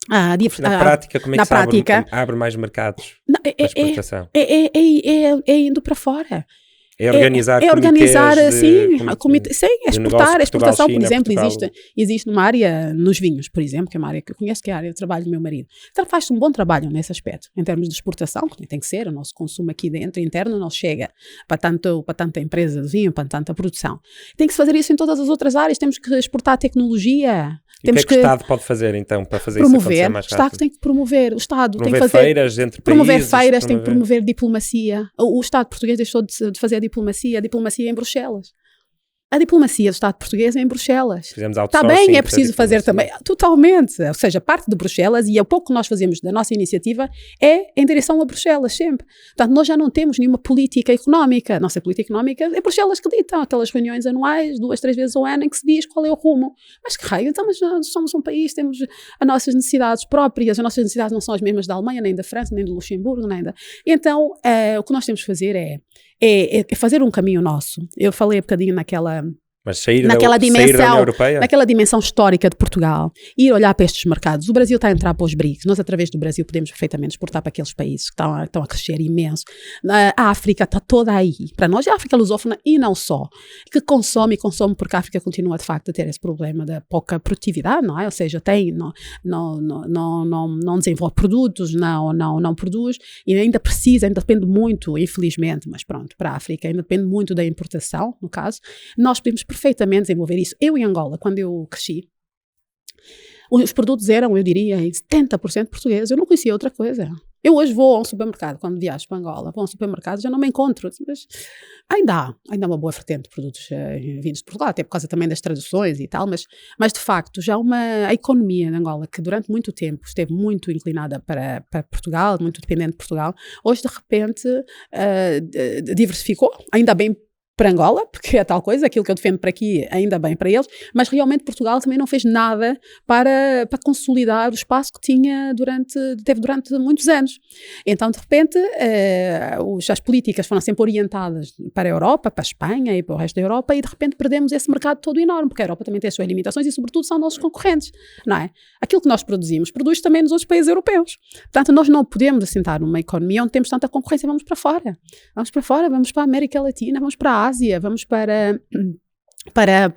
Na prática, como é que se abre mais mercados para exportação? É indo para fora. É organizar exportar, a exportação, por exemplo, existe numa área nos vinhos, por exemplo, que é uma área que eu conheço, que é a área de trabalho do meu marido. Então faz-se um bom trabalho nesse aspecto, em termos de exportação, que tem que ser, o nosso consumo aqui dentro, interno, não chega para tanta empresa de vinho, para tanta produção. Tem que se fazer isso em todas as outras áreas, temos que exportar tecnologia. E o que é que o Estado pode fazer, então, para fazer isso acontecer mais rápido? O Estado tem que promover, o Estado tem que fazer feiras entre países. Tem que promover diplomacia. O Estado português deixou de fazer a diplomacia é em Bruxelas. A diplomacia do Estado português é em Bruxelas. Está bem, é preciso fazer também. Totalmente. Ou seja, parte de Bruxelas, e o pouco que nós fazemos da nossa iniciativa é em direção a Bruxelas, sempre. Portanto, nós já não temos nenhuma política económica. A nossa política económica é Bruxelas que dita. Aquelas reuniões anuais, 2, 3 vezes ao ano, em que se diz qual é o rumo. Mas que raio, então, mas nós somos um país, temos as nossas necessidades próprias, as nossas necessidades não são as mesmas da Alemanha, nem da França, nem do Luxemburgo, nem da... Então, o que nós temos que fazer é fazer um caminho nosso. Eu falei um bocadinho naquela dimensão histórica de Portugal, ir olhar para estes mercados. O Brasil está a entrar para os BRICS, nós através do Brasil podemos perfeitamente exportar para aqueles países que estão a crescer imenso. A África está toda aí, para nós é a África lusófona e não só, que consome porque a África continua de facto a ter esse problema da pouca produtividade, não é? Ou seja, não desenvolve produtos, não produz, e ainda depende muito, infelizmente, mas pronto, para a África ainda depende muito da importação, no caso. Nós podemos perfeitamente desenvolver isso. Eu em Angola, quando eu cresci, os produtos eram, eu diria, 70% portugueses. Eu não conhecia outra coisa. Eu hoje vou a um supermercado, quando viajo para Angola, vou a um supermercado, já não me encontro. Mas ainda há uma boa vertente de produtos vindos de Portugal, até por causa também das traduções e tal, mas de facto já a economia de Angola, que durante muito tempo esteve muito inclinada para Portugal, muito dependente de Portugal, hoje de repente diversificou, ainda bem para Angola, porque é tal coisa, aquilo que eu defendo para aqui, ainda bem para eles, mas realmente Portugal também não fez nada para consolidar o espaço que teve durante muitos anos. Então, de repente, as políticas foram sempre orientadas para a Europa, para a Espanha e para o resto da Europa, e de repente perdemos esse mercado todo enorme, porque a Europa também tem as suas limitações e, sobretudo, são nossos concorrentes, não é? Aquilo que nós produzimos, produz também nos outros países europeus. Portanto, nós não podemos assentar numa economia onde temos tanta concorrência, vamos para fora, vamos para a América Latina, vamos para a Ásia, vamos para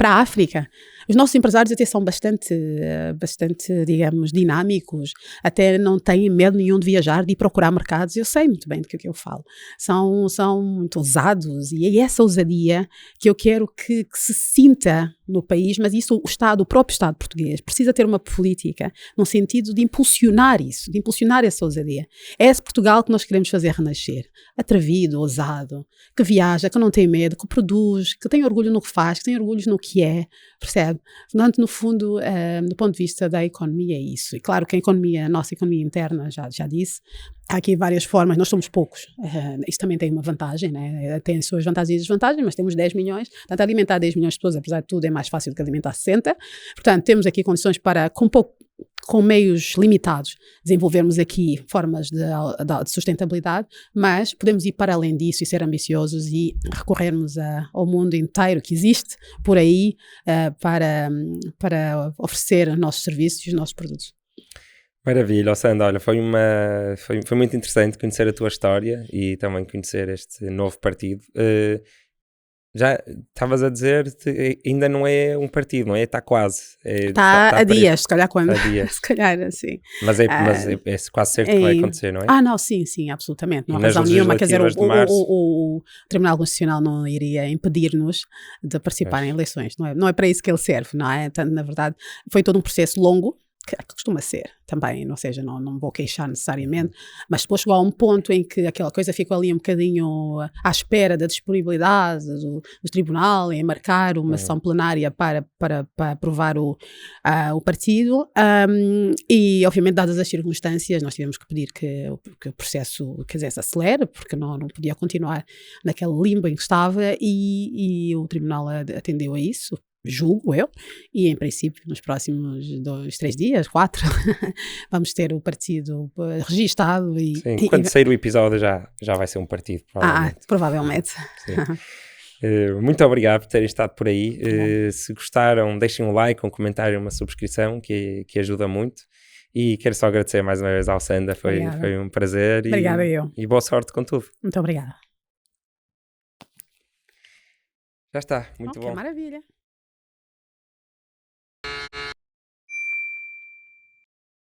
a África. Os nossos empresários até são bastante, digamos, dinâmicos, até não têm medo nenhum de viajar, de ir procurar mercados. Eu sei muito bem do que eu falo. São muito ousados, e é essa ousadia que eu quero que se sinta no país, mas isso o próprio Estado português precisa ter uma política no sentido de impulsionar isso, de impulsionar essa ousadia. É esse Portugal que nós queremos fazer renascer. Atrevido, ousado, que viaja, que não tem medo, que produz, que tem orgulho no que faz, que tem orgulho no que é, percebe? Portanto, no fundo, do ponto de vista da economia é isso. E claro que a nossa economia interna, já disse, há aqui várias formas, nós somos poucos, isso também tem uma vantagem, né? Tem as suas vantagens e desvantagens, mas temos 10 milhões, portanto alimentar 10 milhões de pessoas, apesar de tudo, é mais fácil do que alimentar 60, portanto temos aqui condições para, com meios limitados, desenvolvermos aqui formas de sustentabilidade, mas podemos ir para além disso e ser ambiciosos e recorrermos ao mundo inteiro que existe por aí para oferecer nossos serviços e os nossos produtos. Maravilha, Sandra, olha, foi muito interessante conhecer a tua história e também conhecer este novo partido. Já estavas a dizer que ainda não é um partido, não é? Está quase. Está a dias, se calhar quando. A dias. Se calhar, assim. Mas é quase certo que vai acontecer, não é? Não, sim, absolutamente. Não há razão nenhuma. Quer dizer, o Tribunal Constitucional não iria impedir-nos de participar em eleições. Não é para isso que ele serve, não é? Então, na verdade, foi todo um processo longo, que costuma ser também, ou seja, não vou queixar necessariamente, mas depois chegou a um ponto em que aquela coisa ficou ali um bocadinho à espera da disponibilidade do tribunal em marcar uma sessão plenária para aprovar o partido, e obviamente dadas as circunstâncias nós tivemos que pedir que o processo, quer dizer, se acelere, porque não podia continuar naquele limbo em que estava, e o tribunal atendeu a isso, julgo eu, e em princípio nos próximos 2, 3 dias, 4 vamos ter o partido registado e quando sair o episódio já vai ser um partido, provavelmente. Muito obrigado por terem estado por aí. Se gostaram, deixem um like, um comentário, uma subscrição que ajuda muito, e quero só agradecer mais uma vez ao Sandra, foi um prazer. Obrigada eu. E boa sorte com tudo. Muito obrigada. Já está, muito Ok, bom. maravilha.